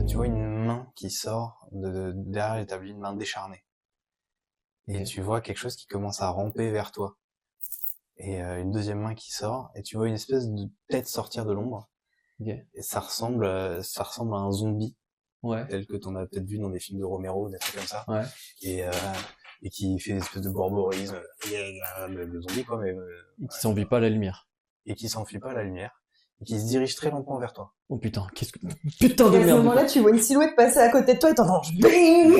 tu vois une main qui sort de derrière l'établi, une main décharnée. Et tu vois quelque chose qui commence à ramper vers toi. Et une deuxième main qui sort, et tu vois une espèce de tête sortir de l'ombre. Okay. Et ça ressemble à un zombie, tel que t'en as peut-être vu dans des films de Romero, des trucs comme ça. Ouais. Et qui fait une espèce de borborisme, le zombie quoi, mais et qui s'enfuit pas à la lumière. Et qui s'enfuit pas à la lumière, et qui se dirige très lentement vers toi. Oh putain, putain de et merde. À ce moment-là, tu vois une silhouette passer à côté de toi et t'entends bing.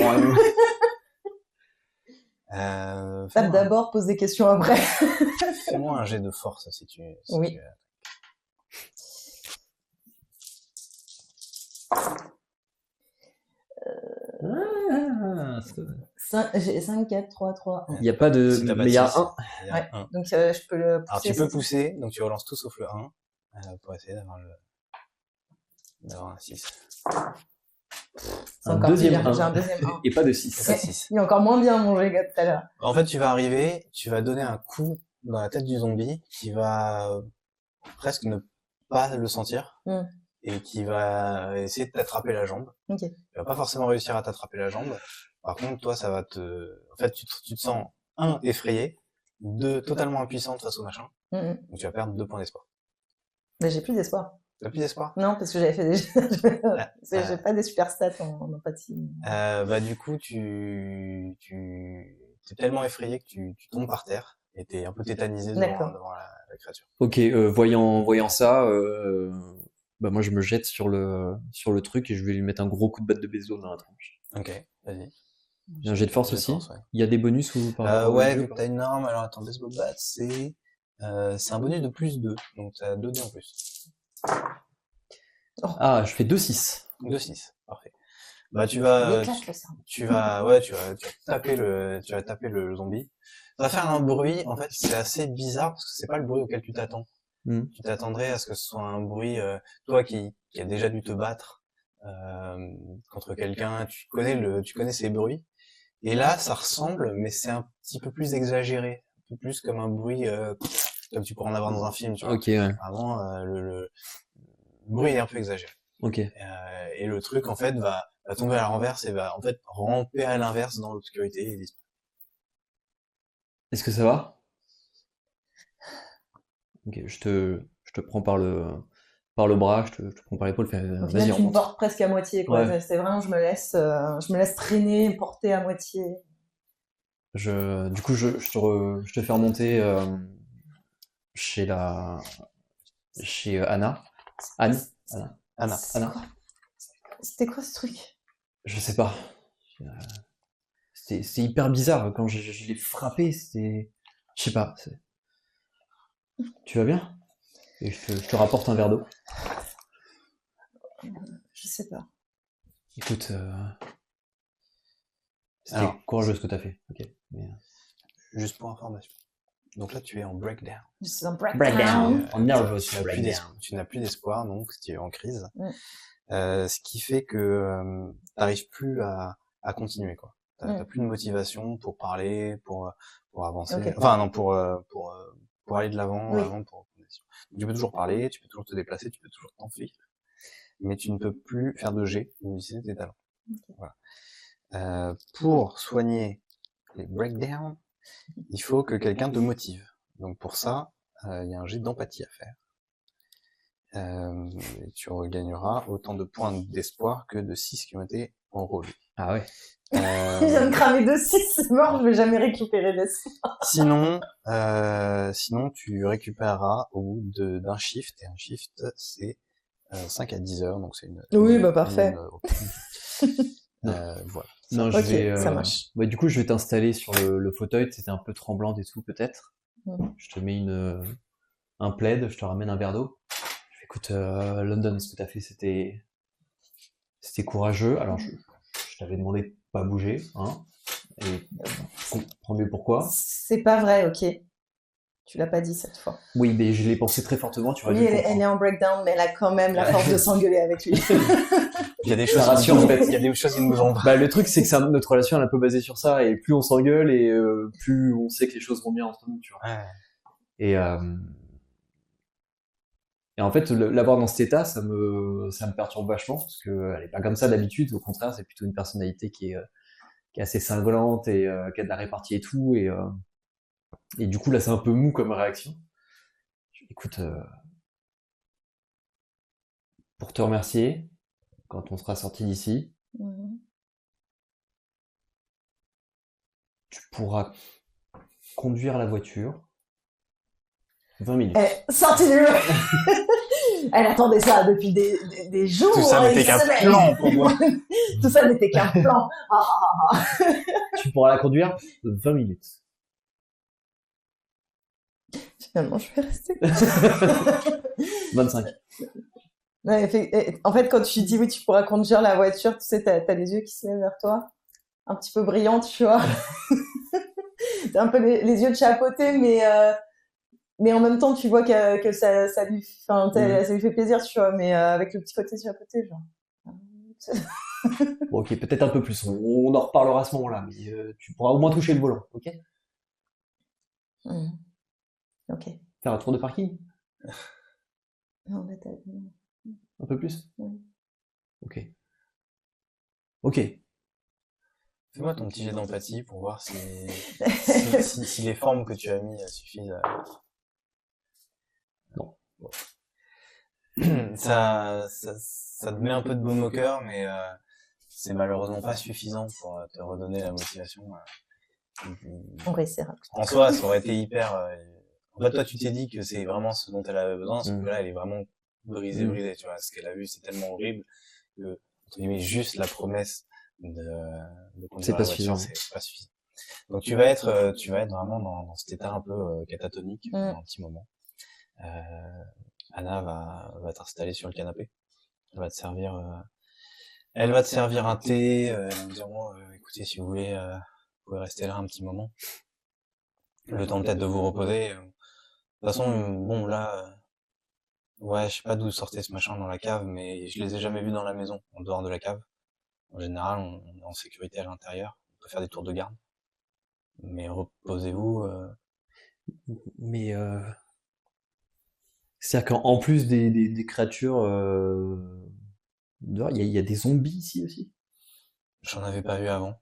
Tape d'abord, pose des questions après. Fais-moi un jet de force si tu. Oui. J'ai 5, 4, 3, 3. Il n'y a pas de. Si mais il y a 1. Ouais. Donc je peux le pousser. Alors tu peux pousser, donc tu relances tout sauf le 1 pour essayer d'avoir un 6. Un deuxième 1. J'ai un deuxième 1. Et pas de 6. Il est encore moins bien mangé que tout à l'heure. En fait, tu vas arriver, tu vas donner un coup dans la tête du zombie qui va presque ne pas le sentir et qui va essayer de t'attraper la jambe. Okay. Il va pas forcément réussir à t'attraper la jambe. Par contre, toi, ça va en fait, tu te sens 1 effrayé, 2 totalement impuissante face au machin. Donc tu vas perdre 2 points d'espoir. Mais j'ai plus d'espoir. T'as plus d'espoir? Non, parce que j'avais fait j'ai pas des super stats en empathie. Du coup, t'es tellement effrayé que tu tombes par terre et t'es un peu tétanisé devant la créature. Ok, voyant ça, moi je me jette sur le truc et je vais lui mettre un gros coup de batte de baseball dans la tronche. Ok, vas-y. J'ai un jet de force aussi. Il y a des bonus ou par ouais, t'as une arme. Alors attends, baseball bat, c'est un bonus de plus 2, donc t'as 2 dés en plus. Ah, je fais 2-6. 2-6, parfait. Tu vas taper le zombie. Ça va faire un bruit, en fait, c'est assez bizarre parce que c'est pas le bruit auquel tu t'attends. Tu t'attendrais à ce que ce soit un bruit, toi qui a déjà dû te battre contre quelqu'un, tu connais ces bruits. Et là, ça ressemble, mais c'est un petit peu plus exagéré, un peu plus comme un bruit comme tu pourrais en avoir dans un film, tu vois. Ok, ouais. Vraiment, le bruit est un peu exagéré. Ok. Et le truc, en fait, va tomber à la renverse et va, en fait, ramper à l'inverse dans l'obscurité et disparaître. Est-ce que ça va? Ok, je te prends par le bras, je te prends par l'épaule, vas-y, tu me portes presque à moitié, quoi. Ouais. C'est vraiment, je me laisse traîner, porter à moitié. Du coup, je te fais remonter chez Anna. Anna. C'était quoi ce truc? Je sais pas. C'était hyper bizarre quand je l'ai frappé. C'était, je sais pas. Tu vas bien? Et je te rapporte un verre d'eau. Je sais pas. Écoute, c'était courageux ce que t'as fait. Ok. Juste pour information. Donc là, tu es en breakdown. C'est un breakdown. En nerveux. Tu n'as plus d'espoir, donc tu es en crise. Ce qui fait que t'arrives plus à continuer, quoi. T'as plus de motivation pour parler, pour avancer. Okay. Enfin non, pour aller de l'avant, vraiment pour. Tu peux toujours parler, tu peux toujours te déplacer, tu peux toujours t'enfuir, mais tu ne peux plus faire de jet ou utiliser tes talents. Okay. Voilà. Pour soigner les breakdowns, il faut que quelqu'un te motive. Donc pour ça, il y a un jet d'empathie à faire. Et tu regagneras autant de points d'espoir que de 6 qui ont été enrôlés. Ah ouais. Je viens de cramer de 6, c'est mort, je vais jamais récupérer d'espoir. Sinon, tu récupéreras au bout d'un shift, et un shift, c'est 5 à 10 heures, donc c'est une... Oui, parfait. Voilà. Non, ça marche. Ouais, du coup, je vais t'installer sur le fauteuil, c'était un peu tremblante et tout, peut-être. Je te mets un plaid, je te ramène un verre d'eau. Écoute, London, ce que t'as fait, c'était courageux. Alors, je t'avais demandé de pas bouger, hein. Et je comprends mieux pourquoi. C'est pas vrai, ok. Tu l'as pas dit cette fois. Oui, mais je l'ai pensé très fortement. Tu vois. Oui, elle est en breakdown, mais elle a quand même la force de s'engueuler avec lui. Il y a des choses rassure, en fait. Il y a des choses qui nous ont. Le truc, c'est que notre relation elle est un peu basée sur ça, et plus on s'engueule, et plus on sait que les choses vont bien entre nous, tu vois. Ouais. Et Et en fait, l'avoir dans cet état, ça me perturbe vachement, parce que elle est pas comme ça d'habitude. Au contraire, c'est plutôt une personnalité qui est assez cinglante et qui a de la répartie et tout. Et du coup, là, c'est un peu mou comme réaction. Écoute, pour te remercier, quand on sera sorti d'ici, tu pourras conduire la voiture 20 minutes. Sortie du Elle attendait ça depuis des jours. Tout ça n'était qu'un plan pour moi. Tout ça n'était qu'un plan. Tu pourras la conduire 20 minutes. Finalement, je vais rester. 25. Ouais, en fait, quand tu dis oui, tu pourras conduire la voiture, tu sais, t'as les yeux qui se lèvent vers toi, un petit peu brillants, tu vois. T'as un peu les yeux de chapeauté, mais en même temps, tu vois que ça lui fait plaisir, tu vois, mais avec le petit côté de chapeauté, genre. Bon, ok, peut-être un peu plus. On en reparlera à ce moment-là, mais tu pourras au moins toucher le volant, ok? Ok. Faire un tour de parking? Non, mais un peu plus? Oui. Ok. Ok. Fais-moi ton petit jet d'empathie pour voir si les formes que tu as mis suffisent à... Non. Bon. Ça te met un peu de baume au cœur, mais c'est malheureusement pas suffisant pour te redonner la motivation. On réessayera. En soi, ça aurait été hyper... En fait, toi, tu t'es dit que c'est vraiment ce dont elle avait besoin, sauf que là, elle est vraiment brisée, tu vois. Ce qu'elle a vu, c'est tellement horrible que, entre guillemets, juste la promesse de conduire la voiture, c'est pas suffisant. Donc, tu vas être vraiment dans cet état un peu catatonique pendant un petit moment. Anna va t'installer sur le canapé. Elle va te servir un thé, elle va me dire, bon, écoutez, si vous voulez, vous pouvez rester là un petit moment. Le temps peut-être de vous reposer. De toute façon, bon, là, ouais, je sais pas d'où sortait ce machin dans la cave, mais je les ai jamais vus dans la maison, en dehors de la cave. En général, on est en sécurité à l'intérieur. On peut faire des tours de garde. Mais reposez-vous. Mais c'est-à-dire qu'en plus des créatures dehors, il y a des zombies ici aussi? J'en avais pas vu avant.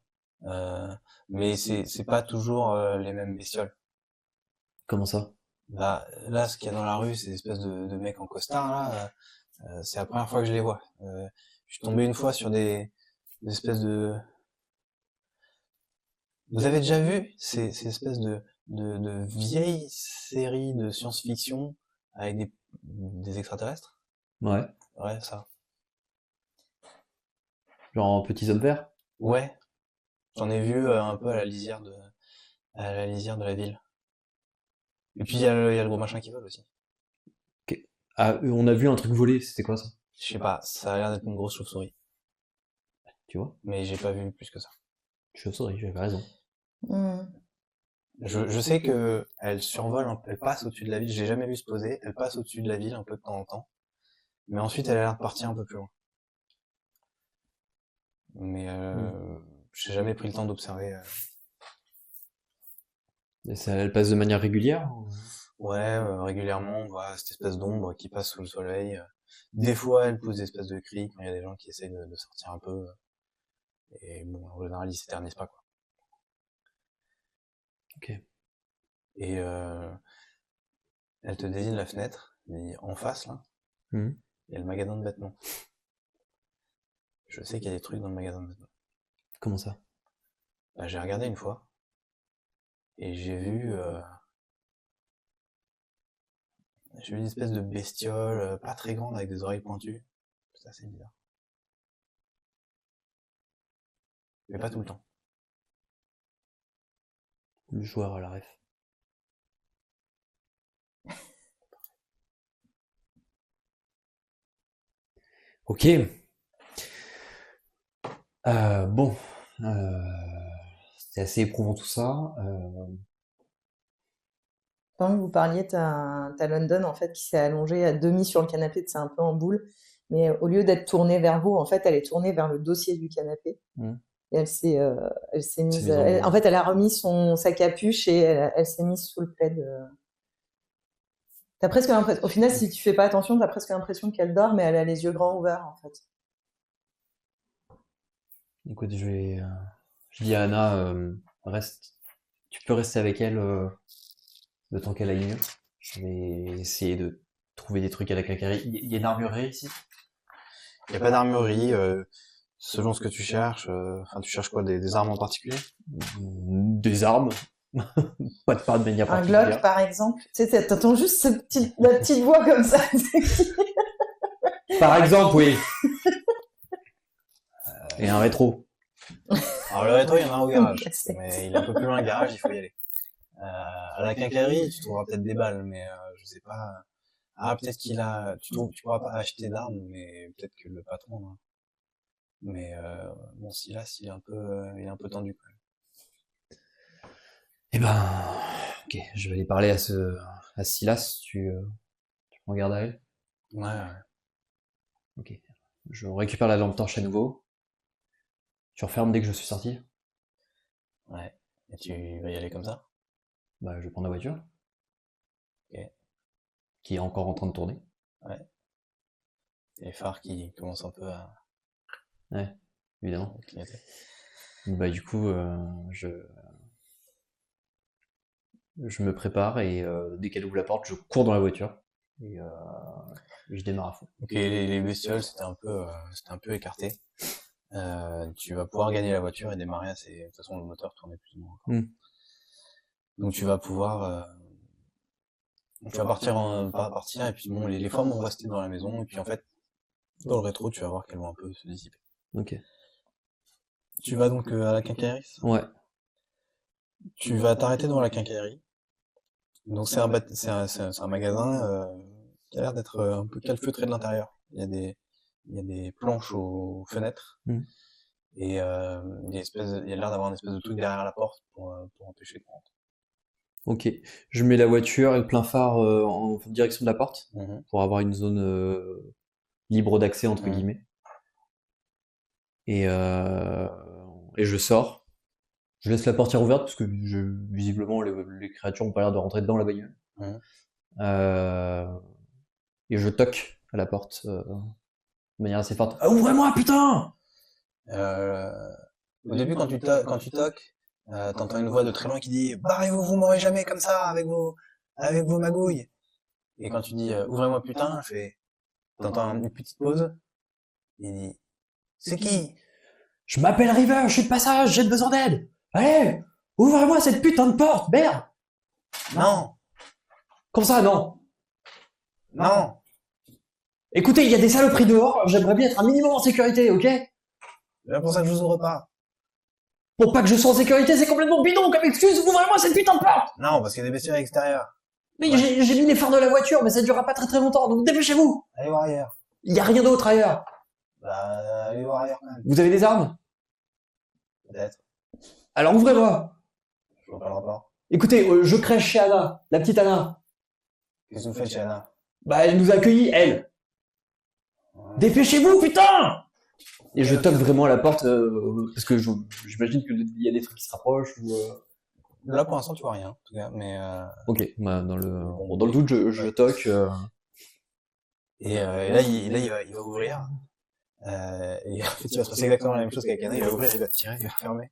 Mais c'est pas toujours les mêmes bestioles. Comment ça? Bah, là, ce qu'il y a dans la rue, c'est des espèces de mecs en costard, là. C'est la première fois que je les vois. Je suis tombé une fois sur des espèces de... Vous avez déjà vu ces espèces de vieilles séries de science-fiction avec des extraterrestres? Ouais. Ouais, ça. Genre en petits hommes verts? Ouais. J'en ai vu un peu à la lisière de la ville. Et puis il y a le gros machin qui vole aussi. Okay. Ah, on a vu un truc voler, c'était quoi ça? Je sais pas, ça a l'air d'être une grosse chauve-souris. Tu vois? Mais j'ai pas vu plus que ça. Chauve-souris, j'avais raison. Je sais que elle survole, elle passe au-dessus de la ville. J'ai jamais vu se poser. Elle passe au-dessus de la ville un peu de temps en temps. Mais ensuite, elle a l'air de partir un peu plus loin. Mais j'ai jamais pris le temps d'observer. Et elle passe de manière régulière? Ouais, régulièrement, on voit cette espèce d'ombre qui passe sous le soleil. Des fois, elle pousse des espèces de cris quand il y a des gens qui essayent de sortir un peu. Et bon, en général, ils s'éternisent pas, quoi. Ok. Et elle te désigne la fenêtre, et en face, là, il y a le magasin de vêtements. Je sais qu'il y a des trucs dans le magasin de vêtements. Comment ça? Bah, j'ai regardé une fois, et j'ai vu une espèce de bestiole, pas très grande, avec des oreilles pointues. C'est assez bizarre. Mais pas tout le temps. Le joueur à la ref. Ok. Bon. C'était assez éprouvant tout ça. Pendant que vous parliez, t'as London en fait qui s'est allongée à demi sur le canapé, c'est un peu en boule, mais au lieu d'être tournée vers vous, en fait, elle est tournée vers le dossier du canapé. Et elle s'est mise. En fait, elle a remis sa capuche et elle s'est mise sous le plaid. T'as presque l'impression, au final, si tu fais pas attention, t'as presque l'impression qu'elle dort, mais elle a les yeux grands ouverts, en fait. Écoute, je dis à Anna, tu peux rester avec elle le temps qu'elle aille mieux. Je vais essayer de trouver des trucs à la quincaillerie. Il y a une armurerie ici? Il n'y a pas d'armurerie, selon ce que tu cherches, tu cherches quoi, des armes en particulier? Des armes. Pas de manière Un particulière. Glock, par exemple. Tu sais, t'entends juste la petite voix comme ça. Par exemple, oui. Et un rétro. Alors le rétro, il y en a un au garage, Cassette. mais il est un peu plus loin le garage, il faut y aller. À la quincaillerie, tu trouveras peut-être des balles, mais je sais pas. Ah, peut-être tu pourras pas acheter d'armes, mais peut-être que le patron, hein. Mais bon, Silas, il est un peu tendu quand même. Eh ben, ok, je vais aller parler à Silas. Tu prends garde à elle. Ouais. Ok. Je récupère la lampe torche à nouveau. Tu refermes dès que je suis sorti. Ouais. Et tu vas y aller comme ça? Bah, je vais prendre la voiture. Ok. Qui est encore en train de tourner. Ouais. Les phares qui commencent un peu à Ouais, évidemment. clignoter. Bah, du coup, je me prépare et dès qu'elle ouvre la porte, je cours dans la voiture et je démarre à fond. Ok, les bestioles, c'était un peu écarté. Tu vas pouvoir gagner la voiture et démarrer assez. De toute façon, le moteur tournait plus ou moins encore. Donc tu vas pouvoir, tu vas partir et puis bon, les formes vont rester dans la maison et puis en fait, dans le rétro, tu vas voir qu'elles vont un peu se dissiper. Ok. Tu vas donc à la quincaillerie? Ouais. Tu vas t'arrêter devant la quincaillerie. Donc c'est un magasin qui a l'air d'être un peu calfeutré de l'intérieur. Il y a des planches aux fenêtres et il y a l'air d'avoir une espèce de truc derrière la porte pour empêcher qu'on rentre. Ok. Je mets la voiture et le plein phare en direction de la porte pour avoir une zone libre d'accès entre guillemets. Et je sors. Je laisse la portière ouverte parce que visiblement les créatures ont pas l'air de rentrer dedans la bagnole. Et je toque à la porte de manière assez forte. Ah, ouvrez-moi, putain! Au début, quand tu toques, t'entends une voix de très loin qui dit barrez-vous, vous m'aurez jamais comme ça avec vos magouilles. Et quand tu dis ouvrez-moi putain, t'entends une petite pause. Il dit c'est qui? Je m'appelle River, je suis de passage, j'ai besoin d'aide. Allez, ouvrez-moi cette putain de porte, merde! Non! Comme ça, non? Non! Écoutez, il y a des saloperies dehors, j'aimerais bien être un minimum en sécurité, ok? C'est bien pour ça que je vous ouvre pas. Pour pas que je sois en sécurité, c'est complètement bidon comme excuse, ouvrez-moi cette putain de porte! Non, parce qu'il y a des bestioles à l'extérieur. Mais j'ai mis les phares de la voiture, mais ça durera pas très très longtemps, donc dépêchez-vous! Allez voir ailleurs. Il y a rien d'autre ailleurs. Bah, allez voir ailleurs quand même. Vous avez des armes? Peut-être. Alors ouvrez-moi! Je vois pas le rapport. Écoutez, je crèche chez Anna, la petite Anna. Qu'est-ce que vous faites chez Anna? Bah, elle nous a accueillis, elle. Dépêchez-vous, putain! Et je toque vraiment à la porte, parce que j'imagine qu'il y a des trucs qui se rapprochent, ou... Là, pour l'instant, tu vois rien, en tout cas, mais Ok, bah, dans le doute, je toque. Et là, il va ouvrir. Et en fait, il va se passer exactement la même chose qu'avec Anna. Il va ouvrir, il va tirer, il va fermer.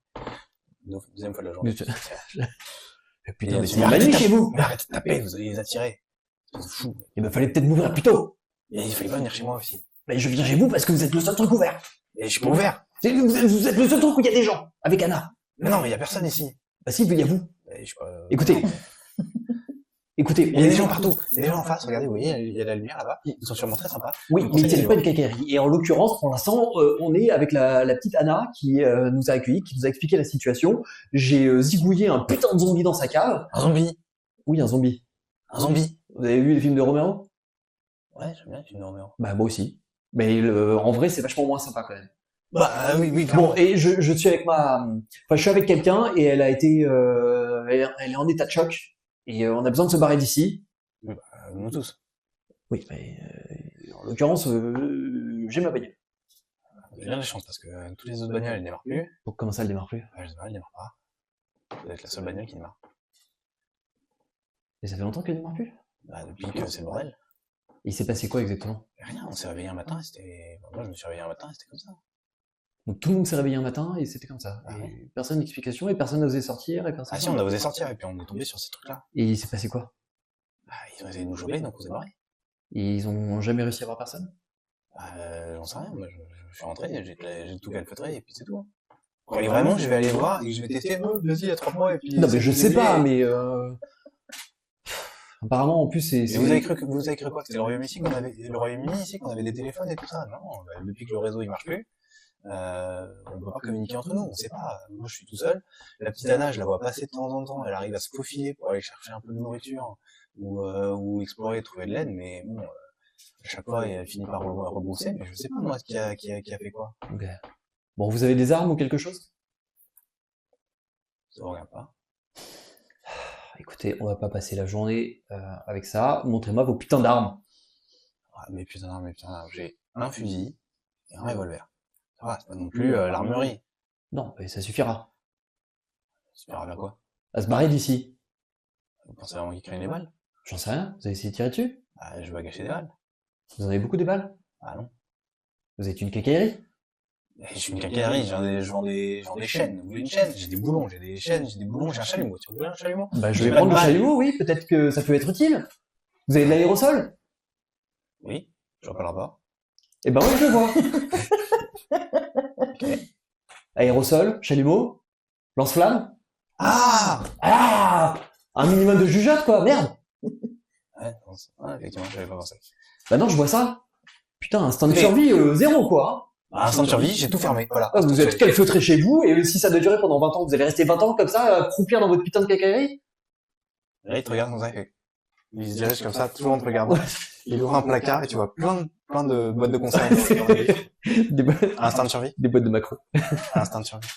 Deuxième fois de la journée. Putain, mais c'est la nuit chez vous! Mais arrêtez de taper, vous allez les attirer. C'est fou. Il me fallait peut-être m'ouvrir plus tôt! Et il fallait pas venir chez moi aussi. Mais je viens chez vous parce que vous êtes le seul truc ouvert! Et je suis pas ouvert. Vous êtes le seul truc où il y a des gens, avec Anna! Mais non, mais il y a personne ici. Bah si, il y a vous! Et je sais pas, Écoutez, écoutez, il y a des gens partout. Il y a des gens en face, regardez, vous voyez, il y a la lumière là-bas. Ils sont sûrement très sympas. Oui, mais il s'agit pas de quincaillerie. Et en l'occurrence, pour l'instant, on est avec la petite Anna qui nous a accueillis, qui nous a expliqué la situation. J'ai zigouillé un putain de zombie dans sa cave. Un zombie? Oui, un zombie. Un zombie? Vous avez vu les films de Romero? Ouais, j'aime bien les films de Romero. Bah moi aussi. Mais en vrai, c'est vachement moins sympa quand même. Bah oui. Bon, et je suis avec je suis avec quelqu'un et elle a été, elle est en état de choc et on a besoin de se barrer d'ici. Nous tous. Oui, mais en l'occurrence, j'ai ma bagnole. J'ai bien de la chance parce que toutes les autres bagnoles elles démarrent plus. Donc comment ça, elle démarre plus? Je sais pas, elle démarre pas. Ça doit être la seule bagnole qui démarre. Et ça fait longtemps qu'elle démarre plus? Depuis que c'est le bordel. Il s'est passé quoi exactement? Rien, on s'est réveillé un matin, moi je me suis réveillé un matin, c'était comme ça. Donc tout le monde s'est réveillé un matin et c'était comme ça. Et personne d'explication et personne n'osait sortir et personne. Ah si, on a osé sortir et puis on est tombé sur ces trucs-là. Et il s'est passé quoi? Ils ont essayé de nous choper, donc on s'est barré. Et ils ont jamais réussi à voir personne? J'en sais rien, moi je suis rentré, j'ai tout calfeutré et puis c'est tout. Quand vraiment je vais aller voir et que je vais tester, vas-y, il y a 3 mois et puis. Non mais je sais pas, mais apparemment en plus c'est. Vous avez cru quoi? Que c'était le Royaume-Uni ici qu'on avait des téléphones et tout ça? Non, depuis que le réseau il marche plus, on peut pas communiquer entre nous, on sait pas. Moi je suis tout seul. La petite Anna, je la vois passer de temps en temps, elle arrive à se faufiler pour aller chercher un peu de nourriture ou explorer, trouver de l'aide, mais bon, à chaque fois elle finit par rebrousser, mais je sais pas moi qui a fait quoi. Okay. Bon, vous avez des armes ou quelque chose? Ça regarde pas. Écoutez, on va pas passer la journée avec ça. Montrez-moi vos putains d'armes. Mais putain d'armes, j'ai un fusil et un revolver. Ça va, c'est pas non plus l'armurerie. Non, mais ça suffira. Ça suffira à quoi? À se barrer d'ici. Vous pensez vraiment qu'ils craignent les balles? J'en sais rien. Vous avez essayé de tirer dessus? Je vais gâcher des balles. Vous en avez beaucoup des balles? Ah non. Vous êtes une quincaillerie? Je suis une quincaillerie, je vends des chaînes. Vous voulez une chaîne? J'ai des boulons, j'ai des chaînes, j'ai des boulons, j'ai un chalumeau. Tu veux un chalumeau? Je vais prendre le chalumeau, oui, peut-être que ça peut être utile. Vous avez de l'aérosol? Oui, je vois pas le rapport. Eh ben oui, je vois. Okay. Aérosol, chalumeau, lance-flamme. Ah! Un minimum de jugeote, quoi, merde. Ouais, effectivement, j'avais pas pensé. Bah non, je vois ça. Putain, instinct de survie, 0, quoi. Instinct de survie, j'ai tout fermé, voilà. Vous êtes calfeutré chez vous, et si ça doit durer pendant 20 ans, vous allez rester 20 ans comme ça, croupir dans votre putain de quincaillerie? Là, il te regarde comme ça, il se dirige comme ça, tout le monde te regarde. Il ouvre un placard et tu vois plein de boîtes de conserve. Instinct de survie. Des boîtes de macro. Instinct de survie.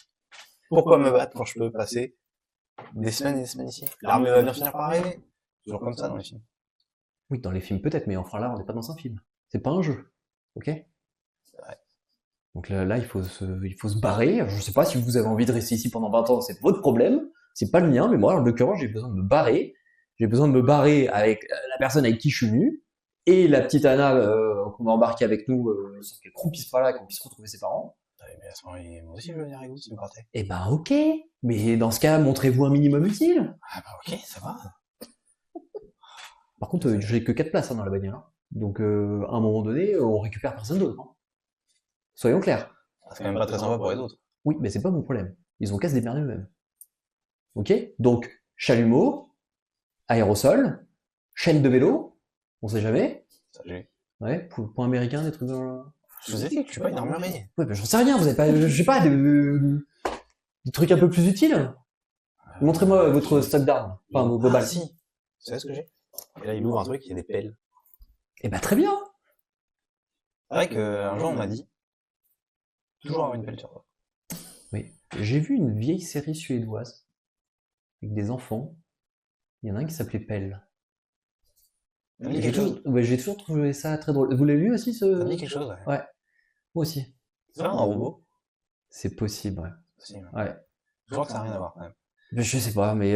Pourquoi me battre quand je peux passer des semaines et des semaines ici? L'armée va bien finir par arriver. Toujours comme ça dans les films. Oui, dans les films peut-être, mais enfin là, on n'est pas dans un film. C'est pas un jeu. Ok? C'est vrai. Donc là, il faut se barrer. Je sais pas si vous avez envie de rester ici pendant 20 ans, c'est votre problème. C'est pas le mien, mais moi, en l'occurrence, j'ai besoin de me barrer. J'ai besoin de me barrer avec la personne avec qui je suis venu et la petite Anna qu'on va embarquer avec nous, sans qu'elle croupisse pas là, qu'on puisse retrouver ses parents. Mais à ce moment-là, moi aussi je veux venir avec vous si vous partez. Eh ben ok, mais dans ce cas, montrez-vous un minimum utile. Ah bah ok, ça va. Par contre, j'ai que 4 places dans la bagnole. Hein. Donc à un moment donné, on récupère personne d'autre. Hein. Soyons clairs. C'est quand même pas très sympa pour les autres. Oui, mais c'est pas mon problème. Ils ont qu'à se démerder eux-mêmes. Ok? Donc, chalumeau, aérosol, chaîne de vélo, on sait jamais. Ça, j'ai. Ouais, point américain, des trucs dans... Je vous ai dit que je suis pas une armurerie. Ouais, ben j'en sais rien, vous avez pas, je sais pas, des trucs un peu plus utiles. Montrez-moi votre stock d'armes, enfin vos balles. Si. Vous savez ce que j'ai? Et là, il ouvre un truc, il y a des pelles. Eh ben très bien. C'est vrai qu'un jour, on m'a dit, toujours avoir une pelle sur toi. Oui. J'ai vu une vieille série suédoise, avec des enfants. Il y en a un qui s'appelait Pelle. J'ai toujours trouvé ça très drôle. Vous l'avez vu aussi, ce... Ça me dit quelque chose, ouais. Ouais. Moi aussi. C'est vraiment un robot? C'est possible, ouais. Possible. Ouais. Je crois que ça n'a rien à voir, quand même. Je sais pas, mais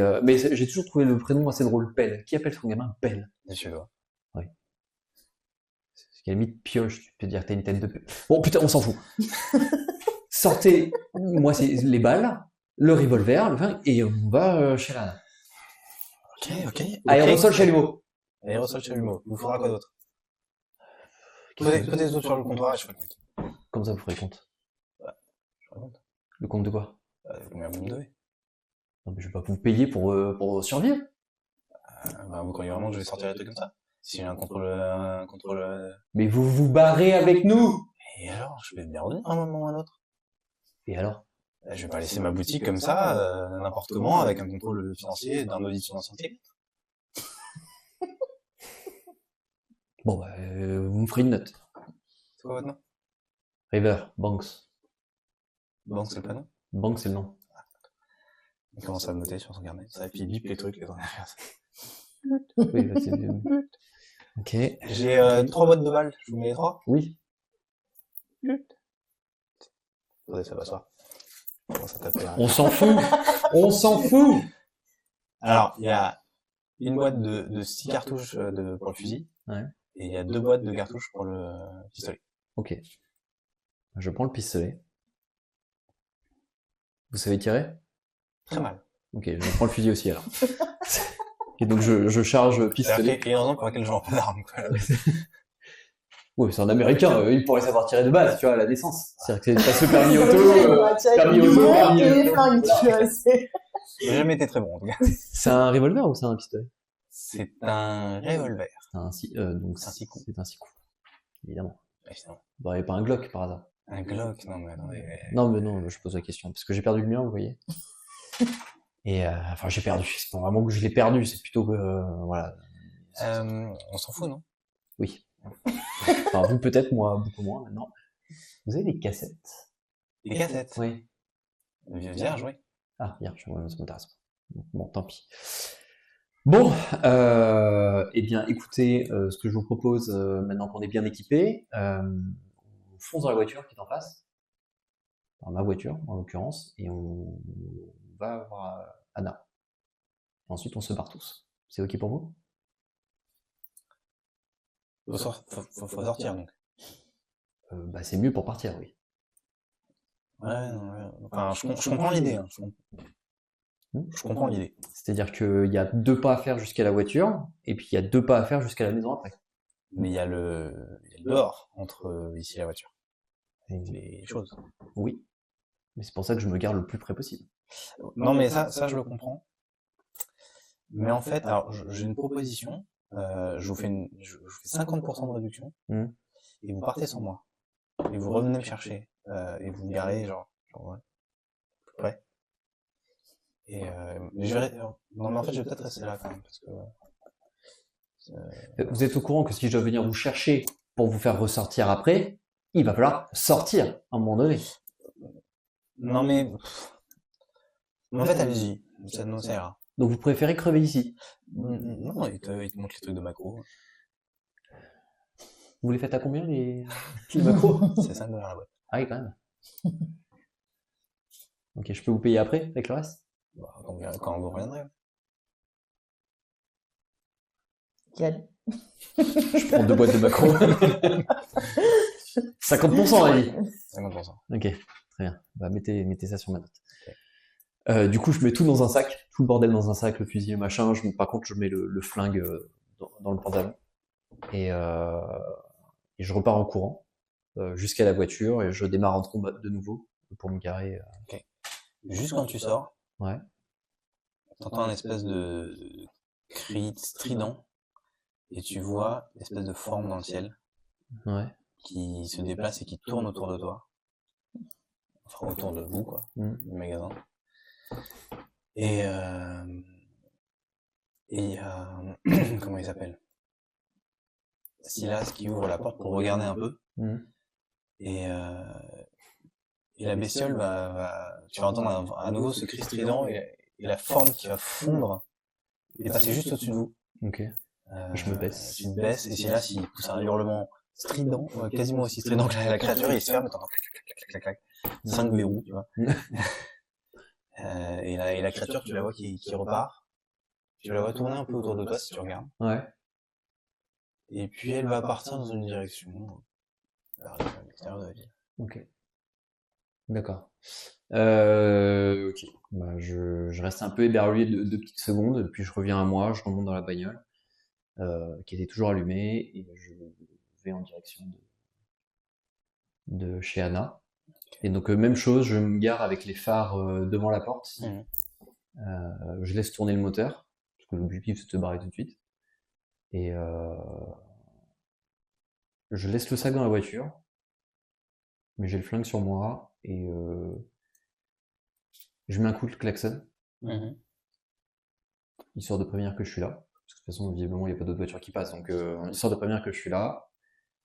j'ai toujours trouvé le prénom assez drôle, Pelle. Qui appelle son gamin Pelle? Je vois. Oui. Parce qu'à la limite, pioche, tu peux dire que t'as une tête de pelle. Bon, putain, on s'en fout. Sortez, moi, c'est les balles, le revolver, le flingue, et on va chez Lana. Ok. Aérosol chalumeau. Aérosol chalumeau. Il vous faudra quoi d'autre? Posez des autres sur le comptoir et je ferai le compte. Comme ça, vous ferez compte. Ouais, je ferai le compte. Le compte de quoi? Combien vous me devez? Non, mais je vais pas vous payer pour survivre. Vous croyez vraiment que je vais sortir des trucs comme ça? Si j'ai un contrôle... Mais vous vous barrez avec nous! Et alors, je vais me merder un moment ou un autre. Et alors? Je vais pas laisser ma boutique comme ça, n'importe comment, avec un contrôle financier, d'un audit financier. Bon, vous me ferez une note. C'est quoi votre nom? River, Banks. Banks, c'est le prénom? Banks, c'est le nom. Il commence à me noter sur son carnet. Ça, et puis il bip les trucs, les trucs. Oui, bah, c'est... Ok. J'ai 3 boîtes de balles. Je vous mets les 3? Oui. Attendez, ça va soir. On s'en fout. On s'en fout. Alors, il y a une boîte de 6 cartouches pour le fusil, Ouais. et il y a 2 boîtes de cartouches pour le pistolet. Ok. Je prends le pistolet. Vous savez tirer? Très mal. Ok, je prends le fusil aussi alors. Et donc je charge pistolet. Il y a une raison pour laquelle je vends pas d'armes. Ouais, c'est un américain, il pourrait savoir tirer de base, tu vois, à la naissance. C'est-à-dire que c'est pas ce permis auto, permis auto, J'ai jamais été très bon en tout cas. C'est un revolver ou c'est un pistolet? C'est un revolver. Donc c'est un 6 coups. C'est un 6 coups, évidemment. Évidemment. Bon, il n'y a pas un Glock par hasard. Un Glock, non mais attendez. Non, mais non, je pose la question, parce que j'ai perdu le mien, vous voyez. Et enfin, j'ai perdu. C'est pas vraiment que je l'ai perdu, c'est plutôt que voilà. On s'en fout, non? Oui. Enfin, vous peut-être, moi beaucoup moins maintenant. Vous avez des cassettes? Des cassettes? Oui. Vierge, oui. Ah, vierge, ouais, ça m'intéresse pas. Bon, tant pis. Bon, eh bien, écoutez, ce que je vous propose, maintenant qu'on est bien équipé, on fonce dans la voiture qui est en face, dans ma voiture en l'occurrence, et on va voir Anna. Ensuite, on se barre tous. C'est ok pour vous? Faut sortir donc. Bah, c'est mieux pour partir, oui. Ouais, non, ouais. Enfin, je comprends l'idée. Hein. Je comprends l'idée. C'est-à-dire qu'il y a 2 pas à faire jusqu'à la voiture, et puis il y a 2 pas à faire jusqu'à la maison après. Mais il y a le dehors entre ici et la voiture. Les choses. Oui. Mais c'est pour ça que je me garde le plus près possible. Non, mais ça je le comprends. Mais en fait, alors j'ai une proposition. Je vous fais 50% de réduction. Et vous partez sans moi. Et vous revenez me chercher. Et vous me garez genre ouais. Ouais. Et non mais en fait je vais peut-être rester là quand même parce que vous êtes au courant que si je dois venir vous chercher pour vous faire ressortir après, il va falloir sortir à un moment donné. Non mais en fait allez-y, ça ira. Donc vous préférez crever ici? Non, il te montre les trucs de macro. Vous les faites à combien les macros? C'est 5 $ la boîte. Ah oui, quand même. Ok, je peux vous payer après avec le reste? Bah, quand vous reviendrez. Quel? Je prends 2 boîtes de macros. 50%, elle dit. 50%. Ok, très bien. Bah, mettez ça sur ma note. Du coup, je mets tout dans un sac, tout le bordel dans un sac, le fusil, le machin. Par contre, je mets le flingue dans le pantalon. Et je repars en courant jusqu'à la voiture et je démarre en trombe de nouveau pour me garer. Ok. Juste quand tu sors, ouais. T'entends un espèce de cri strident et tu vois une espèce de forme dans le ciel qui se déplace et qui tourne autour de toi. Enfin, autour de vous, quoi, du magasin. Et il y a... comment il s'appelle? Silas qui ouvre la porte pour regarder un peu. Et la bestiole tu vas entendre à nouveau ce cri strident et la forme qui va fondre et passer juste au-dessus de vous. Ok. Je me baisse. Tu te baisses et Silas il pousse un hurlement strident, quasiment aussi strident que la créature, et il se ferme, t'entends clac, clac, clac, 5 verrous, tu vois. Et la créature, tu la vois qui repart. Tu vas la voir tourner un peu autour de toi si tu regardes. Ouais. Et puis elle va partir dans une direction vers l'extérieur de la ville. Ok. D'accord. Ok. Bah, je reste un peu éberlué 2 petites secondes, puis je reviens à moi, je remonte dans la bagnole, qui était toujours allumée, et je vais en direction de chez Anna. Et donc même chose, je me gare avec les phares devant la porte. Je laisse tourner le moteur, parce que l'objectif c'est de se barrer tout de suite. Et je laisse le sac dans la voiture, mais j'ai le flingue sur moi, et je mets un coup de klaxon, histoire de prévenir que je suis là. Parce que de toute façon, visiblement, il n'y a pas d'autres voitures qui passent, donc histoire de prévenir que je suis là,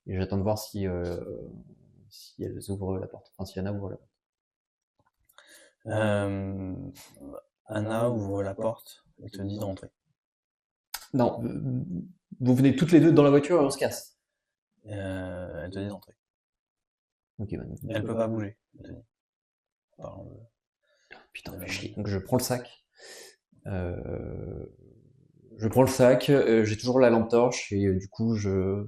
et j'attends de voir si elles ouvrent la porte, enfin si Anna ouvre la porte. Anna ouvre la porte et te dit d'entrer. Non, vous venez toutes les deux dans la voiture et on se casse. Elle te dit d'entrer. Ok, bah, elle peut pas bouger. Putain, fais chier. Donc je prends le sac, Je prends le sac, j'ai toujours la lampe torche et du coup je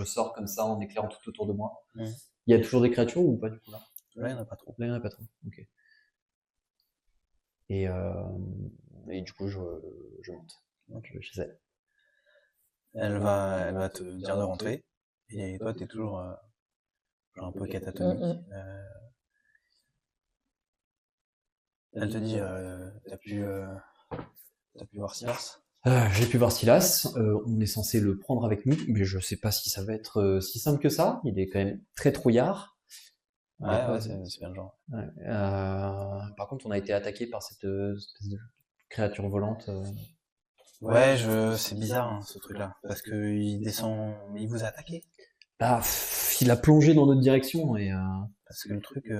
sors comme ça en éclairant tout autour de moi. Il y a toujours des créatures ou pas du coup là? Là, il n'y en a pas trop. Là, il n'y en a pas trop. Ok. Et du coup, je monte. Donc, chez elle. Elle va te dire de rentrer. Et toi, t'es toujours un peu catatonique. Elle te dit, t'as pu voir Silas? J'ai pu voir Silas. On est censé le prendre avec nous, mais je sais pas si ça va être si simple que ça. Il est quand même très trouillard. Ouais, c'est bien le genre. Ouais. Par contre, on a été attaqué par cette espèce de créature volante. Ouais, c'est bizarre hein, ce truc-là, parce que il descend, il vous a attaqué. Bah, il a plongé dans notre direction et. Parce que le truc,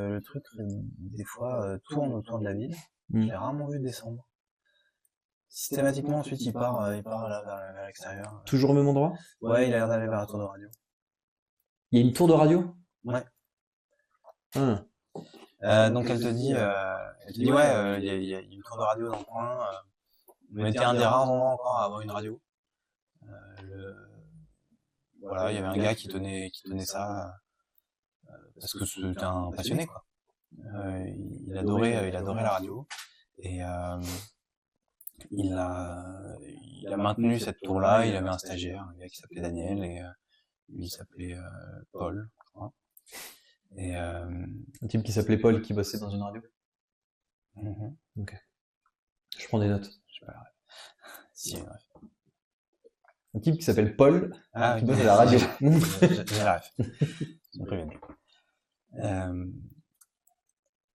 des fois, tourne autour de la ville. Je l'ai rarement vu descendre. Systématiquement, ensuite, il part là vers l'extérieur. Toujours au même endroit? Ouais, il a l'air d'aller vers la tour de radio. Il y a une tour de radio? Ouais. Donc elle te dit, ouais, il y a une tour de radio dans le coin. On était un des rares endroits encore à avoir une radio. Voilà, il y avait un gars qui tenait ça parce que c'était un passionné quoi. Il adorait la radio et il a maintenu cette tour-là. Il avait un stagiaire, un gars qui s'appelait Daniel et lui il s'appelait Paul, je crois. Et un type qui s'appelait Paul qui bossait dans une radio. Ok. Je prends des notes. Je sais pas. Si, ouais. Un type qui s'appelle Paul qui bosse à la radio. J'ai la ref. Ils sont prévenus.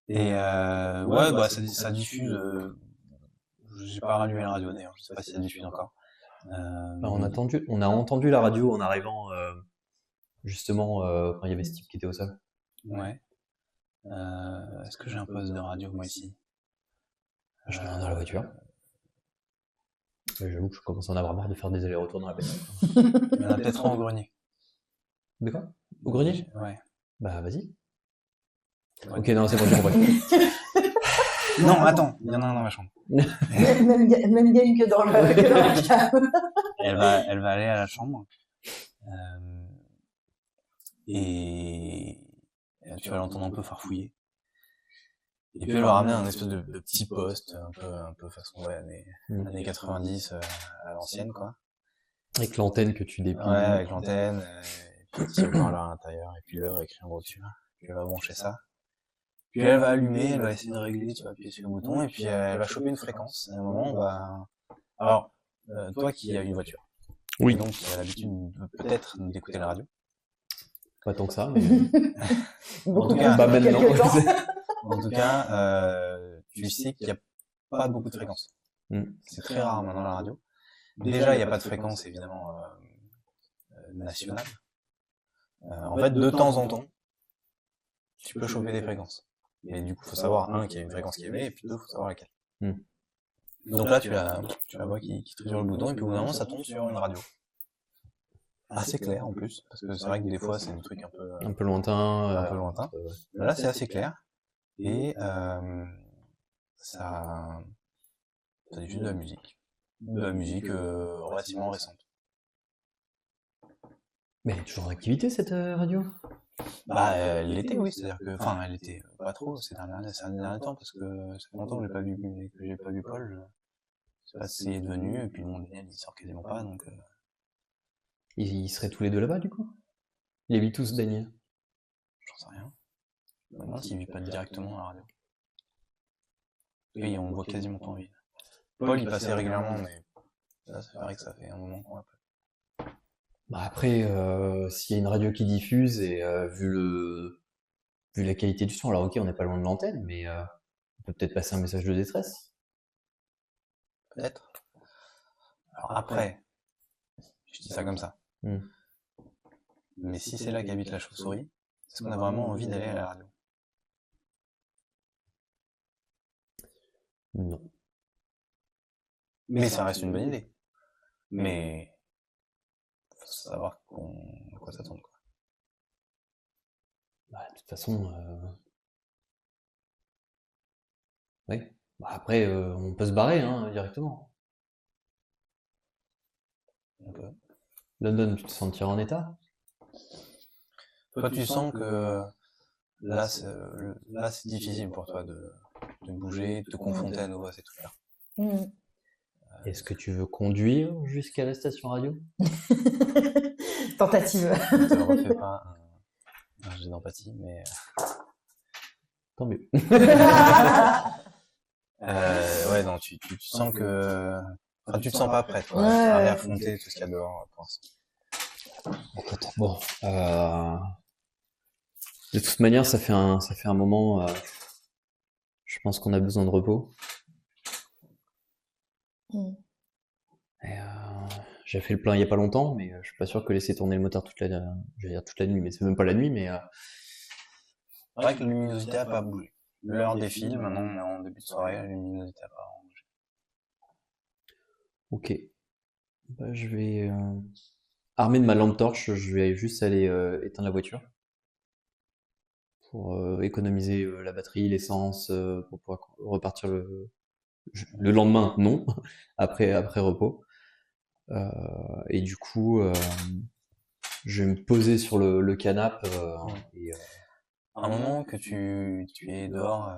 Ouais, bah ça diffuse. J'ai pas rallumé la radio d'ailleurs. Je sais pas si ça diffuse encore. On a entendu la radio en arrivant justement quand il y avait ce type qui était au sol. Ouais. Est-ce que j'ai un poste de radio moi ici? Je regarde dans la voiture. J'avoue que je commence à en avoir marre de faire des allers-retours dans la bagnole. Il y en a peut-être un au grenier. De quoi? Au grenier? Ouais. Bah vas-y. Ouais. Ok, non, c'est bon, j'ai compris. Non, attends, il y en a un dans ma chambre. Même game que dans le cave. Elle va aller à la chambre. Et tu vas l'entendre un peu farfouiller. Et puis elle va ramener un espèce de petit poste, un peu façon années 90 à l'ancienne quoi. Avec l'antenne que tu déplies. Ouais, avec l'antenne, et puis petit haut-parleur à l'intérieur, et puis l'heure écrit en gros dessus. Puis elle va brancher ça. Puis elle va allumer, elle va essayer de régler, tu vas appuyer sur le bouton, et puis elle va choper une fréquence. À un moment, on va... Alors, toi qui as une voiture. Oui. Donc tu as l'habitude peut-être d'écouter la radio. Pas tant que ça, mais... En tout cas, pas maintenant. En tout cas, tu sais qu'il n'y a pas beaucoup de fréquences. C'est très rare maintenant la radio. Déjà, il n'y a pas de fréquence évidemment nationale. En fait, de temps en temps, tu peux choper des fréquences. Mais du coup, il faut savoir, qu'il y a une fréquence qui émet, et puis deux, il faut savoir laquelle. Donc là, tu la vois qui triture sur le bouton, et puis au bout d'un moment, ça tombe sur une radio. Assez clair en plus, parce que c'est vrai que des fois, c'est des trucs un peu lointain. Là, c'est assez clair. Et ça diffuse de la musique. De la musique relativement récente. Mais elle est toujours en activité cette radio? Bah elle l'était oui, c'est-à-dire que elle était pas trop ces derniers temps parce que ça fait longtemps que j'ai pas vu Paul. Je sais pas si il est devenu et puis mon il sort quasiment pas donc Ils seraient tous les deux là-bas du coup? Ils habitent tous Daniel? J'en sais rien. Je me demande s'il vit pas directement à la radio. Oui, on le voit quasiment pas en ville. Paul il passait régulièrement mais là c'est vrai que ça fait un moment qu'on l'a pas. Bah après, s'il y a une radio qui diffuse et vu la qualité du son, alors ok, on n'est pas loin de l'antenne, mais on peut peut-être passer un message de détresse. Peut-être. Alors après, je dis ça comme ça. Mais si c'est là qu'habite la chauve-souris, est-ce qu'on a vraiment envie d'aller à la radio? Non. Mais ça reste une bonne idée. Mais faut savoir à quoi s'attendre quoi. Bah, de toute façon, oui. Bah, après, on peut se barrer directement. Un peu. London, tu te sentiras en état? Toi, tu sens que là, c'est difficile pour toi de bouger, de te confronter à nouveau à ces trucs-là. Est-ce que tu veux conduire jusqu'à la station radio? Tentative. Ne te refais pas un jet d'empathie, mais... Tant mieux. Ouais, non, tu sens que... Enfin, tu te sens pas prête, quoi, Ouais. à réaffronter tout ce qu'il y a dehors, pour l'instant. Écoute, bon, de toute manière, ça fait un moment. Je pense qu'on a besoin de repos. Et, j'ai fait le plein il y a pas longtemps, mais je suis pas sûr que laisser tourner le moteur toute la nuit, mais c'est même pas la nuit, mais C'est vrai que la luminosité a pas bougé. L'heure défile, maintenant on est en début de soirée, la luminosité a pas bougé. ok. Bah, je vais armé de ma lampe torche, je vais juste aller éteindre la voiture pour économiser la batterie, l'essence, pour pouvoir repartir le lendemain, non, après repos. Et du coup, je vais me poser sur le canapé. À un moment que tu es dehors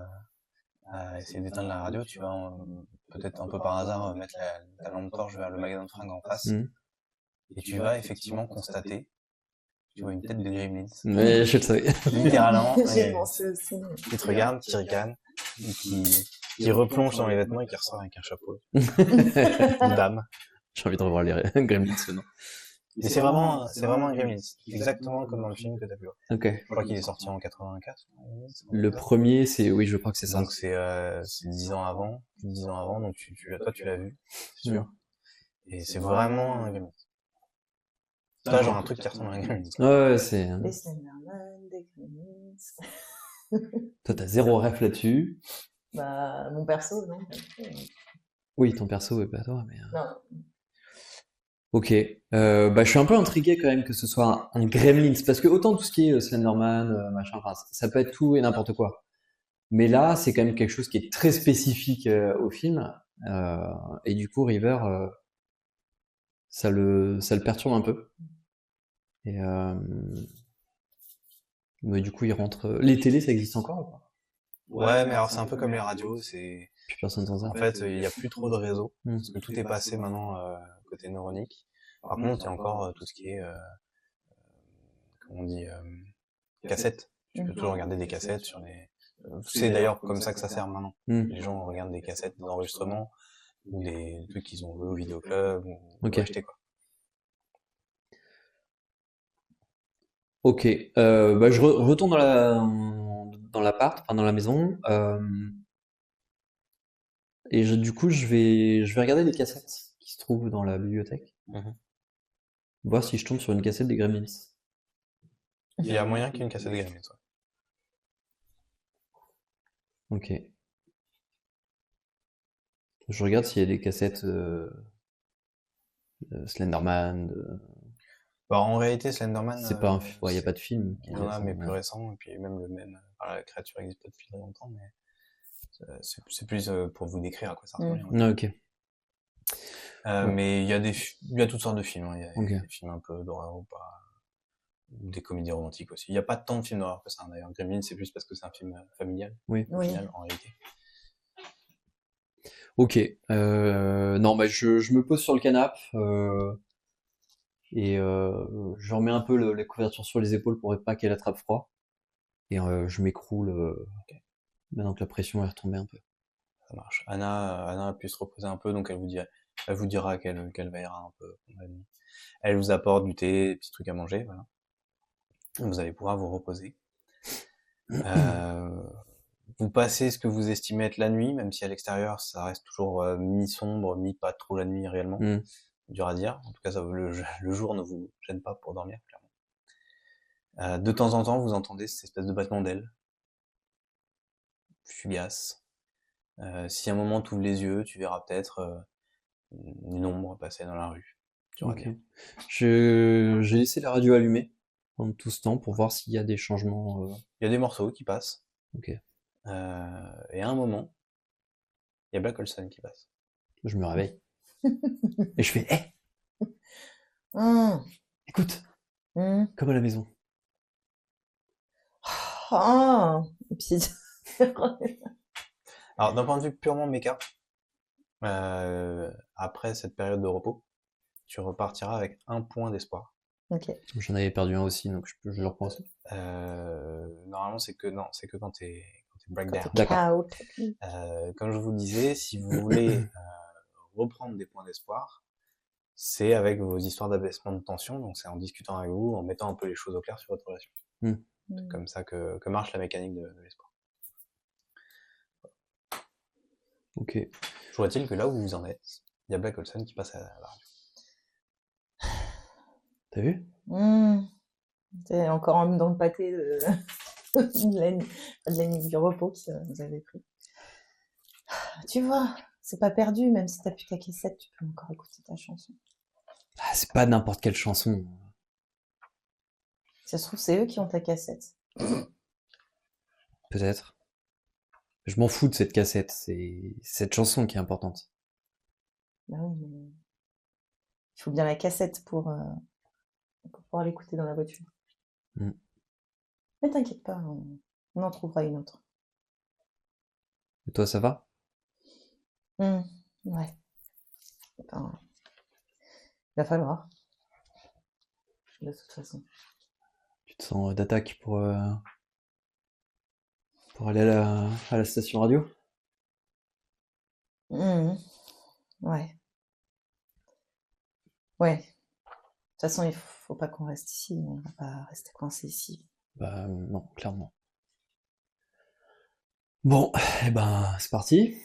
à essayer d'éteindre la radio, tu vas peut-être un peu par hasard mettre ta lampe torche vers le magasin de fringues en face. Et tu vas effectivement constater, tu vois une tête de Gremlins. Mais je le savais. Littéralement. J'ai pensé aussi. Qui te regarde, qui ricane, qui replonge dans les vêtements et qui ressort avec un chapeau. Une dame. J'ai envie de revoir les Gremlins maintenant. Et c'est vraiment un Gremlins. Exactement comme dans le film que t'as vu. Ok. Je crois qu'il est sorti en 84. Le premier, oui, je crois que c'est ça. Donc c'est 10 ans avant, donc toi tu l'as vu, c'est sûr. Et c'est vraiment un Gremlins. C'est pas genre un truc qui ressemble à un Gremlins. Ouais, c'est... Des Slenderman, des Gremlins. Toi, t'as zéro ref là-dessus. Bah, mon perso, non. Oui, ton perso, ouais, pas toi, mais... Non. Ok. Bah, je suis un peu intrigué quand même que ce soit un Gremlins, parce que autant tout ce qui est Slenderman, machin, enfin, ça peut être tout et n'importe quoi. Mais là, c'est quand même quelque chose qui est très spécifique au film. Et du coup, River, ça le perturbe un peu. Et mais du coup, il rentre. Les télés, ça existe encore ou pas? Ouais, mais alors c'est un peu comme les radios, c'est... Plus personne s'en sert. En fait, il n'y a plus trop de réseaux, parce que tout est passé maintenant côté neuronique. Par contre, il y a encore tout ce qui est, comment on dit, cassettes. Tu peux toujours regarder des cassettes sur les... C'est d'ailleurs comme ça que ça sert maintenant. Les gens regardent des cassettes d'enregistrement, ou des trucs qu'ils ont vu au vidéoclub, ou acheté, quoi. Ok, bah je retourne dans l'appart, enfin dans la maison, et du coup je vais regarder les cassettes qui se trouvent dans la bibliothèque, voir si je tombe sur une cassette des Gremlins. Il y a moyen qu'il y ait une cassette des Gremlins, ouais. Ok. Je regarde s'il y a des cassettes Slenderman. Bah, en réalité, Slenderman, c'est pas il y a pas de film. Il y en a, mais plus récent, et puis même la créature existe depuis très longtemps, mais c'est plus pour vous décrire à quoi ça ressemble. Ok. Mais il y a toutes sortes de films, hein. Il y a des films un peu d'horreur ou pas, des comédies romantiques aussi. Il n'y a pas tant de films d'horreur que ça, d'ailleurs. Gremlins, c'est plus parce que c'est un film familial, au final, en réalité. Ok. Non, bah je me pose sur le canapé et je remets un peu les couvertures sur les épaules pour pas qu'elle attrape froid. Et je m'écroule maintenant que la pression est retombée un peu. Ça marche. Anna a pu se reposer un peu, donc elle vous dira qu'elle veillera un peu. Elle vous apporte du thé, des petits trucs à manger, voilà. Vous allez pouvoir vous reposer. Vous passez ce que vous estimez être la nuit, même si à l'extérieur ça reste toujours mi-sombre, mi-pas trop la nuit réellement. Dur à dire. En tout cas, le jour ne vous gêne pas pour dormir, clairement. De temps en temps, vous entendez cette espèce de battement d'ailes. Fugace. Si à un moment tu ouvres les yeux, tu verras peut-être une ombre passer dans la rue. Okay. J'ai laissé la radio allumée pendant tout ce temps pour voir s'il y a des changements. Il y a des morceaux qui passent. Ok. Et à un moment, il y a Black Olson qui passe. Je me réveille. Et je fais Écoute, Mmh. comme à la maison. Et puis... Alors, d'un point de vue purement méca, après cette période de repos, tu repartiras avec 1 point d'espoir. Ok. J'en avais perdu un aussi, donc je le reprends aussi. Normalement, c'est que quand t'es breakdown. D'accord. Comme je vous le disais, si vous voulez reprendre des points d'espoir, c'est avec vos histoires d'abaissement de tension, donc c'est en discutant avec vous, en mettant un peu les choses au clair sur votre relation. C'est comme ça que marche la mécanique de l'espoir. Ok. Je vois-t-il que là où vous en êtes, il y a Black Olson qui passe à la radio. T'as vu? C'est encore dans le pâté de la nuit du repos que vous avez pris. Tu vois, c'est pas perdu, même si t'as plus ta cassette, tu peux encore écouter ta chanson. Ah, c'est pas n'importe quelle chanson. Si ça se trouve, c'est eux qui ont ta cassette. Peut-être. Je m'en fous de cette cassette, c'est cette chanson qui est importante. Bah oui, mais il faut bien la cassette pour pouvoir l'écouter dans la voiture. Mais t'inquiète pas, on en trouvera une autre. Et toi, ça va? Ouais. Enfin, il va falloir. De toute façon. Tu te sens d'attaque pour aller à la station radio? Ouais. Ouais. De toute façon, il faut pas qu'on reste ici. On va pas rester coincé ici. Bah non, clairement. Bon, eh ben, c'est parti.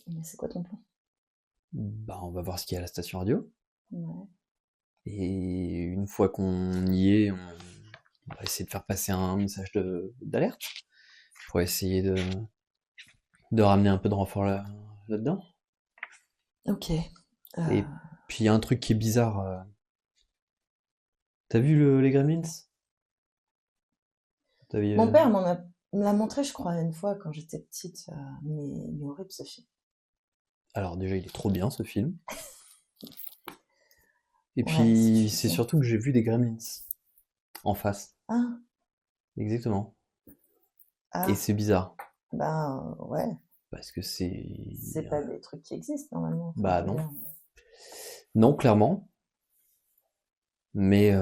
Mais c'est quoi ton plan? Bah, on va voir ce qu'il y a à la station radio. Ouais. Et une fois qu'on y est, on va essayer de faire passer un message d'alerte pour essayer de ramener un peu de renfort là-dedans. Ok. Et puis il y a un truc qui est bizarre. T'as vu les Gremlins? Mon père me l'a montré, je crois, une fois quand j'étais petite. Mais il est horrible ce film. Alors déjà, il est trop bien ce film. Et Ouais, puis c'est c'est surtout que j'ai vu des Gremlins en face. Ah, Exactement. ah, Et c'est bizarre. ben ouais. Parce que c'est... C'est pas des trucs qui existent normalement. Enfin, Bah je veux non. dire. Non, clairement. Mais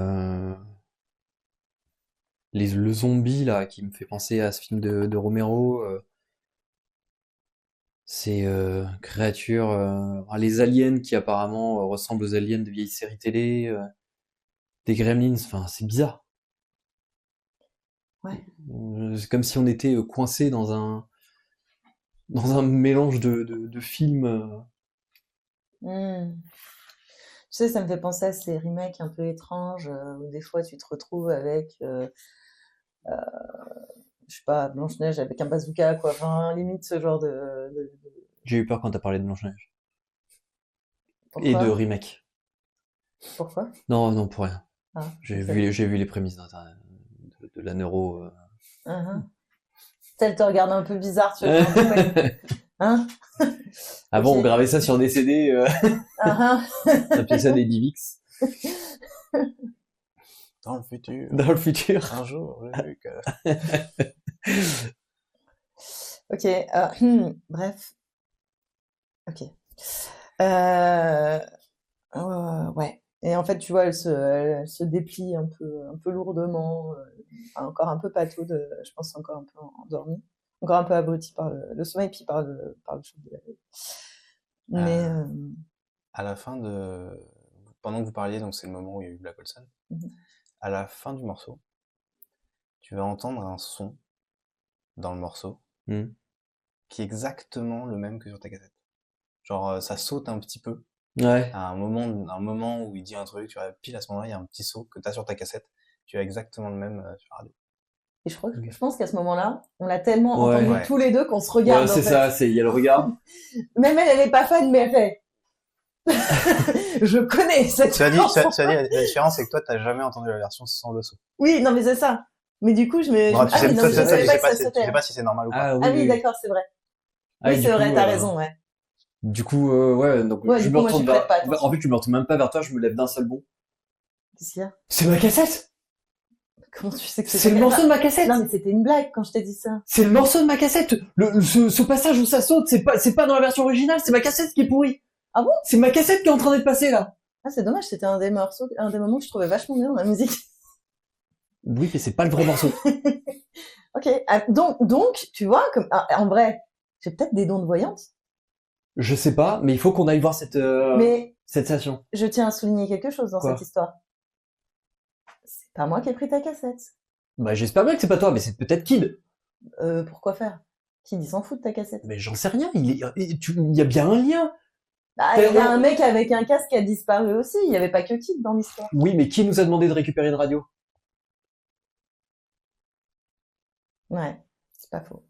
le zombie là qui me fait penser à ce film de Romero, ces créatures, les aliens qui apparemment ressemblent aux aliens de vieilles séries télé, des gremlins, enfin c'est bizarre. Ouais. C'est comme si on était coincé dans un mélange de films. Tu sais, ça me fait penser à ces remakes un peu étranges où des fois tu te retrouves avec, je sais pas, Blanche-Neige avec un bazooka, quoi. Enfin, limite ce genre de... J'ai eu peur quand t'as parlé de Blanche-Neige. Pourquoi? Et de remake. Pourquoi? Non, pour rien. Ah, J'ai ok. vu les prémices d'Internet, de la neuro. Elle te regarde un peu bizarre, tu vois. Hein? Avant, Ok. on gravait ça sur des CD, on appelait ça des DivX. Dans le futur. Dans le futur. Un jour, j'ai vu que... Ok, bref. Ok. Ouais. Et en fait, tu vois, elle se déplie un peu lourdement, encore un peu pataude, je pense encore un peu endormie, encore un peu abrutie par le sommeil, puis par le choc de la veille. Mais à la fin pendant que vous parliez, donc c'est le moment où il y a eu Black Olson, à la fin du morceau, tu vas entendre un son dans le morceau qui est exactement le même que sur ta cassette. Genre, ça saute un petit peu. Ouais. À un moment où il dit un truc, tu vois, pile à ce moment-là, il y a un petit saut que tu as sur ta cassette. Tu as exactement le même sur la radio. et je pense qu'à ce moment-là, on l'a tellement entendu Ouais. tous les deux qu'on se regarde. Ouais, c'est ça, il y a le regard. Même elle est pas fan, mais elle fait. Je connais cette Tu as dit, chanson. la différence, c'est que toi, t'as jamais entendu la version sans le saut. Oui, non, mais c'est ça. Mais du coup, je me. Bon, je... Ah oui, non, mais je savais pas que ça tu sautait. sais pas si c'est normal ou pas. Ah Ah oui, d'accord, c'est vrai. Ah, Oui, et c'est du vrai, coup, t'as raison, ouais. Du coup, ouais, donc Ouais, je du me coup, moi, retourne j'y prête pas en fait, je me retourne même pas vers toi, je me lève d'un seul bond. Qu'est-ce qu'il y a? C'est ma cassette! Comment tu sais que C'est le morceau de ma cassette! Non, mais c'était une blague quand je t'ai dit ça. C'est le morceau de ma cassette! Ce passage où ça saute, c'est pas dans la version originale, c'est ma cassette qui est pourrie! Ah bon? C'est ma cassette qui est en train d'être passée, là! Ah, c'est dommage, c'était un des moments que je trouvais vachement bien dans la musique. Oui, mais c'est pas le vrai morceau. Ok. Ah, donc, tu vois, en vrai, j'ai peut-être des dons de voyante. Je sais pas, mais il faut qu'on aille voir cette station. Je tiens à souligner quelque chose dans cette histoire. C'est pas moi qui ai pris ta cassette. Bah, j'espère bien que c'est pas toi, mais c'est peut-être Kid. Pourquoi faire? Kid, il s'en fout de ta cassette. Mais j'en sais rien, il y a bien un lien. Bah, il y a un mec avec un casque qui a disparu aussi, il y avait pas que Kid dans l'histoire. Oui, mais qui nous a demandé de récupérer une radio? Ouais, c'est pas faux.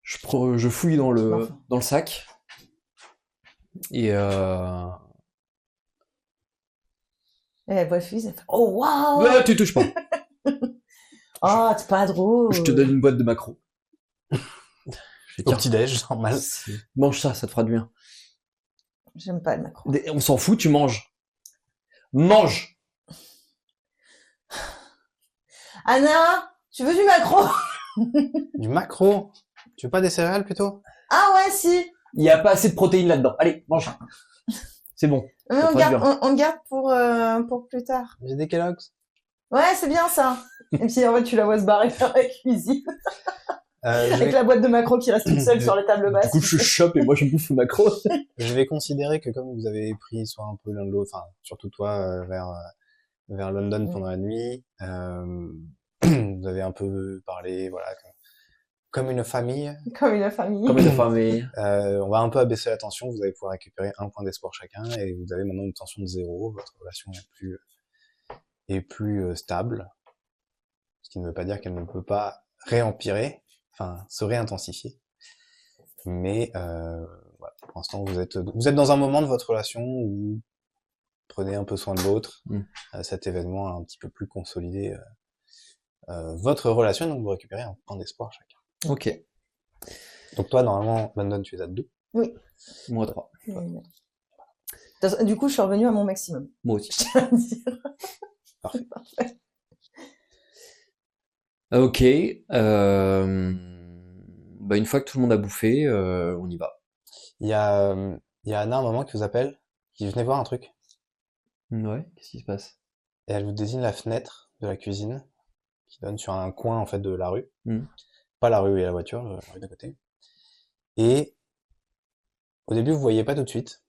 Je fouille dans le sac. Et la voix fuse, elle fait « Oh, waouh !» Ouais, tu touches pas. Oh, c'est pas drôle. Je te donne une boîte de macros. Au petit-déj, normal. Mange ça te fera du bien. J'aime pas le macro. On s'en fout, tu manges. Mange! Anna, tu veux du macro? Du macro? Tu veux pas des céréales plutôt? Ah ouais, si. Il y a pas assez de protéines là-dedans. Allez, mange. C'est bon. Mais on garde pour plus tard. J'ai des Kellogg's. Ouais, c'est bien ça. Et puis en fait, tu la vois se barrer faire la cuisine. Avec la boîte de macro qui reste toute seule sur la table basse. Du coup, je chope et moi je bouffe le macro. Je vais considérer que comme vous avez pris soit un peu l'un de l'autre, enfin surtout toi vers London pendant la nuit, vous avez un peu parlé, voilà, comme une famille. Comme une famille. Comme une famille. On va un peu abaisser la tension. Vous allez pouvoir récupérer un point d'espoir chacun et vous avez maintenant une tension de 0. Votre relation est plus stable, ce qui ne veut pas dire qu'elle ne peut pas réempirer, enfin se réintensifier. Mais voilà, pour l'instant, vous êtes dans un moment de votre relation où vous prenez un peu soin de l'autre. Cet événement a un petit peu plus consolidé votre relation, donc vous récupérez un point d'espoir chacun. Ok. Donc toi, normalement, London, tu es à 2. Oui. Moi 3. Du coup, je suis revenue à mon maximum. Moi aussi. Je tiens à dire. Parfait. Ok. Bah une fois que tout le monde a bouffé, on y va. Il y a Anna, un moment, qui vous appelle, qui venait voir un truc. Ouais, qu'est-ce qui se passe? Et elle vous désigne la fenêtre de la cuisine, qui donne sur un coin, en fait, de la rue. Pas la rue où il y a la voiture, la rue d'à côté. Et au début, vous voyez pas tout de suite.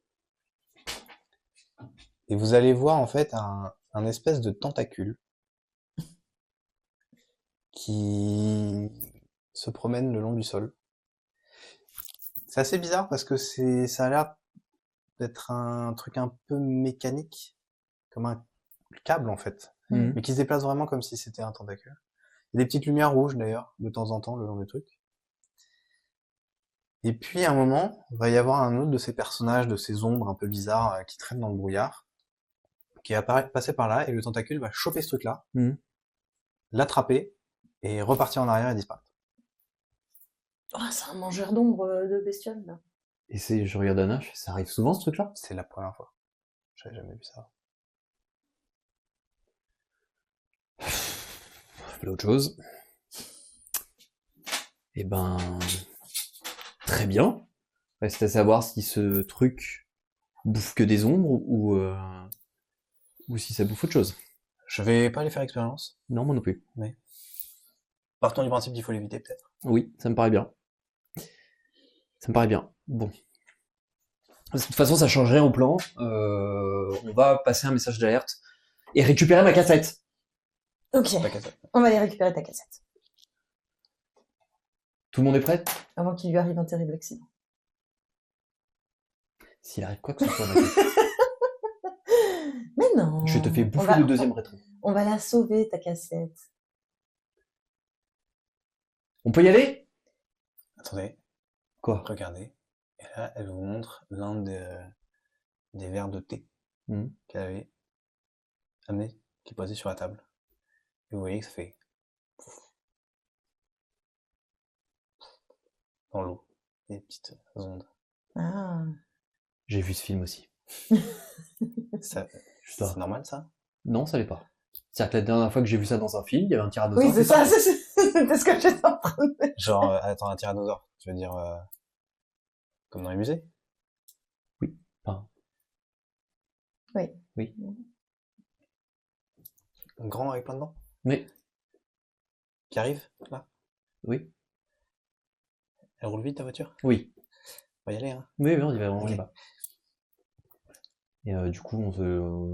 Et vous allez voir, en fait, un espèce de tentacule qui se promène le long du sol. C'est assez bizarre parce que ça a l'air d'être un truc un peu mécanique, comme un câble en fait, mais qui se déplace vraiment comme si c'était un tentacule. Il y a des petites lumières rouges d'ailleurs, de temps en temps, le long du truc. Et puis à un moment, il va y avoir un autre de ces personnages, de ces ombres un peu bizarres qui traînent dans le brouillard, qui va passer par là, et le tentacule va choper ce truc-là, l'attraper, et repartir en arrière et disparaître. Oh, c'est un mangeur d'ombre de bestioles, là. Et je regarde Anna, ça arrive souvent ce truc-là? C'est la première fois. J'avais jamais vu ça. Je fais autre chose. Eh ben... Très bien. Reste à savoir si ce truc bouffe que des ombres ou si ça bouffe autre chose. Je vais pas aller faire expérience. Non, moi non plus. Mais partons du principe qu'il faut l'éviter, peut-être. Oui, ça me paraît bien. Ça me paraît bien. Bon. De toute façon, ça change rien au plan. On va passer un message d'alerte et récupérer ma cassette. Ok. On va aller récupérer ta cassette. Tout le monde est prêt? Avant qu'il lui arrive un terrible accident. S'il arrive quoi que ce soit, ma cassette. Mais non. Je te fais bouffer le deuxième rétro. On va la sauver, ta cassette. On peut y aller? Attendez. Quoi? Regardez. Et là, elle vous montre l'un des verres de thé qu'elle avait amené, qui est posé sur la table. Et vous voyez que ça fait dans l'eau, des petites ondes. Ah. J'ai vu ce film aussi. C'est normal, ça? Non, ça l'est pas. C'est-à-dire que la dernière fois que j'ai vu ça dans un film, il y avait un tyrannosaure. Oui, c'est ça, c'était ce que j'étais en train de dire. Genre, attends, un tyrannosaure, tu veux dire comme dans les musées? Oui. Enfin, Oui. oui. Grand avec plein de dents? Mais, Qui arrive, là? oui. Elle roule vite, ta voiture? Oui. On va y aller, hein? Oui, on y va, on y va. Et du coup,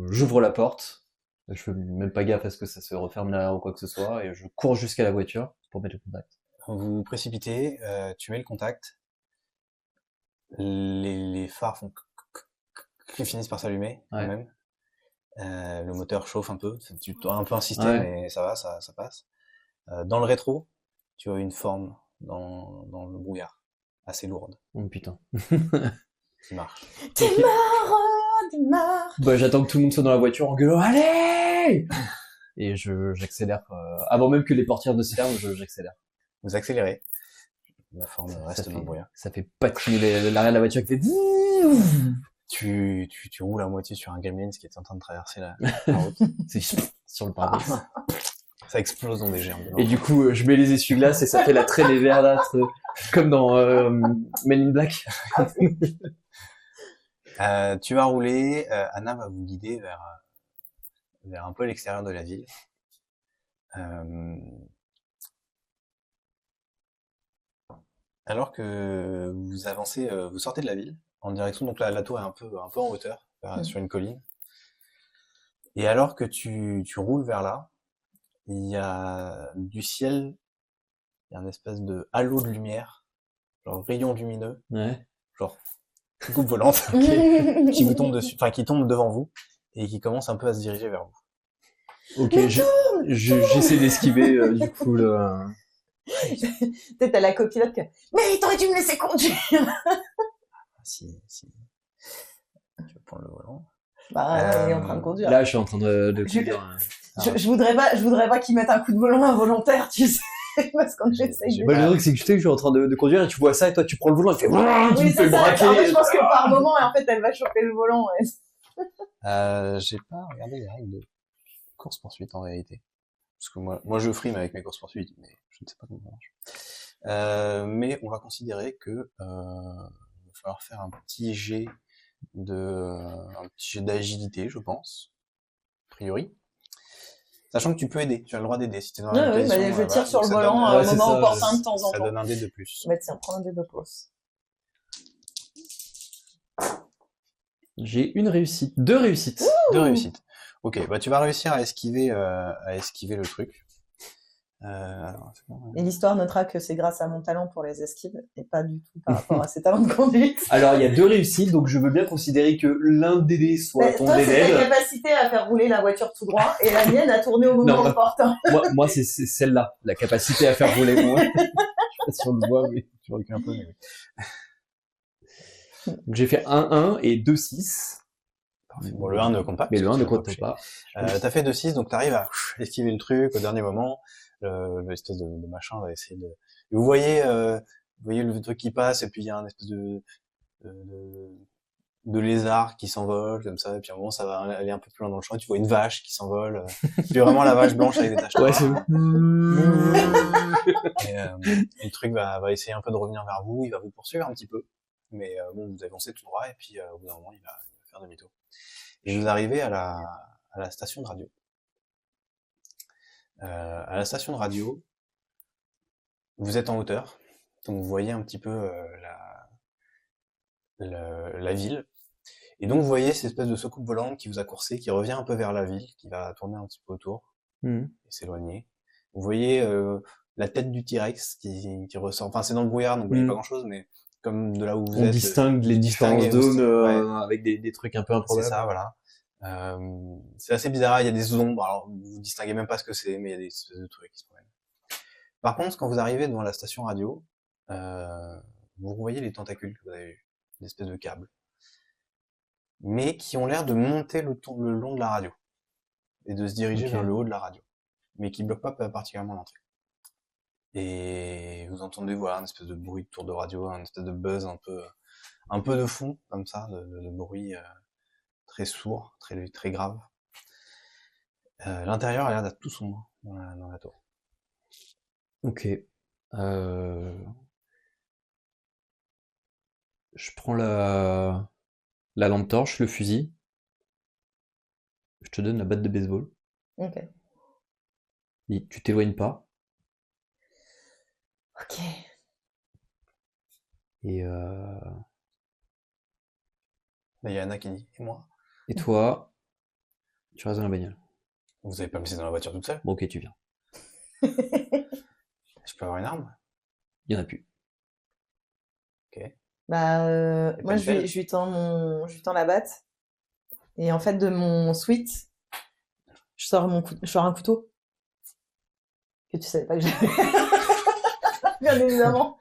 j'ouvre la porte. Je fais même pas gaffe à ce que ça se referme derrière ou quoi que ce soit, et je cours jusqu'à la voiture pour mettre le contact. Vous vous précipitez, tu mets le contact, les phares finissent par s'allumer quand même. Le moteur chauffe un peu, tu dois un peu insister, mais ça va, ça passe. Dans le rétro, tu as une forme dans le brouillard, assez lourde. Oh putain. Qui marche. Démarre. Bah, j'attends que tout le monde soit dans la voiture en gueulant, allez! Et j'accélère, avant même que les portières ne se ferment, j'accélère. Vous accélérez. La forme reste dans le brouillard. Ça fait patiner l'arrière de la voiture qui fait... Tu roules à moitié sur un Gremlins qui est en train de traverser la route. C'est sur le pare-brise. Ça explose dans des germes. Et du coup, je mets les essuie-glaces et ça fait la traînée verdâtre, comme dans Men in Black. Tu vas rouler, Anna va vous guider vers un peu l'extérieur de la ville. Alors que vous avancez, vous sortez de la ville en direction, donc la tour est un peu en hauteur, sur une colline. Et alors que tu roules vers là, il y a du ciel, il y a une espèce de halo de lumière, genre rayon lumineux, genre coupe volante, qui vous tombe dessus, enfin qui tombe devant vous et qui commence un peu à se diriger vers vous. Ok, j'essaie d'esquiver du coup le. Peut-être à la copilote que mais t'aurais dû me laisser conduire. Si. Tu vas prendre le volant. Bah, il est en train de conduire. Là, je suis en train de conduire. Je voudrais pas qu'il mette un coup de volant involontaire, tu sais, parce qu'on essaye de... Moi, le truc, c'est que je suis en train de conduire et tu vois ça et toi, tu prends le volant et tu fais... Oui, tu me fais braquer. En fait, je pense que par moment, en fait, elle va choper le volant. J'ai pas regardé les règles de course-poursuite en réalité. Parce que moi je frime avec mes courses-poursuites, mais je ne sais pas comment ça marche. Mais on va considérer que il va falloir faire un petit jet d'agilité, je pense, a priori. Sachant que tu peux aider, tu as le droit d'aider si tu es dans la position. Je tire sur le volant à un moment opportun de temps en temps. Ça donne un dé de plus. Bah tiens, prends un dé de plus. J'ai une réussite. 2 réussites. Ouh. 2 réussites. Ok, bah tu vas réussir à esquiver le truc. Alors, et l'histoire notera que c'est grâce à mon talent pour les esquives et pas du tout par rapport à ses talents de conduite. Alors il y a 2 réussites, donc je veux bien considérer que l'un des dés soit tombé d'aide. C'est ta capacité à faire rouler la voiture tout droit et la mienne à tourner au moment opportun. Moi c'est celle-là, la capacité à faire rouler. Moi, je sais pas si on le voit, mais je recule un peu. Mais... Donc j'ai fait 1-1 et 2-6. Bon, le 1 ne compte pas. Mais le 1 ne compte pas. T'as fait 2-6, donc t'arrives à esquiver le truc au dernier moment. L'espèce de machin va essayer de... Et vous voyez le truc qui passe, et puis il y a un espèce de lézard qui s'envole, comme ça, et puis à un moment, ça va aller un peu plus loin dans le champ, et tu vois une vache qui s'envole. Puis vraiment la vache blanche avec des taches noires. Et le truc va essayer un peu de revenir vers vous, il va vous poursuivre un petit peu. Mais bon, vous avancez tout droit, et puis au bout d'un moment, il va faire demi-tour. Et vous arrivez à la station de radio. À la station de radio, vous êtes en hauteur, donc vous voyez un petit peu la ville. Et donc vous voyez cette espèce de secoupe volante qui vous a coursé, qui revient un peu vers la ville, qui va tourner un petit peu autour et s'éloigner. Vous voyez la tête du T-Rex qui ressort. Enfin, c'est dans le brouillard, donc vous voyez pas grand-chose, mais comme de là où vous êtes... On distingue les différentes zones avec des trucs un peu improbables. C'est ça, voilà. C'est assez bizarre, il y a des ombres, alors vous distinguez même pas ce que c'est, mais il y a des espèces de trucs qui se promènent. Par contre, quand vous arrivez devant la station radio, vous voyez les tentacules que vous avez vus, des espèces de câbles, mais qui ont l'air de monter le long de la radio, et de se diriger vers le haut de la radio, mais qui bloquent pas particulièrement l'entrée. Et vous entendez, voilà, une espèce de bruit de tour de radio, une espèce de buzz un peu de fond, comme ça, de bruit très sourd, très grave. L'intérieur a l'air d'être tout sombre dans la tour. Ok. Je prends la lampe torche, le fusil. Je te donne la batte de baseball. Ok. Et tu t'éloignes pas. Ok. Et, Là, il y a Anna qui dit, et moi? et toi, tu restes dans la bagnole. Vous avez pas me laissé dans la voiture toute seule? Bon, ok, tu viens. Je peux avoir une arme? Il y en a plus. Ok. Bah, Et moi, pas une pelle? je lui tends la batte. Et en fait, de mon sweat, je sors un couteau. Que tu savais pas que j'avais. Bien évidemment.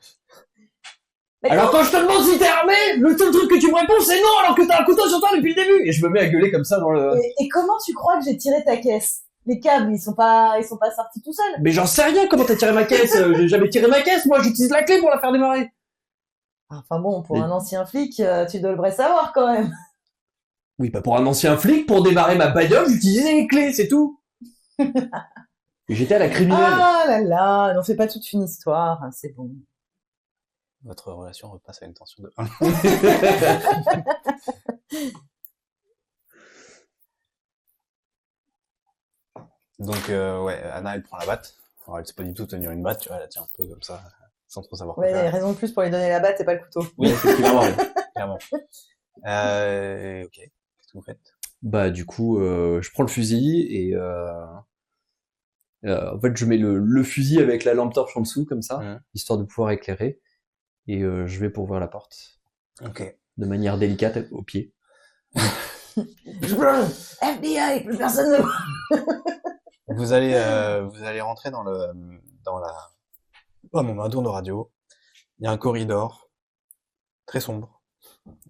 Mais Alors quand je te demande si t'es armé, le seul truc que tu me réponds c'est non alors que t'as un couteau sur toi depuis le début. Et je me mets à gueuler comme ça dans le... Et comment tu crois que j'ai tiré ta caisse? Les câbles, ils sont pas sortis tout seuls. Mais j'en sais rien comment t'as tiré ma caisse. J'ai jamais tiré ma caisse, moi j'utilise la clé pour la faire démarrer. Enfin bon, pour Mais- un ancien flic, tu devrais savoir quand même. Oui, bah pour un ancien flic, pour démarrer ma bagnole, j'utilisais les clés, c'est tout. Et j'étais à la criminelle. Ah là là, n'en fais pas toute une histoire, hein, c'est bon. Votre relation repasse à une tension de 1. Donc, ouais, Anna, elle prend la batte. Alors, elle sait pas du tout tenir une batte, tu vois, elle la tient un peu comme ça, sans trop savoir quoi Ouais, faire. raison de plus pour lui donner la batte et pas le couteau. Oui, effectivement, oui, clairement. Ok, qu'est-ce que vous faites? Bah du coup, je prends le fusil et en fait je mets le fusil avec la lampe torche en dessous comme ça, histoire de pouvoir éclairer. Et je vais pour ouvrir la porte. Ok. De manière délicate au pied. FBI, plus personne ne voit. Vous allez rentrer dans la, un tour de radio. Il y a un corridor très sombre,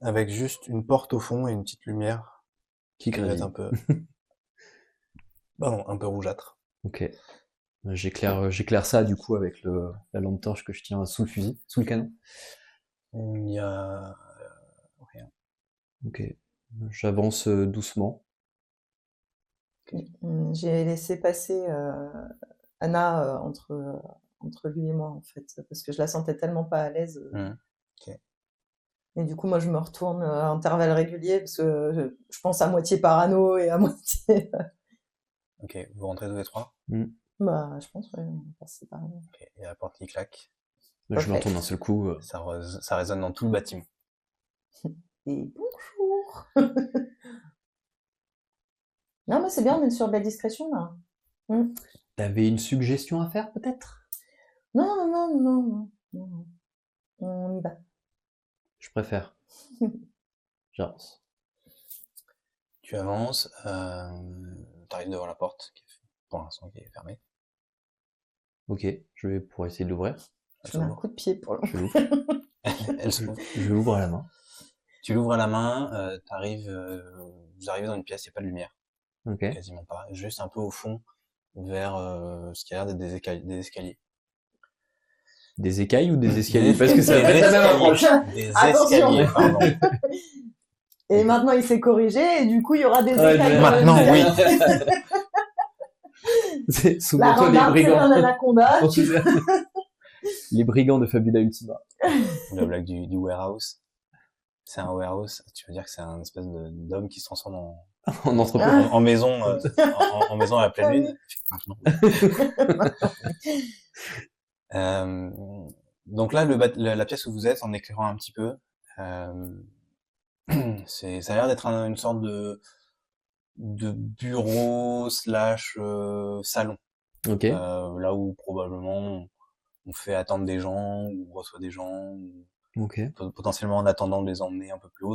avec juste une porte au fond et une petite lumière Qui va être grésille. un peu, un peu rougeâtre. Ok. J'éclaire ça du coup avec la lampe torche que je tiens sous le fusil, sous le canon. Il y a rien. Ok. J'avance doucement. J'ai laissé passer Anna entre lui et moi, en fait, parce que je la sentais tellement pas à l'aise. Ok. Et du coup, moi, je me retourne à intervalles réguliers, parce que je pense à moitié parano et à moitié... Ok, vous rentrez tous les trois? Bah, je pense, ouais, on passe séparément. Ok, il y a la porte qui claque. Je me retourne d'un seul coup. Ça résonne dans tout le bâtiment. Et bonjour. Non, mais c'est bien, on est sur de la discrétion, là. T'avais une suggestion à faire peut-être? Non. On y va. Je préfère. J'avance. Tu avances, t'arrives devant la porte, pour l'instant qui est fermée. Ok, je vais pour essayer de l'ouvrir. Je mets un coup de pied pour Je l'ouvre. Elle s'ouvre. Je l'ouvre à la main. Tu l'ouvres à la main, vous arrivez dans une pièce, il n'y a pas de lumière. Ok. Quasiment pas. Juste un peu au fond, vers ce qui a l'air d'être des escaliers. Des écailles ou des escaliers? Parce que ça va Des être la même approche. Des Attention. escaliers, pardon. Et maintenant, il s'est corrigé, et du coup, il y aura des écailles. Maintenant, oui. C'est sous La toi les rambarde, c'est un brigands. anaconda. Les brigands de Fabula Ultima. La blague du warehouse. C'est un warehouse, tu veux dire que c'est un espèce d'homme qui se transforme En entrepôt. en maison, en maison à la pleine lune. Donc là, la pièce où vous êtes, en éclairant un petit peu, ça a l'air d'être une sorte de bureau / salon. Ok. Là où probablement on fait attendre des gens, ou on reçoit des gens, Ok. potentiellement en attendant de les emmener un peu plus haut.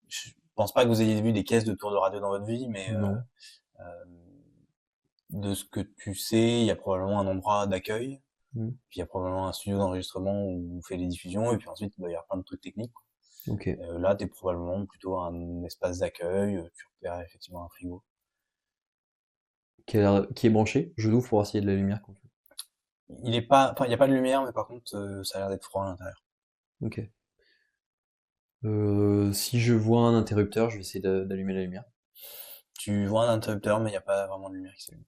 Je pense pas que vous ayez vu des caisses de tours de radio dans votre vie, mais de ce que tu sais, il y a probablement un endroit d'accueil, puis il y a probablement un studio d'enregistrement où on fait les diffusions, et puis ensuite il doit y avoir plein de trucs techniques. Ok. Là, t'es probablement plutôt un espace d'accueil, tu repères effectivement un frigo. Qui est branché. Je l'ouvre pour voir s'il y a de la lumière. Il y a pas de lumière, mais par contre, ça a l'air d'être froid à l'intérieur. Ok. Si je vois un interrupteur, je vais essayer d'allumer la lumière. Tu vois un interrupteur, mais il n'y a pas vraiment de lumière qui s'allume.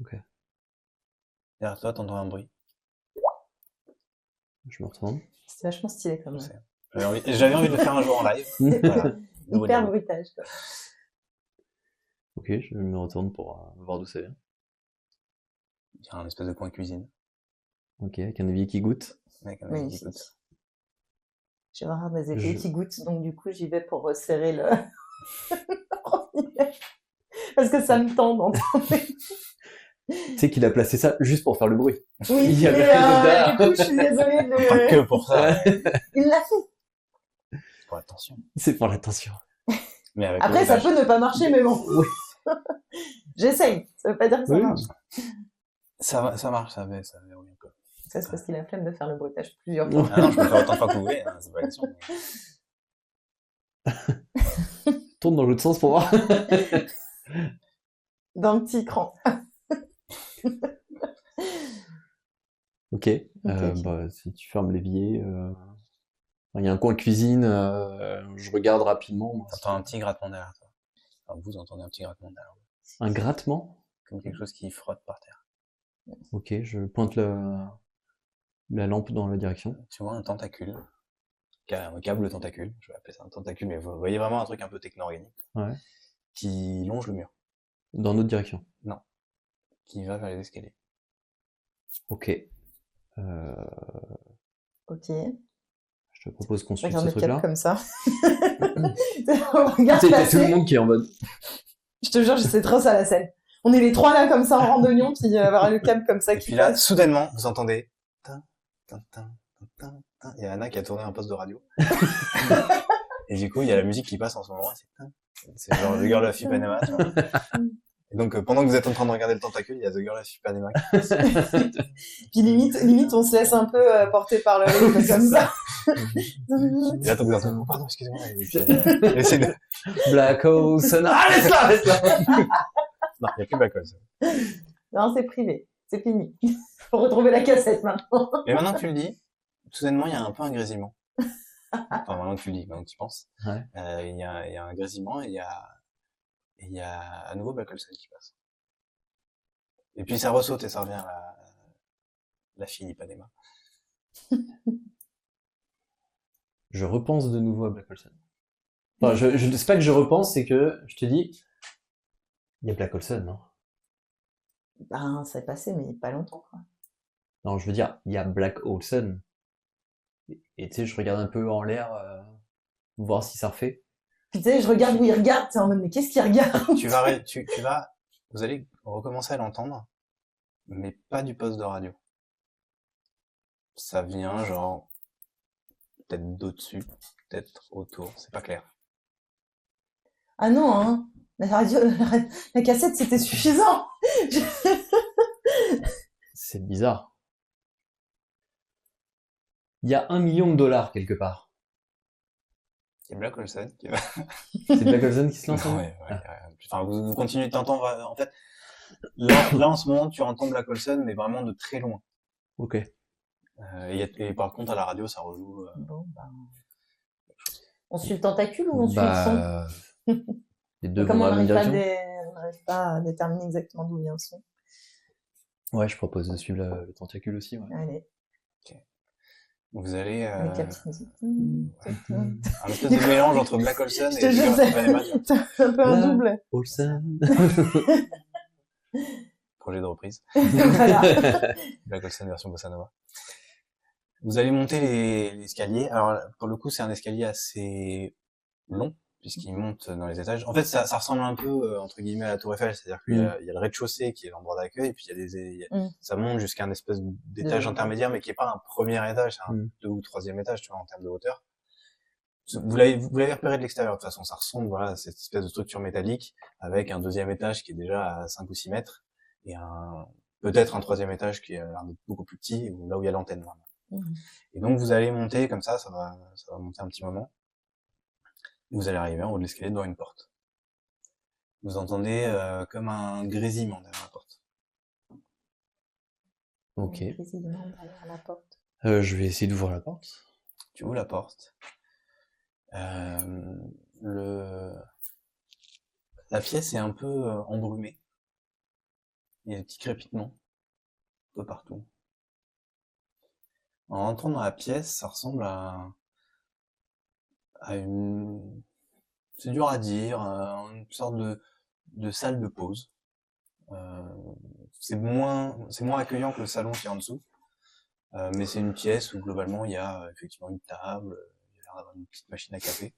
Ok. Derrière toi, t'entends un bruit. Je me retourne. C'était vachement stylé quand Je même. sais. J'avais envie de le faire un jour en live. Voilà. Hyper bruitage, quoi. Ok, je me retourne pour voir d'où ça vient. Il y a un espèce de coin cuisine. Ok, avec un évier qui goûte. Avec un mec qui goûte. J'ai vraiment des éviers qui goûtent, donc du coup, j'y vais pour resserrer le... Parce que ça me tend d'entendre. Tu sais qu'il a placé ça juste pour faire le bruit. Oui, Il y a mais du coup, je suis désolée de... Pas que pour ça. Il l'a fait. C'est pour l'attention. C'est pour l'attention. Mais avec après, ça peut ne pas marcher, mais bon. Oui. J'essaye. Ça veut pas dire que ça marche. Ça marche, ça verrouille un peu. Ça, c'est parce qu'il a la flemme de faire le bruitage plusieurs fois. Ah non, je peux faire autant de fois que vous voulez, hein, c'est pas la question. Tourne dans l'autre sens pour voir. Dans le petit écran. Ok. Bah, si tu fermes l'évier, il y a un coin cuisine, je regarde rapidement. T'entends un petit grattement derrière toi. Enfin, vous entendez un petit grattement derrière vous. Un grattement? Comme quelque chose qui frotte par terre. Ok, je pointe la lampe dans la direction. Tu vois un tentacule. Un câble tentacule. Je vais appeler ça un tentacule, mais vous voyez vraiment un truc un peu techno-organique. Ouais. Qui longe le mur. Dans notre direction. Non. Qui va vers les escaliers. Ok. Ok. Je te propose qu'on suive Regarde ce le câble truc-là. comme ça. On regarde T'as tout passer. le monde qui est en mode. Je te jure, c'est trop ça la scène. On est les trois là comme ça en randonnion, puis avoir le câble comme ça Et qui puis là, passe. soudainement, vous entendez. Il y a Anna qui a tourné un poste de radio. Et du coup, il y a la musique qui passe en ce moment. C'est genre The Girl of Ipanema. Tu vois. Et donc, pendant que vous êtes en train de regarder le tentacule, il y a The Girl of Ipanema qui passe. Puis limite, on se laisse un peu porter par le rythme comme ça. Et là, vous entendez, pardon, excusez-moi. Et puis, et c'est le... Black Hole Sun. Ah, laisse-la! Non, il n'y a plus Black Hole. Non, c'est privé. C'est fini. Faut retrouver la cassette maintenant. Mais maintenant que tu le dis, soudainement, il y a un peu un grésillement. Enfin, maintenant que tu le dis, maintenant que tu y penses. Ouais. Il y a un grésillement et il y a à nouveau Black Hole Sun qui passe. Et puis ça ressaute et ça revient à la fille d'Ipanema. Je repense de nouveau à Black Hole Sun. Enfin, je sais pas que je repense, c'est que je te dis, il y a Black Hole Sun, non? Ben, ça est passé, mais pas longtemps, quoi. Non, je veux dire, il y a Black Hole Sun. Et tu sais, je regarde un peu en l'air, voir si ça refait. Puis tu sais, je regarde où il regarde, t'es en mode, mais qu'est-ce qu'il regarde? Vous allez recommencer à l'entendre, mais pas du poste de radio. Ça vient genre, peut-être d'au-dessus, peut-être autour, c'est pas clair. Ah non, hein. La radio, la cassette, c'était suffisant. C'est bizarre. Il y a $1 million quelque part. C'est Black Hole Sun qui C'est Black Hole Sun qui se lance? Ouais. Enfin, vous continuez d'entendre, en fait, là, en ce moment, tu entends Black Hole Sun, mais vraiment de très loin. Ok. Et par contre, à la radio, ça rejoue. Bon, ben... On suit le tentacule ou on suit le son? Les deux Comme vont on dans la même n'arrive direction. pas à déterminer exactement d'où vient le son. Ouais, je propose de suivre le tentacule aussi. Ouais. Allez. Vous allez... Avec la petite musique. un espèce de mélange entre Black Hole Sun Je et te jure, c'est un peu un double. Hole Sun. Projet de reprise. Voilà. Black Hole Sun version Bossa Nova. Vous allez monter l'escalier. Alors, pour le coup, c'est un escalier assez long, puisqu'il monte dans les étages. En fait, ça ressemble un peu, entre guillemets, à la Tour Eiffel. C'est-à-dire qu'il y a le rez-de-chaussée qui est l'endroit d'accueil, et puis ça monte jusqu'à un espèce d'étage intermédiaire, mais qui est pas un premier étage, c'est un 2 ou 3e étage, tu vois, en termes de hauteur. Vous l'avez repéré de l'extérieur, de toute façon. Ça ressemble, voilà, à cette espèce de structure métallique, avec un 2e étage qui est déjà à 5 ou 6 mètres, et peut-être un 3e étage qui est beaucoup plus petit, là où il y a l'antenne, vraiment. Et donc vous allez monter comme ça va monter un petit moment. Vous allez arriver en haut de l'escalier devant une porte. Vous entendez comme un grésillement derrière la porte. Ok. Grésillement derrière la porte. Je vais essayer d'ouvrir la porte. Tu ouvres la porte. La pièce est un peu embrumée. Il y a des petits crépitements un peu partout. En rentrant dans la pièce, ça ressemble à une... C'est dur à dire, une sorte de salle de pause. C'est moins accueillant que le salon qui est en dessous. Mais c'est une pièce où globalement il y a effectivement une table, il y a l'air d'avoir une petite machine à café.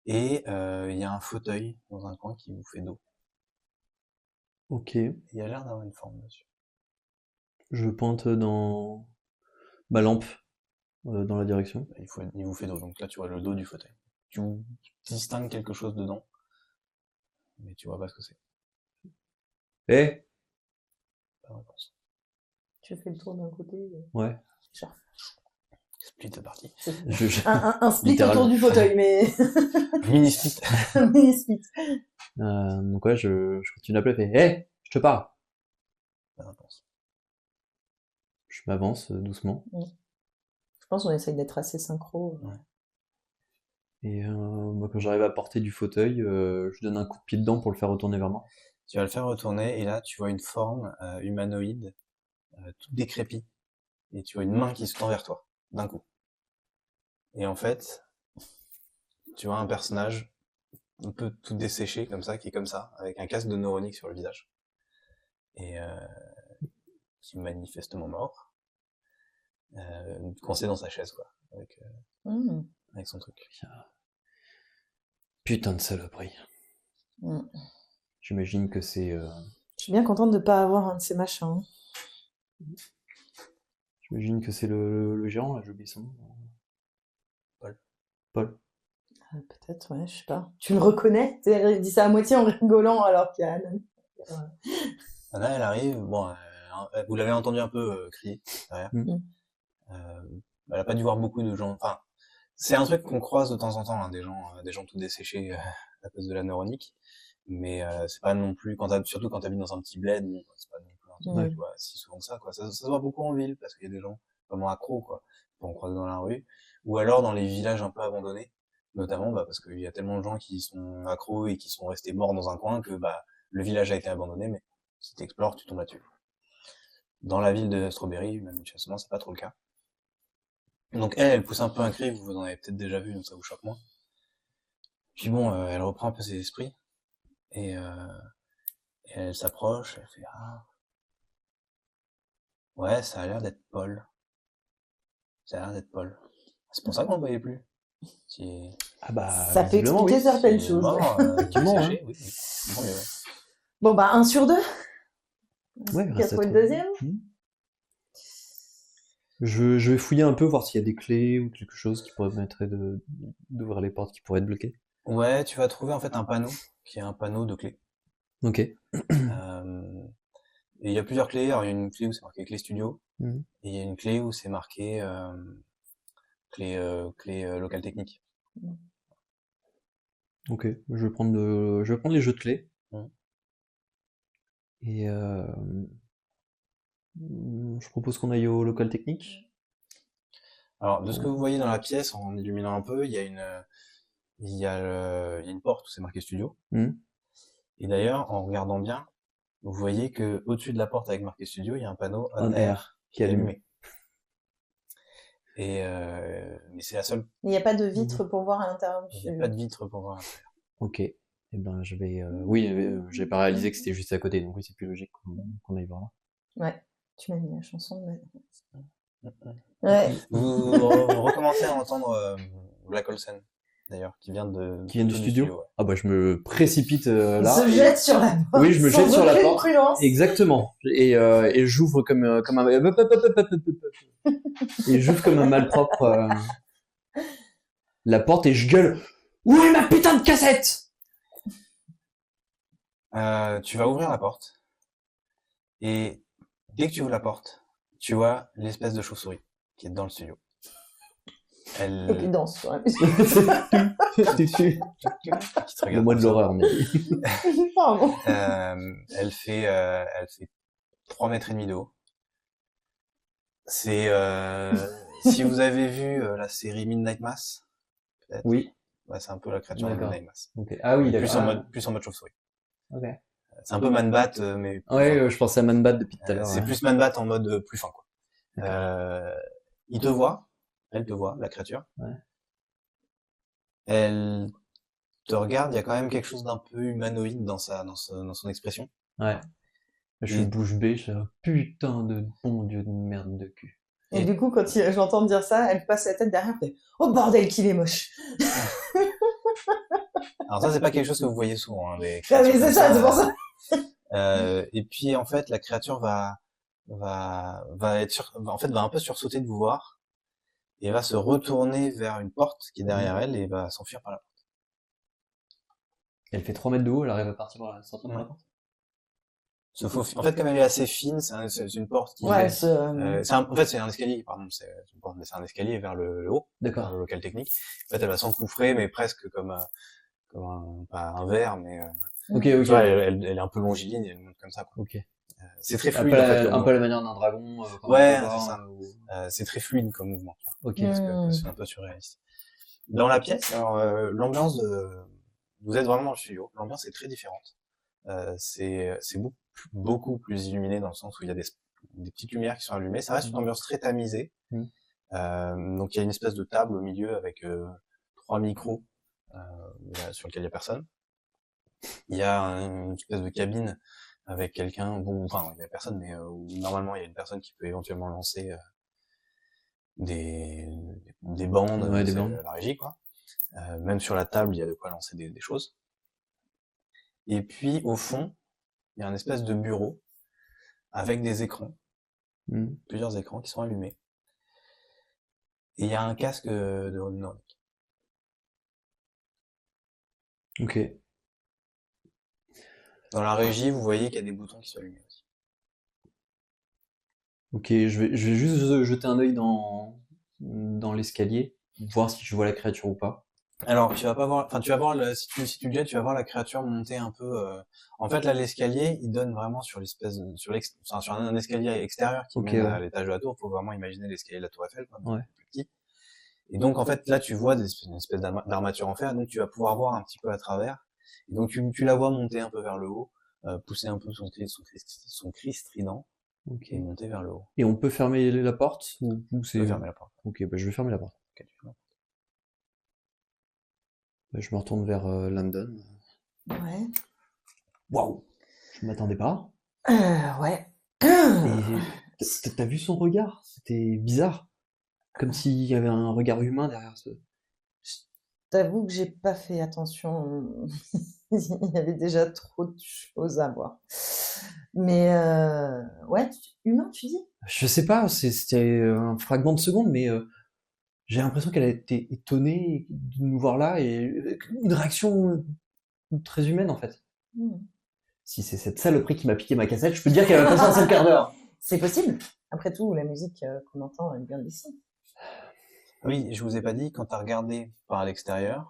Et il y a un fauteuil dans un coin qui vous fait dos. Ok. Il y a l'air d'avoir une forme dessus. Je pointe dans ma lampe dans la direction. Il vous fait dos, donc là tu vois le dos du fauteuil. Tu distingues quelque chose dedans, mais tu vois pas ce que c'est. Eh, Pas de réponse. Tu fais le tour d'un côté. ouais. Split c'est parti. Un split Littéralement. autour du fauteuil, mais Mini split. un mini split. Donc ouais, je continue d'appeler, fait, hé, je te parle. Pas de réponse. Je m'avance doucement. Je pense qu'on essaye d'être assez synchro. Ouais. Et moi, quand j'arrive à porter du fauteuil, je donne un coup de pied dedans pour le faire retourner vers moi. Tu vas le faire retourner et là tu vois une forme humanoïde, toute décrépite, et tu vois une main qui se tend vers toi d'un coup. Et en fait, tu vois un personnage un peu tout desséché comme ça, qui est comme ça, avec un casque de neuronique sur le visage, et qui est manifestement mort, coincé dans sa chaise quoi, avec son truc. Putain de saloperie. J'imagine que c'est... Je suis bien contente de ne pas avoir un de ces machins. J'imagine que c'est le gérant, là, j'ai oublié son nom. Paul. Peut-être, ouais, je sais pas. Tu le reconnais? Tu dis ça à moitié en rigolant alors qu'il y a Anna. Anna, elle arrive, bon, vous l'avez entendu un peu crier derrière. Elle a pas dû voir beaucoup de gens. Enfin, c'est un truc qu'on croise de temps en temps, hein, des gens tout desséchés à cause de la neuronique. Mais c'est pas non plus, surtout quand t'habites dans un petit bled, c'est pas non plus un truc, tu vois, si souvent que ça, quoi. Ça se voit beaucoup en ville, parce qu'il y a des gens vraiment accros, quoi, qu'on croise dans la rue. Ou alors dans les villages un peu abandonnés, notamment, parce qu'il y a tellement de gens qui sont accros et qui sont restés morts dans un coin que, le village a été abandonné, mais si t'explores, tu tombes là-dessus. Dans la ville de Strawberry, même justement, c'est pas trop le cas. Donc elle pousse un peu un cri, vous en avez peut-être déjà vu, donc ça vous choque moins. Puis bon, elle reprend un peu ses esprits, et elle s'approche, elle fait ah ouais, ça a l'air d'être Paul. Ça a l'air d'être Paul. C'est pour ça qu'on le voyait plus. Ah bah, ça peut visiblement, expliquer oui. certaines Il est choses. mort, Effectivement, hein. oui. Bon, mais ouais. Bon, 1 sur 2. Ouais, Qu'elle reste à trouve le trouver. deuxième. Je vais fouiller un peu, voir s'il y a des clés ou quelque chose qui pourrait permettre d'ouvrir les portes qui pourraient être bloquées. Ouais, tu vas trouver en fait un panneau, qui est un panneau de clés. Ok. Et il y a plusieurs clés. Alors, il y a une clé où c'est marqué clé studio, et il y a une clé où c'est marqué clé local technique. Ok, je vais prendre les jeux de clés. Et je propose qu'on aille au local technique. Alors, de ce que vous voyez dans la pièce, en illuminant un peu, il y a une porte où c'est marqué studio. Et d'ailleurs, en regardant bien, vous voyez que au-dessus de la porte avec marqué studio, il y a un panneau on air qui est allumé. Et mais c'est la seule. Il n'y a pas de vitre pour voir à l'intérieur. Il n'y a pas de vitre pour voir à l'intérieur. Ok. Eh ben, je vais. Oui, j'ai pas réalisé que c'était juste à côté, donc oui, c'est plus logique qu'on aille voir là. Ouais. Tu m'as mis la chanson. Ouais. Vous recommencez à entendre Black Olsen, d'ailleurs, qui vient du studio. Ouais. Ah bah je me précipite là. Il se jette sur la porte. Oui, je me jette sur la porte. Prudence. Exactement. Et j'ouvre comme un et j'ouvre comme un malpropre la porte et je gueule. Où est ma putain de cassette? Tu vas ouvrir la porte et dès que tu ouvres la porte, tu vois l'espèce de chauve-souris qui est dans le studio. Et qui danse sur la musique. Le mois de l'horreur, mais. Pardon. Elle fait 3 mètres et demi de haut. C'est si vous avez vu la série Midnight Mass, peut-être. Oui. bah, c'est un peu la créature de D'accord. Naimas. Ok. Ah oui, Plus en d'accord. plus en mode chauve-souris. Ok. C'est un peu Man-Bat, mais Ouais, je pensais à Man-Bat depuis tout à l'heure. c'est Ouais. plus Man-Bat en mode plus fin, quoi. D'accord. Il te voit, elle te voit, la créature. Ouais. Elle te regarde, il y a quand même quelque chose d'un peu humanoïde dans son expression. Ouais. Je suis Et, bouche bée, je suis putain de bon Dieu de merde de cul. Et du coup, quand j'entends dire ça, elle passe la tête derrière, elle fait oh bordel qu'il est moche. alors ça, c'est pas quelque chose que vous voyez souvent, hein, des Ah créatures mais c'est comme ça, c'est pour ça. Et puis en fait, la créature va être va un peu sursauter de vous voir et va se retourner vers une porte qui est derrière elle et va s'enfuir par la porte. Elle fait 3 mètres de haut, elle arrive à partir par la sortie par la Ouais. porte. En fait, comme elle est assez fine, c'est une porte qui Ouais, en fait, c'est un escalier, pardon, c'est une porte, mais c'est un escalier vers le haut, vers D'accord. le local technique. En fait, elle va s'engouffrer, mais presque comme pas un verre, mais Ok, tu ok. vois, elle est un peu longiligne, elle monte comme ça, quoi. Ok. C'est très Un fluide, peu, en fait, comme un peu la manière d'un dragon. Quand ouais, on peut c'est voir, ça. C'est très fluide comme mouvement, tu vois, Ok. parce que c'est un peu surréaliste. Dans la pièce, alors l'ambiance vous êtes vraiment dans le studio, l'ambiance est très différente. C'est beaucoup plus illuminé dans le sens où il y a des petites lumières qui sont allumées. Ça reste une ambiance très tamisée. Mm. Donc il y a une espèce de table au milieu avec 3 micros sur lequel il y a personne. Il y a une espèce de cabine avec quelqu'un, bon, enfin il y a personne, mais où normalement il y a une personne qui peut éventuellement lancer des bandes, Ouais, des c'est bandes. la régie, quoi. Même sur la table, il y a de quoi lancer des choses. Et puis au fond, il y a un espèce de bureau avec des écrans, plusieurs écrans qui sont allumés. Et il y a un casque de Nordic. Ok. Dans la régie, vous voyez qu'il y a des boutons qui sont allumés aussi. Ok, je vais juste jeter un œil dans l'escalier, voir si je vois la créature ou pas. Alors, tu vas pas voir, enfin, tu vas voir, si tu le jettes, tu vas voir la créature monter un peu. En fait, là, l'escalier, il donne vraiment sur sur un escalier extérieur qui Ok, mène ouais. à l'étage de la tour. Faut vraiment imaginer l'escalier de la Tour Eiffel, quoi, mais Ouais. plus petit. Et donc, en fait, là, tu vois une espèce d'armature en fer, donc tu vas pouvoir voir un petit peu à travers. Et donc, tu la vois monter un peu vers le haut, pousser un peu son cri strident, Ok. et monter vers le haut. Et on peut fermer la porte ou Tu peux c'est... fermer la porte. Ok, bah je vais fermer la porte. Ok, tu fermes. Bah, je me retourne vers London. Ouais. Waouh! Je m'attendais pas. Ouais. Et t'as vu son regard? C'était bizarre. Comme s'il y avait un regard humain derrière ce... T'avoue que j'ai pas fait attention. Il y avait déjà trop de choses à voir. Mais ouais, humain, tu dis? Je sais pas, c'était un fragment de seconde, mais j'ai l'impression qu'elle a été étonnée de nous voir là et une réaction très humaine en fait. Si c'est cette saloperie qui m'a piqué ma cassette, je peux te dire qu'elle va passer un seul quart d'heure. C'est possible. Après tout, la musique qu'on entend, elle vient d'ici. Oui, je vous ai pas dit, quand t'as regardé par l'extérieur,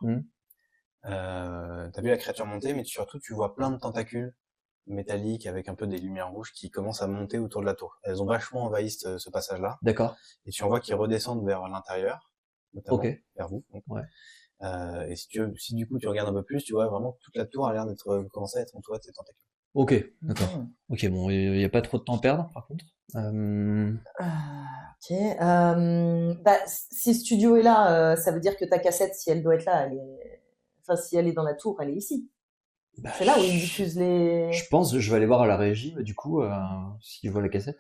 t'as vu la créature monter, mais surtout tu vois plein de tentacules métalliques avec un peu des lumières rouges qui commencent à monter autour de la tour. Elles ont vachement envahi ce passage-là. D'accord. Et tu en vois qu'ils redescendent vers l'intérieur, notamment vers vous. Donc. Ouais. Et si du coup tu regardes un peu plus, tu vois vraiment que toute la tour a l'air d'être commencé à être entourée de ces tentacules. Ok, d'accord. Ok, bon, il n'y a pas trop de temps à perdre par contre. Ok. Bah, si le studio est là, ça veut dire que ta cassette, si elle doit être là, enfin, si elle est dans la tour, elle est ici. Bah, c'est là où ils diffusent les. Je pense, je vais aller voir à la régie, du coup, si je vois la cassette.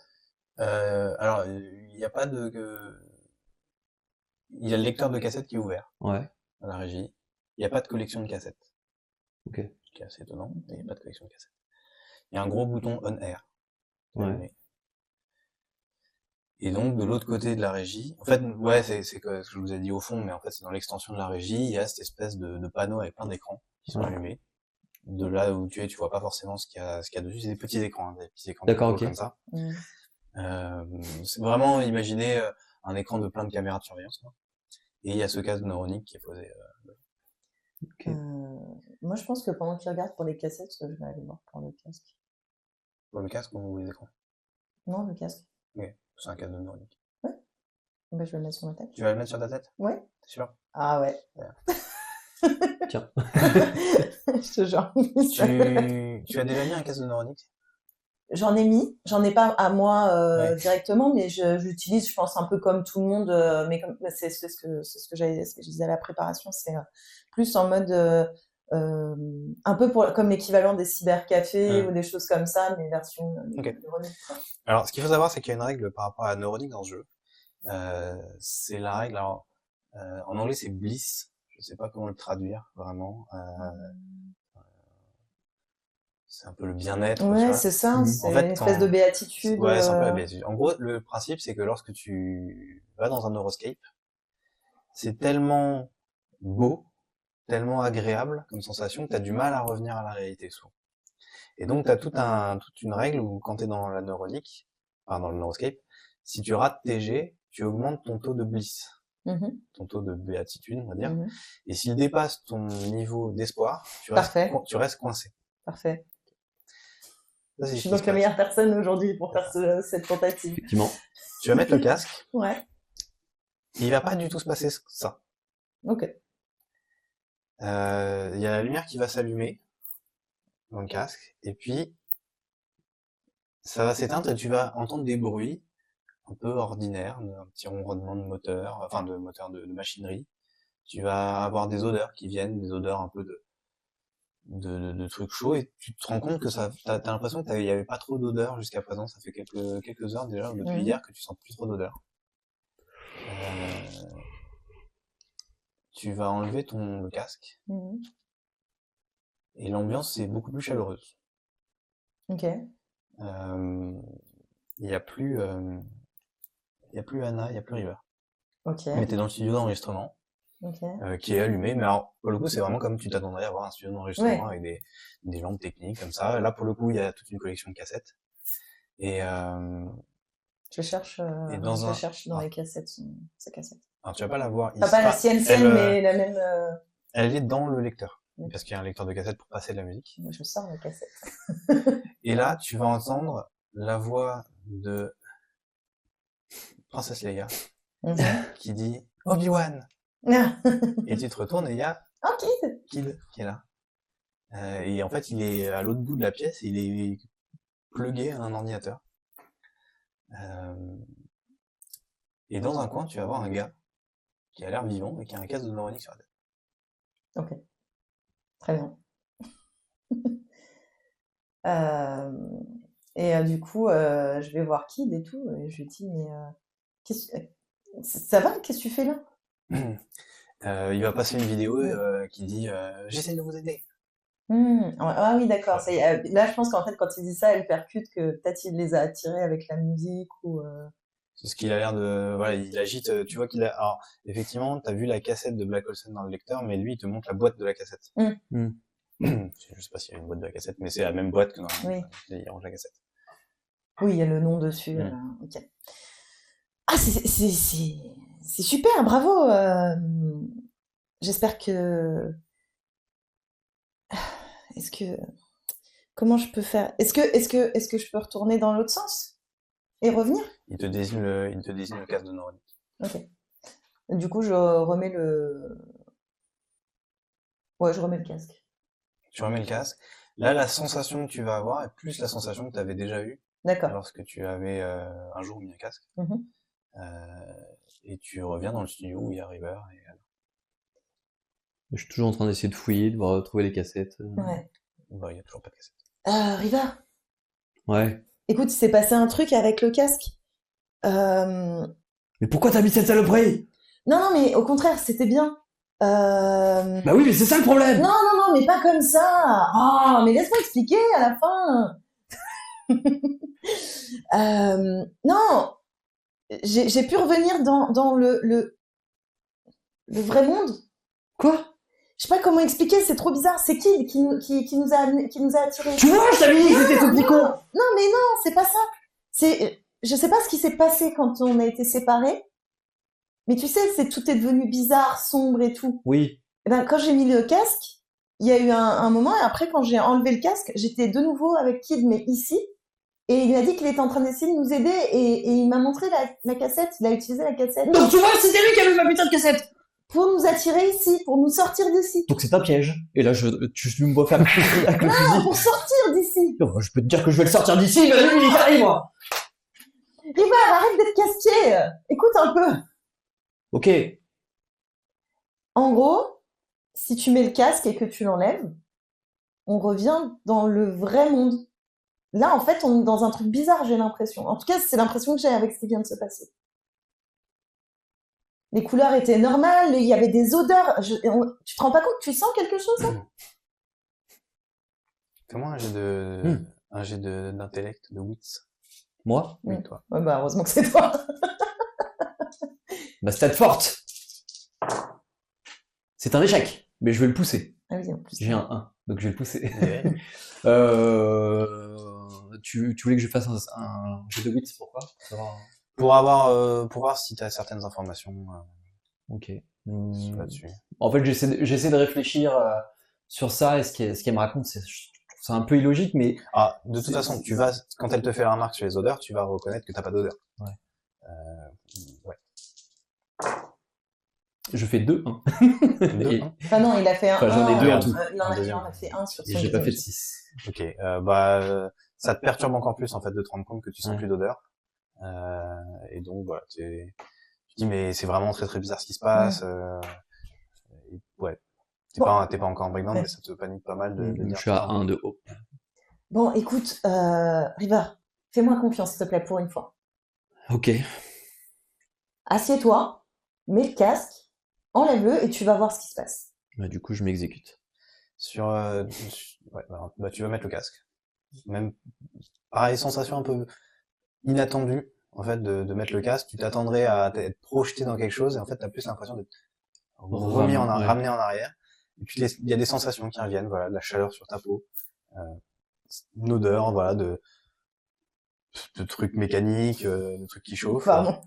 Alors, il n'y a pas de. Il y a le lecteur de cassette qui est ouvert. Ouais. À la régie. Il n'y a pas de collection de cassettes. Ok. Ce qui est assez étonnant, mais il n'y a pas de collection de cassettes. Il y a un gros bouton on air. Ouais. Et donc, de l'autre côté de la régie, en fait, ouais, c'est ce que je vous ai dit au fond, mais en fait, c'est dans l'extension de la régie, il y a cette espèce de panneau avec plein d'écrans qui sont allumés. De là où tu es, tu vois pas forcément ce qu'il y a dessus, c'est des petits écrans, des petits écrans comme ça. C'est vraiment, imaginez un écran de plein de caméras de surveillance, quoi. Et il y a ce casque neuronique qui est posé. Moi, je pense que pendant qu'ils regardent pour les cassettes, je vais aller voir pour le casque. Pour le casque ou les écrans? Non, le casque. Oui, c'est un casque de neuronique. Ouais. Bah, je vais le mettre sur ma tête. Tu vas le mettre sur ta tête? Ouais. T'es sûr? Ah ouais. Tiens. Je te jure. Tu as déjà mis un casque de Neuronic? J'en ai mis, j'en ai pas à moi Ouais. directement, mais j'utilise, je pense, un peu comme tout le monde, mais c'est ce que je disais à la préparation, c'est plus en mode un peu comme l'équivalent des cybercafés ou des choses comme ça, mais version Neuronic. Alors, ce qu'il faut savoir, c'est qu'il y a une règle par rapport à Neuronic dans ce jeu. C'est la règle, alors, en anglais, c'est bliss. Je sais pas comment le traduire, vraiment. C'est un peu le bien-être. Ouais, c'est ça. C'est en fait, une espèce de béatitude. Ouais, c'est un peu la béatitude. En gros, le principe, c'est que lorsque tu vas dans un neuroscape, c'est tellement beau, tellement agréable comme sensation que tu as du mal à revenir à la réalité souvent. Et donc, tu as toute une règle où quand tu es dans la neuronique, enfin dans le neuroscape, si tu rates tes jets, tu augmentes ton taux de bliss, ton taux de béatitude, on va dire. Et s'il dépasse ton niveau d'espoir, tu restes coincé. Parfait. Je suis donc la meilleure personne aujourd'hui pour faire cette tentative. Effectivement. Tu vas mettre le casque. Ouais. Il va pas du tout se passer ça. Ok. Il y a la lumière qui va s'allumer dans le casque, et puis ça va s'éteindre et tu vas entendre des bruits un peu ordinaires, un petit ronronnement de moteur, enfin de machinerie. Tu vas avoir des odeurs qui viennent, des odeurs un peu de trucs chauds, et tu te rends compte que t'as l'impression qu'il y avait pas trop d'odeurs jusqu'à présent. Ça fait quelques heures déjà, depuis hier, que tu sens plus trop d'odeurs. Tu vas enlever le casque. Et l'ambiance est beaucoup plus chaleureuse. Ok. Il y a plus Anna, il y a plus River. Ok. Mais t'es dans le studio d'enregistrement. Qui est allumé, mais alors pour le coup c'est vraiment comme tu t'attendrais à avoir un studio d'enregistrement avec des lampes techniques comme ça. Là pour le coup il y a toute une collection de cassettes et je cherche dans les cassettes ces cassettes. Alors tu vas pas la voir ici. Pas la sienne, mais la même. Elle est dans le lecteur parce qu'il y a un lecteur de cassette pour passer de la musique. Je sors la cassette. Et là tu vas entendre la voix de Princesse Leia qui dit Obi-Wan. Et tu te retournes et il y a Kid qui est là. Et en fait, il est à l'autre bout de la pièce, il est plugué à un ordinateur. Et dans un coin, tu vas voir un gars qui a l'air vivant et qui a un casque de Neuronic sur la tête. Ok. Très bien. Et du coup, je vais voir Kid et tout, et je lui dis, mais ça va? Qu'est-ce que tu fais là? Il va passer une vidéo qui dit j'essaie de vous aider. Ah oui, d'accord. Là, je pense qu'en fait, quand il dit ça, elle percute que peut-être il les a attirés avec la musique ou. C'est ce qu'il a l'air de. Voilà, il agite. Tu vois qu'il a. Alors, effectivement, t'as vu la cassette de Black Olsen dans le lecteur, mais lui, il te montre la boîte de la cassette. Je sais pas s'il y a une boîte de la cassette, mais c'est la même boîte que dans il range la cassette. Oui, il y a le nom dessus. Ok. Ah, c'est super, bravo. J'espère que. Comment je peux faire? Est-ce que je peux retourner dans l'autre sens et revenir? Il te désigne le casque de Neuronic. Ok. Du coup, je remets je remets le casque. Tu remets le casque. Là, la sensation que tu vas avoir est plus la sensation que tu avais déjà eue. D'accord. Lorsque tu avais un jour mis un casque. Et tu reviens dans le studio où il y a River. Je suis toujours en train d'essayer de fouiller, de retrouver les cassettes. Ouais. Bah, il y a toujours pas de cassette. River. Ouais. Écoute, il s'est passé un truc avec le casque. Mais pourquoi t'as mis cette saloperie? Non, mais au contraire, c'était bien. Bah oui, mais c'est ça le problème. Non, mais pas comme ça. Oh, mais laisse-moi expliquer à la fin. Non, j'ai pu revenir dans le vrai monde. Quoi? Je sais pas comment expliquer, c'est trop bizarre. C'est Kid qui nous a attirés. Tu vois, je t'avais dit que c'était tout picot. Non, mais non, c'est pas ça. Je sais pas ce qui s'est passé quand on a été séparés. Mais tu sais, tout est devenu bizarre, sombre et tout. Oui. Et ben, quand j'ai mis le casque, il y a eu un moment, et après, quand j'ai enlevé le casque, j'étais de nouveau avec Kid, mais ici. Et il m'a dit qu'il était en train d'essayer de nous aider, et il m'a montré la cassette. Il a utilisé la cassette. Donc tu vois, c'était lui qui avait ma putain de cassette. pour nous attirer ici, pour nous sortir d'ici. Donc c'est un piège. Et là, tu me vois faire avec le Non, fusil. pour sortir d'ici. Non, je peux te dire que je vais le sortir d'ici, mais lui, il arrive, moi. Riva, arrête d'être casse-pied. Écoute un peu. Ok. En gros, si tu mets le casque et que tu l'enlèves, on revient dans le vrai monde. Là, en fait, on est dans un truc bizarre, j'ai l'impression. En tout cas, c'est l'impression que j'ai avec ce qui vient de se passer. Les couleurs étaient normales, il y avait des odeurs. Tu te rends pas compte, tu sens quelque chose, là? Fais-moi un jet d'intellect, de wits. Moi? Oui, toi. Ouais, bah, heureusement que c'est toi. Ma stat forte. C'est un échec, mais je vais le pousser. Ah oui, en plus. J'ai un 1, donc je vais le pousser. Ouais. Tu voulais que je fasse un jet de wits, pourquoi? Pour voir si tu as certaines informations Ok. là-dessus. En fait, j'essaie de réfléchir sur ça, et ce qu'elle me raconte, c'est un peu illogique, mais... Ah, de toute façon, quand elle te fait la remarque sur les odeurs, tu vas reconnaître que t'as pas d'odeur. Ouais. Ouais. Je fais 2, 1. Deux, un. Ah non, il a fait un. Enfin, j'en ai deux en tout. Il en deuxième. a fait un sur Et son j'ai pas fait de deuxième. 6. Ok. Ça te perturbe encore plus en fait de te rendre compte que tu sens plus d'odeur. Et donc voilà, tu dis mais c'est vraiment très très bizarre ce qui se passe. Ouais. T'es pas encore en breakdown, mais ça te panique pas mal de dire. Je suis à 1 de haut. Bon, écoute, Riva, fais-moi confiance, s'il te plaît, pour une fois. Ok. Assieds-toi, mets le casque, enlève-le et tu vas voir ce qui se passe. Bah, du coup, je m'exécute. Ouais, bah, tu vas mettre le casque. Même, pareil, sensation un peu inattendue, en fait, de mettre le casque. Tu t'attendrais à être projeté dans quelque chose, et en fait, t'as plus l'impression d'être ramené en arrière. Et puis, il y a des sensations qui reviennent, voilà, de la chaleur sur ta peau, une odeur, voilà, de trucs mécaniques, de trucs qui chauffent. Pardon.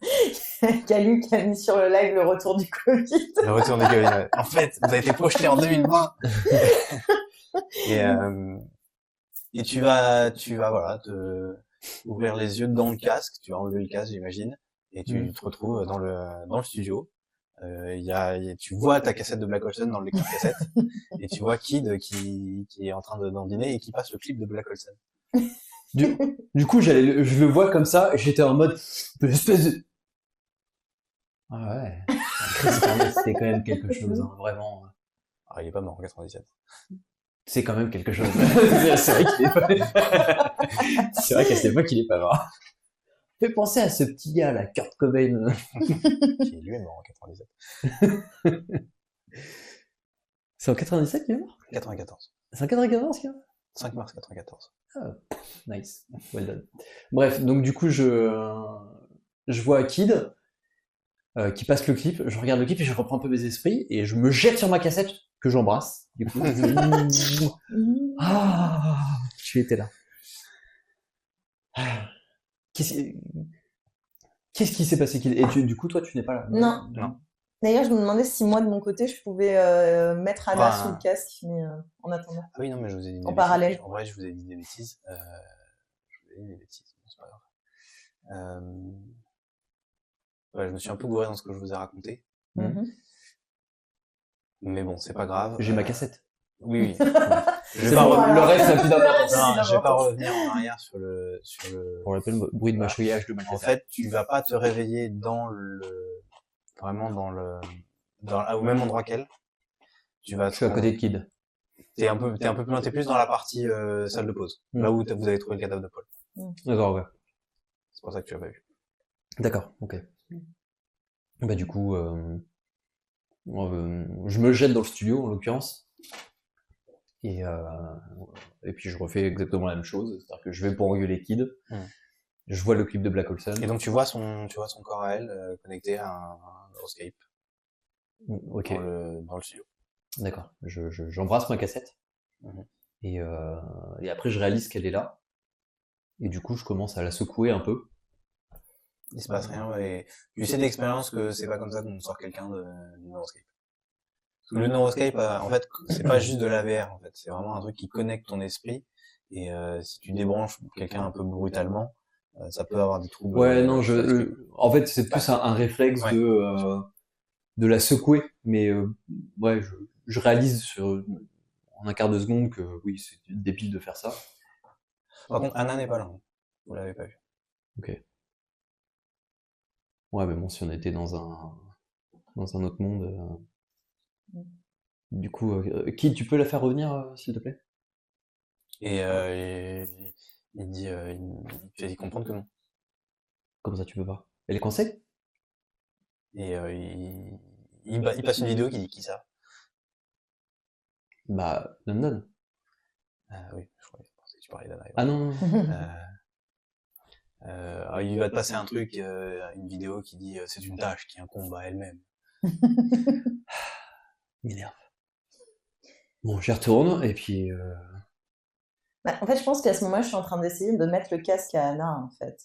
Calu qui a mis sur le live le retour du Covid. Le retour du Covid, ouais. En fait, vous avez été projeté en 2020. Et tu vas, voilà, ouvrir les yeux dans le casque. Tu vas enlever le casque, j'imagine. Et tu te retrouves dans le studio. Tu vois ta cassette de Black Olsen dans le lecteur cassette. Et tu vois Kid qui est en train d'en dîner et qui passe le clip de Black Olsen. Du coup, je le vois comme ça, et j'étais en mode, espèce de... Ah ouais. C'était quand même quelque chose, hein, vraiment. Alors, il est pas mort en 97. C'est quand même quelque chose. C'est vrai qu'il est pas... C'est vrai qu'à cette époque, il est pas mort. Fais penser à ce petit gars, là, Kurt Cobain. Qui lui est mort en 97. C'est en 97 qu'il est mort? 94. C'est en 94 qu'il est mort? 5 mars 94. Ah, nice. Well done. Bref, donc du coup, je vois Kid qui passe le clip, je regarde le clip et je reprends un peu mes esprits et je me jette sur ma cassette que j'embrasse. Du coup, ah, tu étais là. Qu'est-ce qui s'est passé, Kid? Et du coup, toi, tu n'es pas là? Non. D'ailleurs, je me demandais si moi, de mon côté, je pouvais mettre Anna sous le casque, mais en attendant. Ah oui, non, mais je vous ai dit en parallèle. En vrai, je vous ai dit des bêtises. C'est pas grave. Ouais, je me suis un peu gouré dans ce que je vous ai raconté. Mais bon, c'est pas grave. J'ai ma cassette. Oui. Le reste, ça n'a plus d'importance. Non, je vais pas revenir en arrière sur le... On l'appelle bruit de mâchouillage de ma cassette. En fait, tu vas pas te réveiller vraiment au même endroit qu'elle. Je suis à côté de Kid. T'es un peu plus loin, t'es plus dans la partie salle de pause, là où vous avez trouvé le cadavre de Paul. D'accord, ouais. C'est pour ça que tu l'as pas vu. D'accord, ok. Bah du coup, je me jette dans le studio en l'occurrence, et puis je refais exactement la même chose, c'est-à-dire que je vais pour engueuler Kid. Je vois le clip de Black Olsen. Et donc tu vois son corps à elle connecté à un Euroscape. Ok. Dans le studio. D'accord. J'embrasse ma cassette. Et après je réalise qu'elle est là. Et du coup je commence à la secouer un peu. Il se passe rien, et tu sais d'expérience que c'est pas comme ça qu'on sort quelqu'un du Neuroscape. Parce que le Neuroscape, en fait, c'est pas juste de la VR, en fait. C'est vraiment un truc qui connecte ton esprit. Et si tu débranches quelqu'un un peu brutalement, ça peut avoir des troubles. Ouais, non, en fait, c'est plus un réflexe de la secouer, mais ouais, je réalise en un quart de seconde que oui, c'est débile de faire ça. Par contre, Anna n'est pas là. Vous l'avez pas vu. Ok. Ouais, mais bon, si on était dans un autre monde. Du coup, qui tu peux la faire revenir, s'il te plaît? Et il dit, il fait comprendre que non. Comme ça, tu peux pas. Elle est coincée? Et il passe une vidéo qui dit qui ça? Bah, London. Oui, je crois que tu parlais d'Anna. Ah non. Alors il va te passer un truc, une vidéo qui dit c'est une tâche qui incombe à elle-même. M'énerve. Bon, j'y retourne et puis. Bah, en fait, je pense qu'à ce moment-là, je suis en train d'essayer de mettre le casque à Anna, en fait.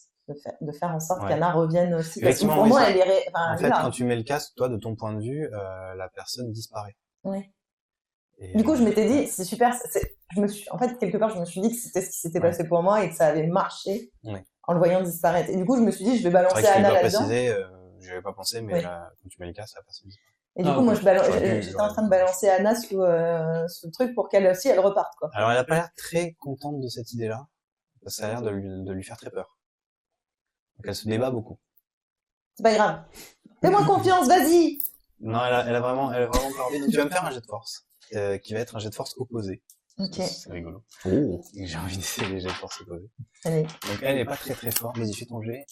De faire en sorte qu'Anna revienne aussi. Parce que pour moi, elle est. En fait, quand tu mets le casque, toi, de ton point de vue, la personne disparaît. Oui. Du coup, je m'étais dit, c'est super. En fait, quelque part, je me suis dit que c'était ce qui s'était passé pour moi et que ça avait marché en le voyant disparaître. Et du coup, je me suis dit, je vais balancer Anna là-dedans. Je n'avais pas pensé, mais là, quand tu mets le casque, ça passe. Et du coup, moi, j'étais en train de balancer Anna sous le truc pour qu'elle aussi, elle reparte, quoi. Alors, elle a pas l'air très contente de cette idée-là. Ça a l'air de lui faire très peur. Donc, elle se débat beaucoup. C'est pas grave. Fais-moi confiance, vas-y! Non, elle a vraiment pas envie. Donc, tu vas me faire un jet de force, qui va être un jet de force opposé. Ok. C'est rigolo. Oh. J'ai envie d'essayer les jets de force opposés. Allez. Donc, elle est pas très très forte. Vas-y, fais ton jet.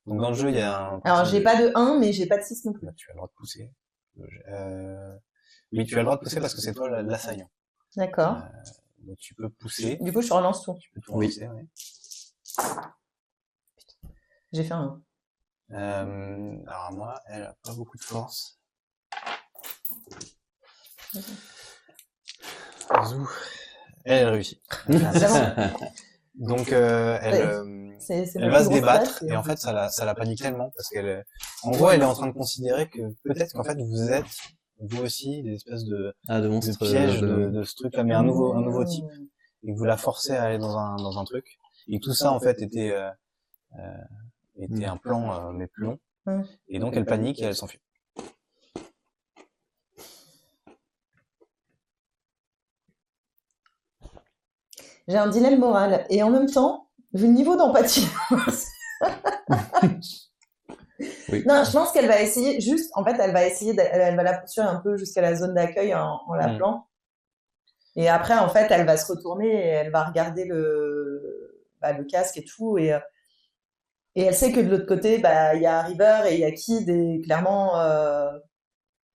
Donc, dans le jeu, il y a un... Alors, j'ai pas de 1, mais j'ai pas de 6 non plus. Bah, tu as le droit de pousser. Oui, tu as le droit de pousser parce que c'est toi l'assaillant. D'accord. Donc, tu peux pousser. Du coup, je relance tout. Tu peux tout relancer, oui. J'ai fait un 1. Alors, moi, elle a pas beaucoup de force. Zou. Elle réussit. Donc, elle va se débattre et en fait, ça la panique tellement parce qu'elle, en gros, elle est en train de considérer que peut-être qu'en fait, vous êtes, vous aussi, des espèces de pièges de ce truc-là, mais un nouveau type, et que vous la forcez à aller dans un truc, et tout ça, en fait, était un plan, mais plus long, et donc elle panique et elle s'enfuit. J'ai un dilemme moral. Et en même temps, vu le niveau d'empathie. Oui. Non, je pense qu'elle va essayer, en fait, elle va la poursuivre un peu jusqu'à la zone d'accueil en l'appelant. Et après, en fait, elle va se retourner et elle va regarder le casque et tout. Et elle sait que de l'autre côté, il y a River et il y a Kid. Et clairement,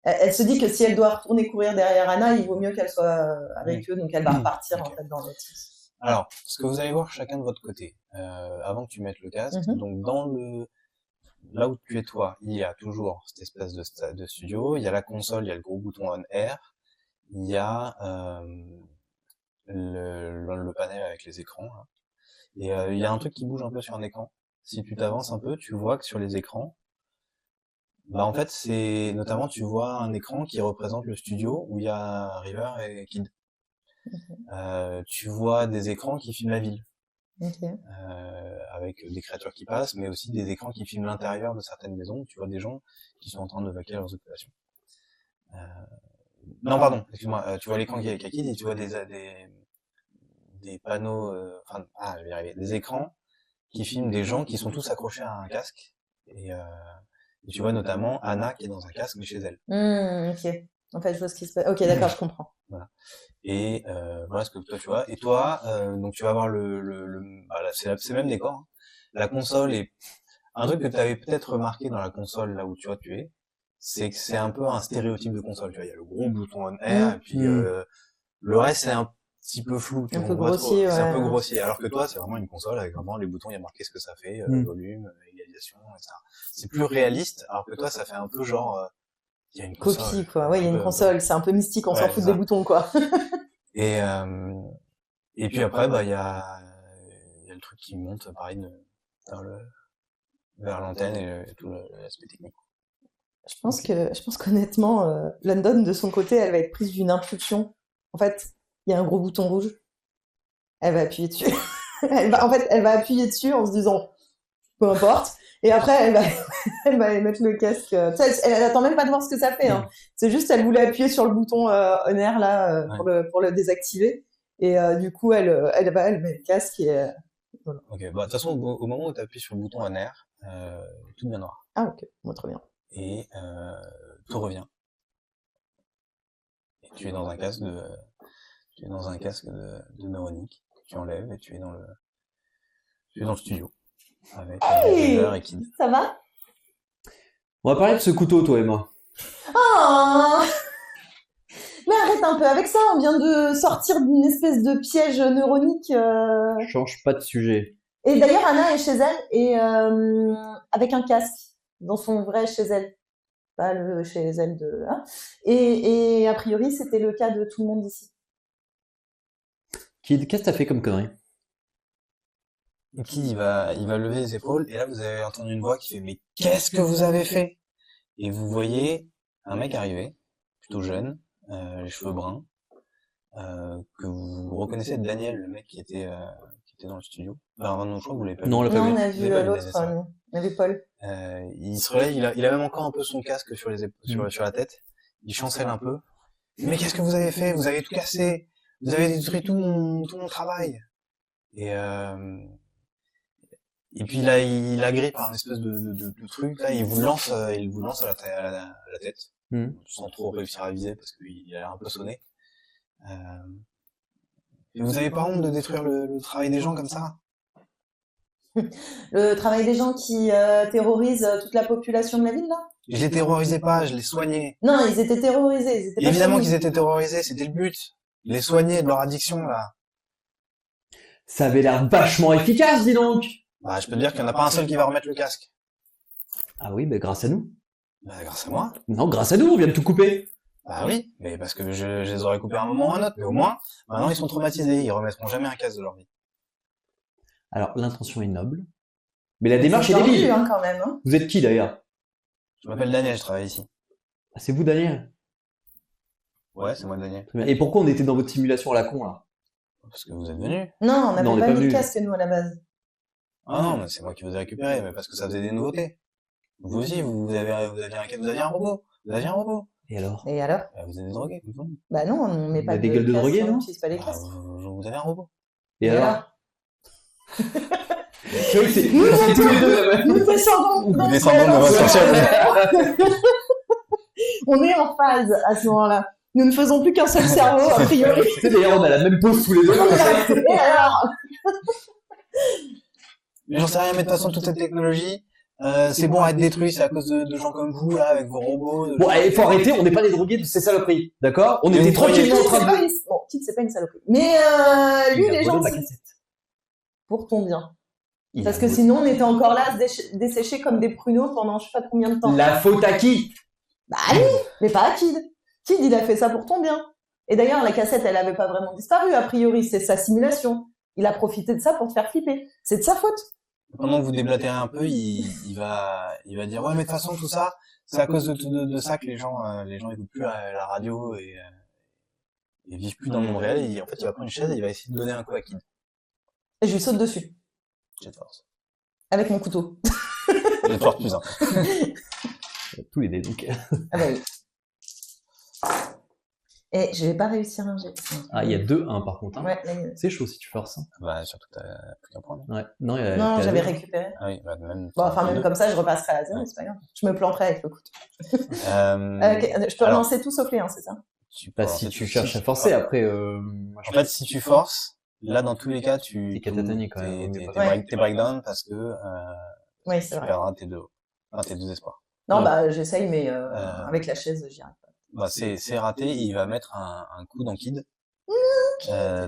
elle se dit que si elle doit retourner courir derrière Anna, il vaut mieux qu'elle soit avec eux. Donc, elle va repartir en fait dans l'autre sens. Alors, ce que vous allez voir chacun de votre côté, avant que tu mettes le casque, donc là où tu es toi, il y a toujours cette espèce de studio, il y a la console, il y a le gros bouton on air, il y a le panel avec les écrans, hein. Et il y a un truc qui bouge un peu sur un écran. Si tu t'avances un peu, tu vois que sur les écrans, en fait, c'est notamment tu vois un écran qui représente le studio où il y a River et Kid. Tu vois des écrans qui filment la ville, avec des créatures qui passent, mais aussi des écrans qui filment l'intérieur de certaines maisons. Tu vois des gens qui sont en train de vaquer leurs occupations. Non, pardon, excuse-moi. Tu vois l'écran qui est avec Kid et tu vois des panneaux, je vais y arriver, des écrans qui filment des gens qui sont tous accrochés à un casque. Et tu vois notamment Anna qui est dans un casque mais chez elle. Ok. En fait, je vois ce qui se passe. Ok, d'accord, je comprends. Voilà. Et voilà ce que toi tu vois. Et toi, donc tu vas avoir c'est le même décor. Hein. La console est un truc que tu avais peut-être remarqué dans la console là où tu es, c'est que c'est un peu un stéréotype de console. Tu vois, il y a le gros bouton on air et puis le reste c'est un petit peu flou. Un peu grossier. C'est un peu grossier. Alors que toi, c'est vraiment une console avec vraiment les boutons. Il y a marqué ce que ça fait, volume, égalisation, etc. C'est plus réaliste. Alors que toi, ça fait un peu genre il y a une console, copie, quoi. Ouais, il y a une console, c'est un peu mystique, on s'en fout des boutons, quoi. Et puis après, il y a le truc qui monte, pareil, vers l'antenne et tout l'aspect technique. Je pense qu'honnêtement, London, de son côté, elle va être prise d'une impulsion. En fait, il y a un gros bouton rouge. Elle va appuyer dessus. Elle va appuyer dessus en se disant, peu importe. Et après, elle va mettre le casque. Tu sais, elle attend même pas de voir ce que ça fait. Hein. C'est juste, elle voulait appuyer sur le bouton on air là pour le désactiver. Et du coup, elle met le casque et voilà. Ok, bah de toute façon, au moment où tu appuies sur le bouton on air, tout devient noir. Ah ok, bon, très bien. Et tout revient. Et tu es dans un casque de Neuronic. Tu enlèves et tu es dans le studio avec Ginger et Kid. Ça va? On va parler de ce couteau, toi et moi. Oh mais arrête un peu avec ça, on vient de sortir d'une espèce de piège neuronique. Change pas de sujet. Et d'ailleurs, Anna est chez elle et avec un casque dans son vrai chez elle, pas le chez elle de. Hein. Et a priori, c'était le cas de tout le monde ici. Kid, qu'est-ce que t'as fait comme connerie? Et Kid, il va lever les épaules et là, vous avez entendu une voix qui fait « Mais qu'est-ce que vous avez fait ?» Et vous voyez un mec arriver, plutôt jeune, les cheveux bruns, que vous reconnaissez être Daniel, le mec qui était dans le studio. Enfin, non, je crois que vous l'avez pas vu. Non, on l'a pas vu. On a vu l'autre, on avait Paul. Il se relève, il a même encore un peu son casque sur la tête. Il chancelle un peu. Mais qu'est-ce que vous avez fait? Vous avez tout cassé. Vous avez détruit tout mon travail. Et puis là, il agrippe par un espèce de truc. Là, il vous lance à la tête, sans trop réussir à viser parce qu'il a l'air un peu sonné. Et vous avez pas honte de détruire le travail des gens comme ça? Le travail des gens qui terrorisent toute la population de la ville, là? Je les terrorisais pas, je les soignais. Non, ils étaient terrorisés. Ils étaient évidemment qu'ils étaient terrorisés, c'était le but. Les soigner de leur addiction, là. Ça avait l'air vachement efficace, dis donc. Bah, je peux te dire qu'il n'y en a pas un seul qui va remettre le casque. Ah oui, mais grâce à nous. Bah, grâce à moi. Non, grâce à nous, on vient de tout couper. Bah oui, mais parce que je les aurais coupés à un moment ou à un autre, mais au moins, maintenant ils sont traumatisés, ils remettront jamais un casque de leur vie. Alors, l'intention est noble, mais la démarche est débile. Hein, quand même, hein. Vous êtes qui, d'ailleurs? Je m'appelle Daniel, je travaille ici. Ah, c'est vous, Daniel? Ouais, c'est moi, Daniel. Et pourquoi on était dans votre simulation à la con, là? Parce que vous êtes venus. Non, on n'avait pas mis le casque, nous, à la base. Ah non, mais c'est moi qui vous ai récupéré, mais parce que ça faisait des nouveautés. Vous aussi, vous aviez un robot. Vous aviez un robot. Et alors? Bah, vous êtes des drogués, vous savez. Bah non, on met pas des gueules de drogués, non? Pas les bah, casques. vous avez un robot. Et alors? C'est tous les deux. Nous descendons de votre chaîne. On est en phase à ce moment-là. Nous ne faisons plus qu'un seul cerveau, a priori. D'ailleurs, on a la même pose tous les deux. Et alors? Mais j'en sais rien, mais de toute façon, toute cette technologie, c'est bon à être détruit, c'est à cause de gens comme vous, là, avec vos robots. Bon, allez, faut arrêter, on n'est pas des drogués, c'est saloperie. D'accord? On était tranquillement en train de... Bon, Kid, c'est pas une saloperie. Mais lui, les gens, pour ton bien. Parce que sinon, on était encore là à se dessécher comme des pruneaux pendant je sais pas combien de temps. La faute à qui? Bah oui, mais pas à Kid. Kid, il a fait ça pour ton bien. Et d'ailleurs, la cassette, elle avait pas vraiment disparu, a priori. C'est sa simulation. Il a profité de ça pour te faire flipper. C'est de sa faute. Pendant que vous déblatérez un peu, il va dire, ouais, mais de toute façon, tout ça, c'est à cause de ça que les gens écoutent plus la radio et vivent plus dans le monde réel. Et en fait, il va prendre une chaise et il va essayer de donner un coup à Kid. Et je lui saute dessus. Jet de force. Avec mon couteau. Jet de force plus un. Tous les dés, donc. Ah bah oui. Et je vais pas réussir un jet. Ah, il y a 2-1 par contre. Hein. Ouais, c'est chaud si tu forces. Hein. Bah, surtout t'as plus qu'un point. Ouais. Non, j'avais récupéré. Ah oui, bah, même. Bon, enfin, même comme ça, je repasserai à 0, ouais. C'est pas grave. Je me planterai avec le couteau. Je peux relancer tout sauf les 1, c'est ça? Bah, si tu cherches à forcer, après. En fait, si tu forces, là, dans tous les cas, t'es catatonique quand même. T'es breakdown parce que oui, c'est vrai. Tu perdras tes deux espoirs. Non, bah, j'essaye, mais avec la chaise, j'y arrive pas. Bah, c'est raté, il va mettre un coup dans Kid.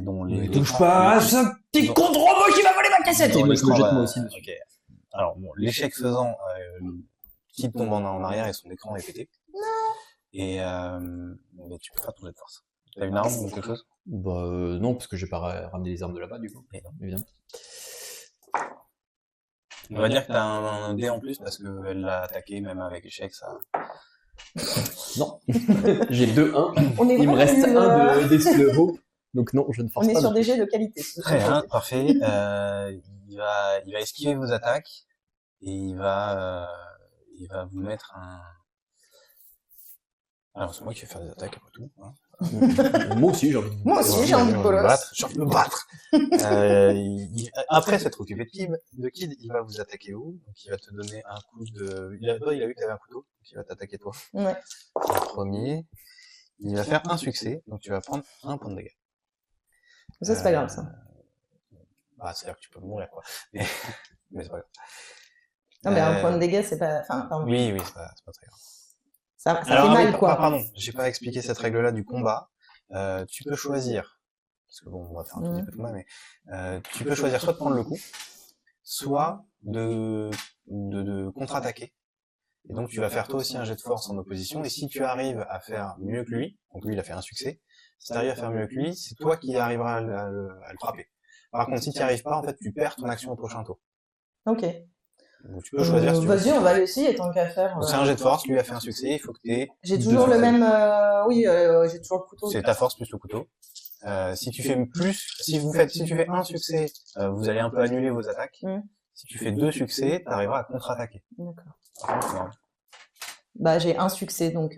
Dont les touche pas à ce petit con de robot qui va voler ma cassette! Et moi, je me jette moi aussi. Okay. Alors, bon, l'échec faisant, Kid tombe en arrière et son écran est pété. Et mais tu peux pas ton jet de force. T'as une arme ou quelque chose? Bah non, parce que je vais pas ramener les armes de là-bas, du coup. Évidemment. On va dire que t'as un dé en plus parce qu'elle l'a attaqué, même avec échec, ça... Non, j'ai 2-1. Il me reste un des slow. Donc non, je ne force pas. On est sur des jets de qualité. Très bien, parfait. Il va esquiver vos attaques et il va vous mettre un... Alors c'est moi qui vais faire des attaques après tout. Hein. Moi aussi, j'ai envie de me battre. J'ai envie de me battre. Après s'être occupé de Kid, il va vous attaquer vous. Donc il va te donner un coup de... il a vu que t'avais un couteau, donc il va t'attaquer toi. Ouais. Le premier, il va faire un succès, donc tu vas prendre un point de dégâts. Ça, c'est pas grave, ça. Bah, c'est-à-dire que tu peux mourir, quoi. Mais c'est pas grave. Non, mais un point de dégâts, c'est pas... Enfin, pardon. Oui, c'est pas très grave. Ça fait mal, quoi. Pardon, j'ai pas expliqué cette règle-là du combat. Tu peux choisir, parce que bon, on va faire un tout petit peu de combat, mais tu peux choisir soit de prendre le coup, soit de contre-attaquer. Et donc tu vas faire toi aussi un jet de force en opposition, et si tu arrives à faire mieux que lui, donc lui il a fait un succès, si tu arrives à faire mieux que lui, c'est toi qui arriveras à le frapper. Par contre, si tu n'y arrives pas, en fait, tu perds ton action au prochain tour. Ok. Donc tu peux choisir. Vas-y, on va l'essayer tant qu'à faire. C'est un jet de force, lui a fait un succès, il faut que t'aies... J'ai toujours le même... j'ai toujours le couteau. C'est ta force plus le couteau. Si tu fais plus, si tu fais un succès, vous allez un peu annuler vos attaques. Si tu fais 2 succès, t'arriveras à contre-attaquer. D'accord. Bah, j'ai un succès, donc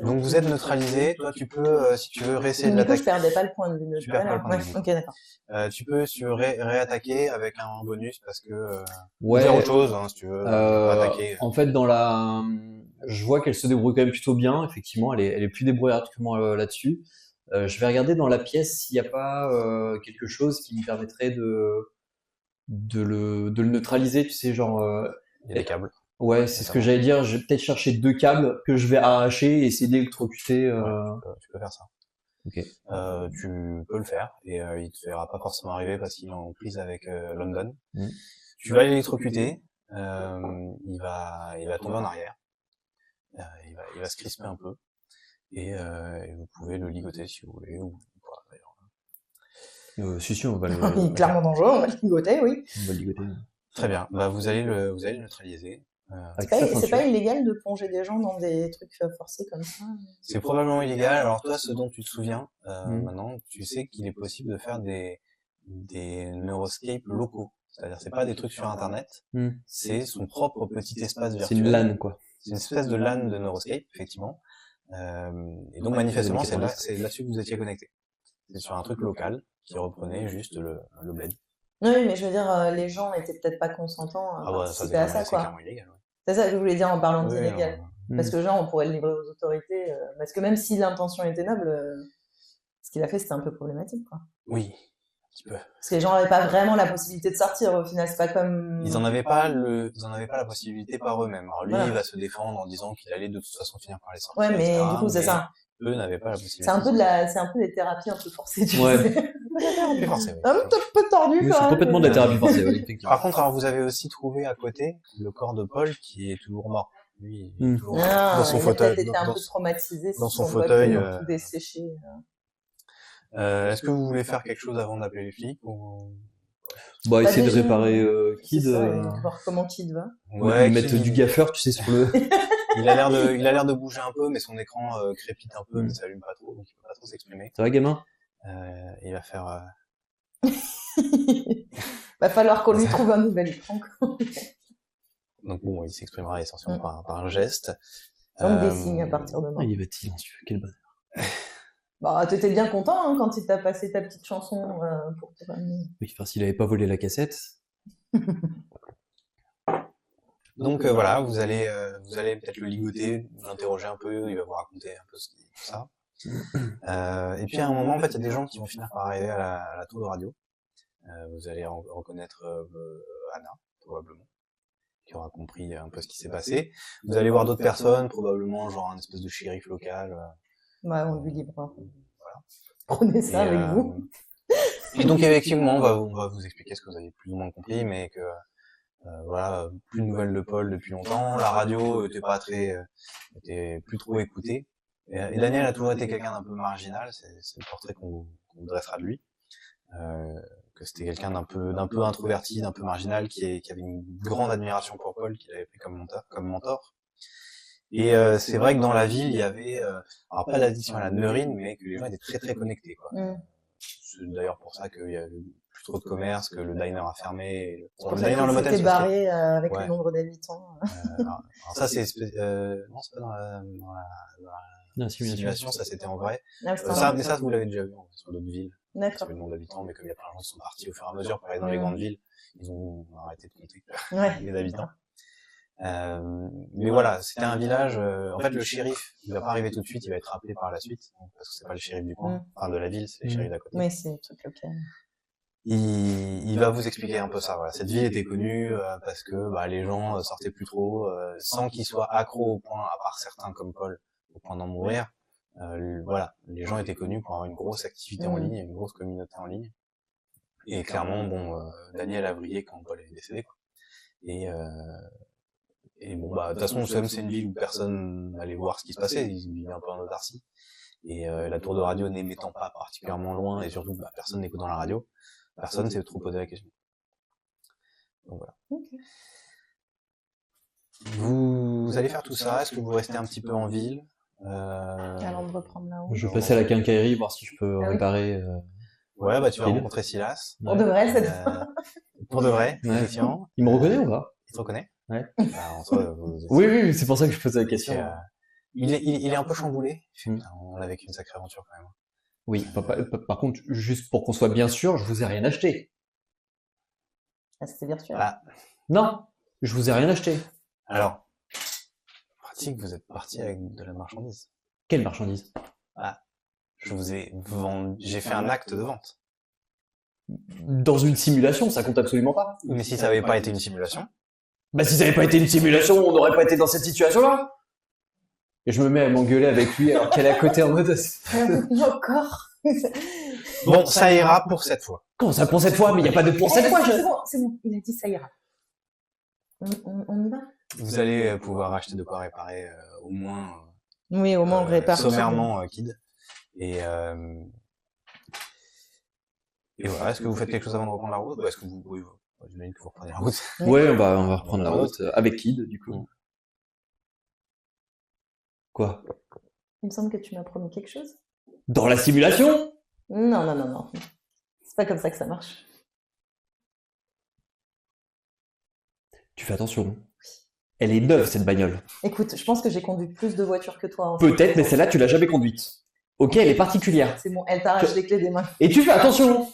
Donc vous êtes neutralisé. Toi, tu peux, si tu veux réessayer de l'attaquer. Du coup, je perdais pas le point de vue de tu perds pas le point de vue. Ok, d'accord. Tu peux réattaquer avec un bonus parce que ouais, faire autre chose, hein, si tu veux attaquer. En fait, je vois qu'elle se débrouille quand même plutôt bien. Effectivement, elle est plus débrouillarde que moi là-dessus. Je vais regarder dans la pièce s'il n'y a pas quelque chose qui me permettrait de le neutraliser. Tu sais, genre. Il y a des câbles. Ouais, c'est ce que j'allais dire. Je vais peut-être chercher 2 câbles que je vais arracher et essayer d'électrocuter. Tu peux faire ça. Ok. Tu peux le faire et il te verra pas forcément arriver parce qu'il est en prise avec London. Tu vas l'électrocuter. Il va tomber en arrière. Il va se crisper un peu et vous pouvez le ligoter si vous voulez ou pas d'ailleurs. Si, on va le. Il est clairement dangereux, on va le ligoter, oui. On va le ligoter. Très bien. Bah vous allez le neutraliser. C'est pas illégal de plonger des gens dans des trucs forcés comme ça? C'est probablement illégal. Alors toi, ce dont tu te souviens maintenant, tu sais qu'il est possible de faire des neuroscapes locaux. C'est-à-dire, c'est pas des trucs sur Internet, c'est son propre petit espace virtuel. C'est une LAN, quoi. C'est une espèce de LAN de neuroscape, effectivement. Et donc manifestement, c'est là-dessus que vous étiez connecté. C'est sur un truc local qui reprenait juste le bled. Oui, mais je veux dire, les gens étaient peut-être pas consentants à participer à ça, quoi. C'est illégal, ouais. C'est ça que je voulais dire en parlant d'illégal. Parce que genre, on pourrait le livrer aux autorités. Parce que même si l'intention était noble, ce qu'il a fait, c'était un peu problématique, quoi. Oui, un petit peu. Parce que les gens n'avaient pas vraiment la possibilité de sortir, au final, c'est pas comme... Ils en avaient pas la possibilité par eux-mêmes. Alors lui, il va se défendre en disant qu'il allait de toute façon finir par les sortir. Ouais, mais du coup, c'est ça. Eux n'avaient pas la possibilité. C'est un peu des thérapies un peu forcées, tu sais. Un peu tordu, oui, c'est complètement de la thérapie forcée, effectivement. Par contre, alors, vous avez aussi trouvé à côté le corps de Paul qui est toujours mort. Lui, il est toujours dans son fauteuil. Il a peut-être été un peu traumatisé dans son fauteuil. Tout desséché. Est-ce que vous voulez faire quelque chose avant d'appeler les flics ou... Bah, essayer de réparer Kid. Voir comment Kid va. Ouais, mettre du gaffeur, tu sais, sur le... Il a l'air de bouger un peu, mais son écran crépite un peu, mais ça allume pas trop, donc il peut pas trop s'exprimer. Ça va, gamin? Il va faire... Va falloir qu'on lui trouve un nouvel écran. Donc bon, il s'exprimera essentiellement par un geste. Donc des signes à partir de maintenant. Il va être silencieux, quel bonheur. Bah, t'étais bien content hein, quand il t'a passé ta petite chanson pour te ramener. Oui, enfin, s'il avait pas volé la cassette. Donc voilà, vous allez peut-être le ligoter, l'interroger un peu, il va vous raconter un peu tout ça. Et puis à un moment, en fait, il y a des gens qui vont finir par arriver à la tour de radio. Vous allez reconnaître Anna, probablement, qui aura compris un peu ce qui s'est passé. Vous allez voir d'autres personnes, probablement genre un espèce de shérif local. Ouais, on lui livre. Voilà. Prenez ça avec vous. Et donc effectivement, on va vous expliquer ce que vous avez plus ou moins compris, mais que voilà, plus de nouvelles de Paul depuis longtemps. La radio était plus trop écoutée. Et Daniel a toujours été quelqu'un d'un peu marginal. C'est le portrait qu'on vous dressera de lui. Que c'était quelqu'un d'un peu introverti, d'un peu marginal, qui avait une grande admiration pour Paul, qu'il avait pris comme mentor. Et c'est vrai que dans la ville, il y avait, alors pas l'addiction à la neurine, mais que les gens étaient très très connectés, quoi. c'est d'ailleurs pour ça qu'il y a plus trop de commerce, que le diner a fermé. Pour ça que c'était barré avec le nombre d'habitants. Alors ça, non, c'est pas dans la simulation, ça c'était en vrai. Ah, Mais ça, vous l'avez déjà vu sur d'autres villes. D'accord. Sur le nombre d'habitants, mais comme il y a plein de gens qui sont partis au fur et à mesure pour aller dans les grandes villes, ils ont arrêté de compter les habitants. Mais voilà, c'était un village. En fait, le shérif, il va pas arriver tout de suite, il va être rappelé par la suite, parce que c'est pas le shérif du coin, enfin de la ville, c'est le shérif d'à côté. Oui, c'est ok. Il va vous expliquer un peu ça. Voilà, cette ville était connue parce que les gens sortaient plus trop, sans qu'ils soient accros au point, à part certains comme Paul, au point d'en mourir. Voilà, les gens étaient connus pour avoir une grosse activité en ligne, une grosse communauté en ligne. Et clairement, Daniel a brillé quand Paul est décédé, quoi. Et bon, de toute façon, c'est une ville où personne n'allait voir ce qui se passait, ils vivaient un peu en autarcie. Et la tour de radio n'émettant pas particulièrement loin, et surtout, personne n'écoutant la radio, personne s'est trop posé la question. Donc voilà. Okay. Vous allez faire tout ça, est-ce que vous restez un petit peu en ville Avant de reprendre la route. Je vais passer à la quincaillerie, voir si je peux réparer... Ouais, tu vas rencontrer Silas. Pour de vrai, cette fois. Pour de vrai, effectivement. Il me reconnaît ou pas? Il te reconnaît? Ouais. Oui, c'est pour ça que je pose la question. Il est un peu chamboulé. On a vécu une sacrée aventure quand même. Oui, par contre, juste pour qu'on soit bien sûr, je vous ai rien acheté. Ah, c'était virtuel. Non, je vous ai rien acheté. Alors, pratique, vous êtes parti avec de la marchandise. Quelle marchandise? Je vous ai vendu, j'ai fait un acte de vente. Dans une simulation, ça compte absolument pas. Mais si ça avait pas été une simulation? Si ça avait pas été une simulation, on n'aurait pas été dans cette situation-là. Et je me mets à m'engueuler avec lui alors qu'elle est à côté en mode... Encore. Bon, ça ira pour cette fois. Comment ça pour cette fois? Mais il n'y a pas de pour cette fois. C'est bon, il a dit ça ira. On y va? Vous allez pouvoir acheter de quoi réparer au moins... Oui, au moins on répare. Sommairement, Kid. Et voilà, est-ce que vous faites quelque chose avant de reprendre la route? Ou est-ce que j'imagine que vous reprenez la route. Ouais, on va reprendre la route avec Kid, du coup. Quoi? Il me semble que tu m'as promis quelque chose. Dans la simulation? Non. C'est pas comme ça que ça marche. Tu fais attention. Elle est neuve, cette bagnole. Écoute, je pense que j'ai conduit plus de voitures que toi. Peut-être, mais celle-là, tu l'as jamais conduite. Ok, elle est particulière. C'est bon, elle t'arrache les clés des mains. Et tu fais attention.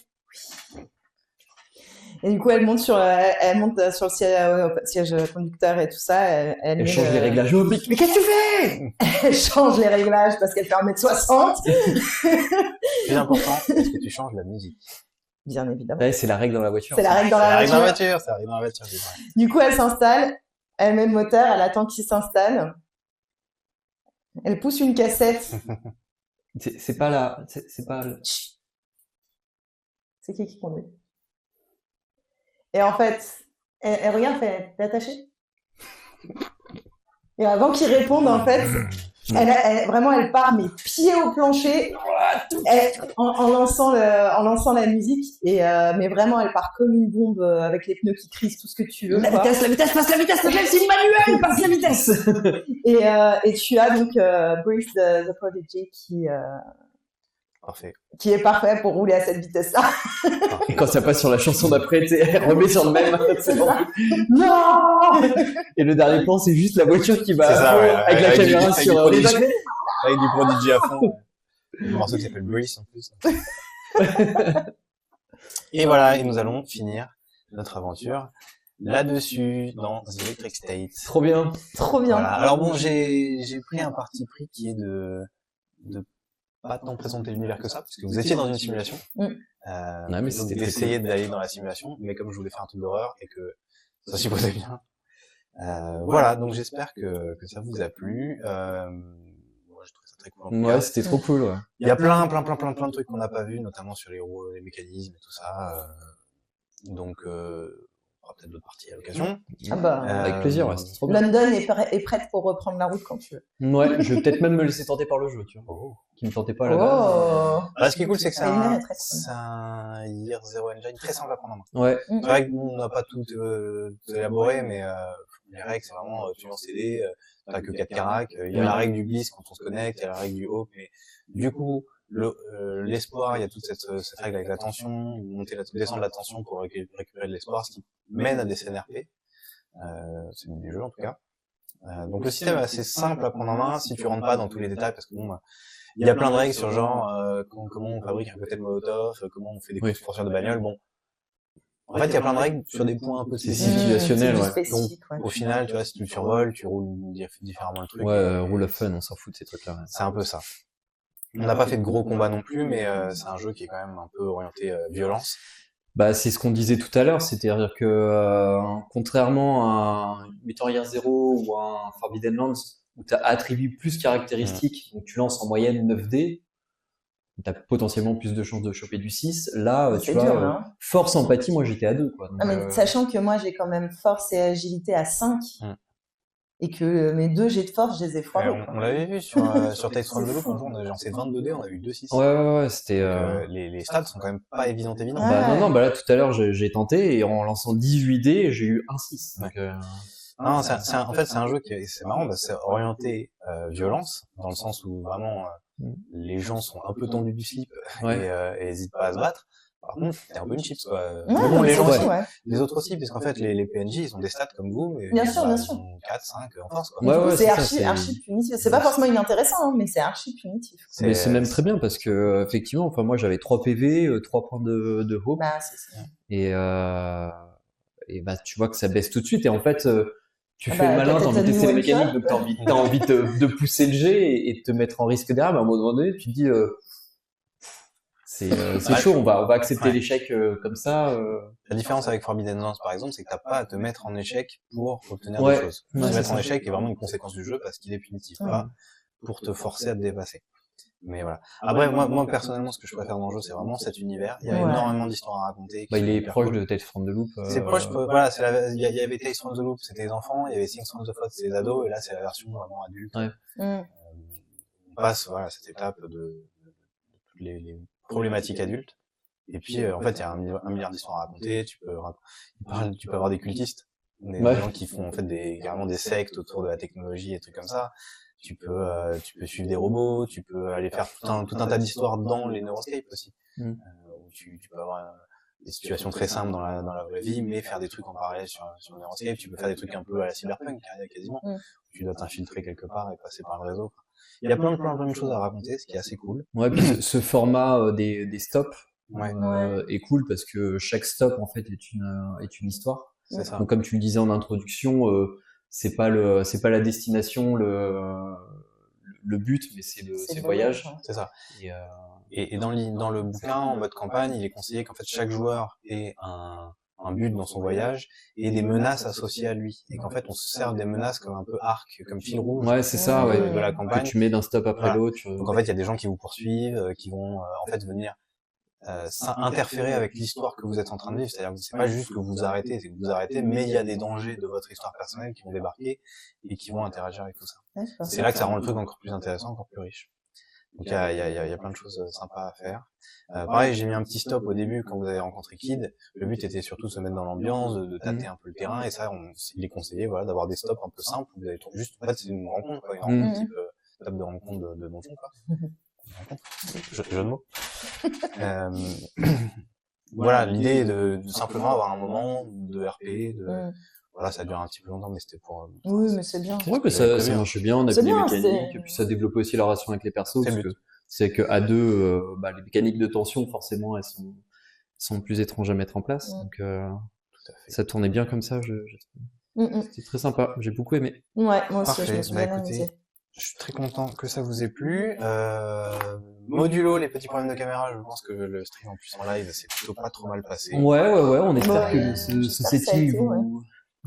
Et du coup, elle monte sur le siège conducteur et tout ça. Elle change les réglages. Mais qu'est-ce que tu fais? Elle change les réglages parce qu'elle fait 1m60. C'est important, est-ce que tu changes la musique? Bien évidemment. Ouais, c'est la règle dans la voiture. C'est la règle dans la voiture. Ça arrive dans la voiture. Du coup, elle s'installe. Elle met le moteur. Elle attend qu'il s'installe. Elle pousse une cassette. C'est pas là. C'est pas... C'est qui conduit? Et en fait, elle regarde, t'es attaché? Et avant qu'il réponde, en fait, elle part, mais pied au plancher, en lançant la musique. Mais vraiment, elle part comme une bombe avec les pneus qui crissent, tout ce que tu veux. La vitesse, passe la vitesse, c'est manuel, passe la vitesse. Et tu as donc Brice the Prodigy Parfait. Qui est parfait pour rouler à cette vitesse-là. Et quand ça passe sur la chanson d'après, elle remet sur le même. C'est bon. Non. Et le dernier plan, c'est juste la voiture qui va avec la caméra sur les avec du Prodigy à fond. Le morceau qui s'appelle Brice en plus. Et voilà, et nous allons finir notre aventure là-dessus dans The Electric State. Trop bien. Voilà. Alors bon, j'ai pris un parti pris qui est de pas tant présenter l'univers que ça, parce que vous étiez dans une simulation. Mais c'était d'essayer d'aller dans la simulation, mais comme je voulais faire un truc d'horreur et que ça s'y posait bien. Voilà, donc j'espère que ça vous a plu. Je trouve ça très cool. Ouais, c'était trop cool, ouais. Il y a plein de trucs qu'on n'a pas vus, notamment sur les roues, les mécanismes et tout ça. Donc, on fera peut-être d'autres parties à l'occasion. Avec plaisir, ouais, c'est trop bien. London est prête pour reprendre la route quand tu veux. Ouais, je vais peut-être même me laisser tenter par le jeu, tu vois. Qui me tentait pas à la base. Ce qui est cool, c'est que c'est un Year Zero Engine très simple à prendre en main. Ouais. C'est vrai qu'on n'a pas tout élaboré, mais les règles, c'est vraiment, tu lances CD, t'as que 4 caracs, il y a la règle du glisse quand on se connecte, il y a la règle du hop, mais du coup, l'espoir, il y a toute cette règle avec la tension, descendre la tension pour récupérer de l'espoir, ce qui mène à des CNRP. C'est le but du jeu en tout cas. Donc le système est assez simple à prendre en main si tu rentres pas dans tous les détails, parce que bon, il y a plein de règles sur genre comment on fabrique un cocktail Molotov, comment on fait des courses de bagnole. Bon, en fait, il y a plein de règles sur des points un peu situationnels. Donc, au final, tu vois, si tu survoles, tu roules différemment le truc. Ouais, rule of fun, on s'en fout de ces trucs-là. C'est un peu ça. On n'a pas fait de gros combats non plus, mais c'est un jeu qui est quand même un peu orienté violence. Bah, c'est ce qu'on disait tout à l'heure, c'est-à-dire que contrairement à un Metal Gear Zero ou à un Forbidden Lands, où tu as attribué plus caractéristiques, donc tu lances en moyenne 9 dés, tu as potentiellement plus de chances de choper du 6. Là, tu vois, force, empathie, moi j'étais à 2. Quoi. Donc, mais sachant que moi j'ai quand même force et agilité à 5, et que mes 2 jets de force, je les ai foirés. On l'avait vu sur Tales from the Loop, un jour on avait lancé 22 dés, on a eu 2-6. Ouais, c'était... les stats sont quand même pas évidentes. Non, bah là tout à l'heure j'ai tenté, et en lançant 18 dés, j'ai eu un 6. Donc, non, en fait, c'est un jeu c'est marrant, c'est orienté violence, dans le sens où vraiment les gens sont un peu tendus du slip et hésitent pas à se battre. Par contre, t'es un peu une chips, quoi. Bon, les gens aussi, les autres aussi, parce qu'en fait, les PNJ, ils ont des stats comme vous, mais bien sûr. Ils ont 4, 5 en force, quoi. C'est archi punitif. C'est pas forcément inintéressant, mais c'est archi punitif. Mais c'est même très bien, parce que, effectivement, enfin, moi, j'avais 3 PV, 3 points de hope. Bah, c'est ça. Et bah, tu vois que ça baisse tout de suite, et en fait, tu fais le malin, t'as envie de tester les mécaniques, donc t'as envie de pousser le jet et de te mettre en risque derrière, mais à un moment donné, tu te dis, c'est chaud, on va accepter l'échec comme ça. La différence avec Forbidden Lands, par exemple, c'est que t'as pas à te mettre en échec pour obtenir des choses. Se mettre en échec est vraiment une conséquence du jeu parce qu'il est punitif, pas pour te forcer à te dépasser. Mais voilà. Après, moi personnellement, ce que je préfère dans le jeu, c'est vraiment cet univers. Il y a énormément d'histoires à raconter. Il est proche de Tales from the Loop. C'est proche, voilà, il y avait Tales from the Loop, c'était les enfants, il y avait Things from the Flood, c'était les ados, et là, c'est la version vraiment adulte. On passe, voilà, cette étape de toutes les problématiques adultes. Et puis, en fait, il y a un milliard d'histoires à raconter. Tu peux avoir des cultistes, des gens qui font en fait carrément des sectes autour de la technologie et trucs comme ça. Tu peux suivre des robots, tu peux aller faire tout un tas d'histoires dans les Neuroscape aussi. Où tu peux avoir des situations très simples dans la vraie vie, mais faire des trucs en parallèle sur Neuroscape. Tu peux faire des trucs un peu à la cyberpunk, quasiment. Tu dois t'infiltrer quelque part et passer par le réseau. Il y a plein de choses à raconter, ce qui est assez cool. Ouais, puis ce format des stops est cool parce que chaque stop en fait est une histoire. C'est ça. Donc comme tu le disais en introduction, c'est pas la destination le but, mais c'est le voyage. C'est ça. Et dans le bouquin en mode campagne, il est conseillé qu'en fait chaque joueur ait un but dans son voyage et des menaces associées à lui, et qu'en fait on se sert des menaces comme un peu arc, comme fil rouge c'est ça, de la campagne, que tu mets d'un stop après l'autre. Donc en fait il y a des gens qui vous poursuivent, qui vont en fait venir interférer avec l'histoire que vous êtes en train de vivre. C'est-à-dire que c'est pas juste que vous arrêtez, c'est que vous arrêtez, mais il y a des dangers de votre histoire personnelle qui vont débarquer et qui vont interagir avec tout ça. C'est là que ça rend le truc encore plus intéressant, encore plus riche. Donc il y a plein de choses sympas à faire. Pareil, j'ai mis un petit stop au début quand vous avez rencontré Kid. Le but était surtout de se mettre dans l'ambiance, de tâter un peu le terrain, et ça, il est conseillé, voilà, d'avoir des stops un peu simples. Vous avez juste, en fait, c'est une rencontre, quoi, une rencontre type table de rencontre de donjon, quoi. Jeu de mots. Voilà, l'idée est de simplement avoir un moment de RP, voilà, ça dure un petit peu longtemps, mais c'était pour... Oui, mais c'est bien. Ouais, que ça marche bien, on a des mécaniques, et puis ça développe aussi la relation avec les persos, parce que c'est que à deux, les mécaniques de tension, forcément, elles sont plus étranges à mettre en place, donc ça tournait bien comme ça, c'était très sympa, j'ai beaucoup aimé. Ouais, moi aussi, je me suis bien amusé. Je suis très content que ça vous ait plu. Modulo, les petits problèmes de caméra, je pense que le stream en plus en live, c'est plutôt pas trop mal passé. Ouais, on espère que ce setting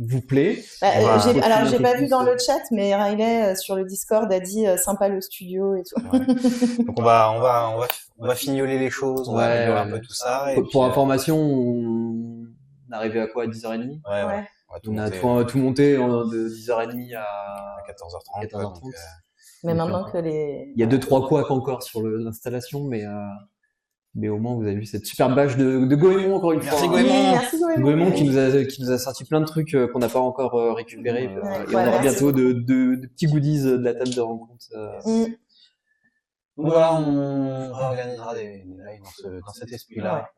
vous plaît. Alors, j'ai pas vu dans le chat, mais Riley sur le Discord a dit sympa le studio et tout. Donc on va fignoler les choses, on va améliorer un peu tout ça. Et pour information, on est arrivé à quoi, à 10h30? Ouais. On a tout monté de 10h30 à 14h30. Mais maintenant que les... Il y a 2-3 couacs encore sur l'installation, mais au moins vous avez vu cette superbe badge de Goemon encore une fois. Merci Goemon qui nous a sorti plein de trucs qu'on n'a pas encore récupérés. Et on aura bientôt de petits goodies de la table de rencontre. Donc voilà, on réorganisera des lives dans cet esprit-là,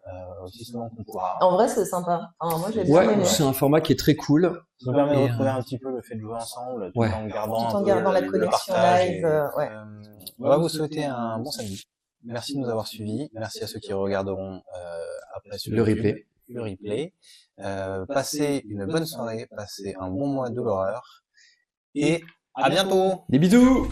aussi souvent qu'on pourra. En vrai, c'est sympa. Enfin, moi, j'ai bien aimé. C'est un format qui est très cool. Ça nous permet de retrouver un petit peu le fait de jouer ensemble, tout en gardant la connexion live. On va vous souhaiter un bon samedi. Merci de nous avoir suivis. Merci à ceux qui regarderont après sur le replay. Passez une bonne soirée, passez un bon mois de l'horreur et à bientôt. Des bisous.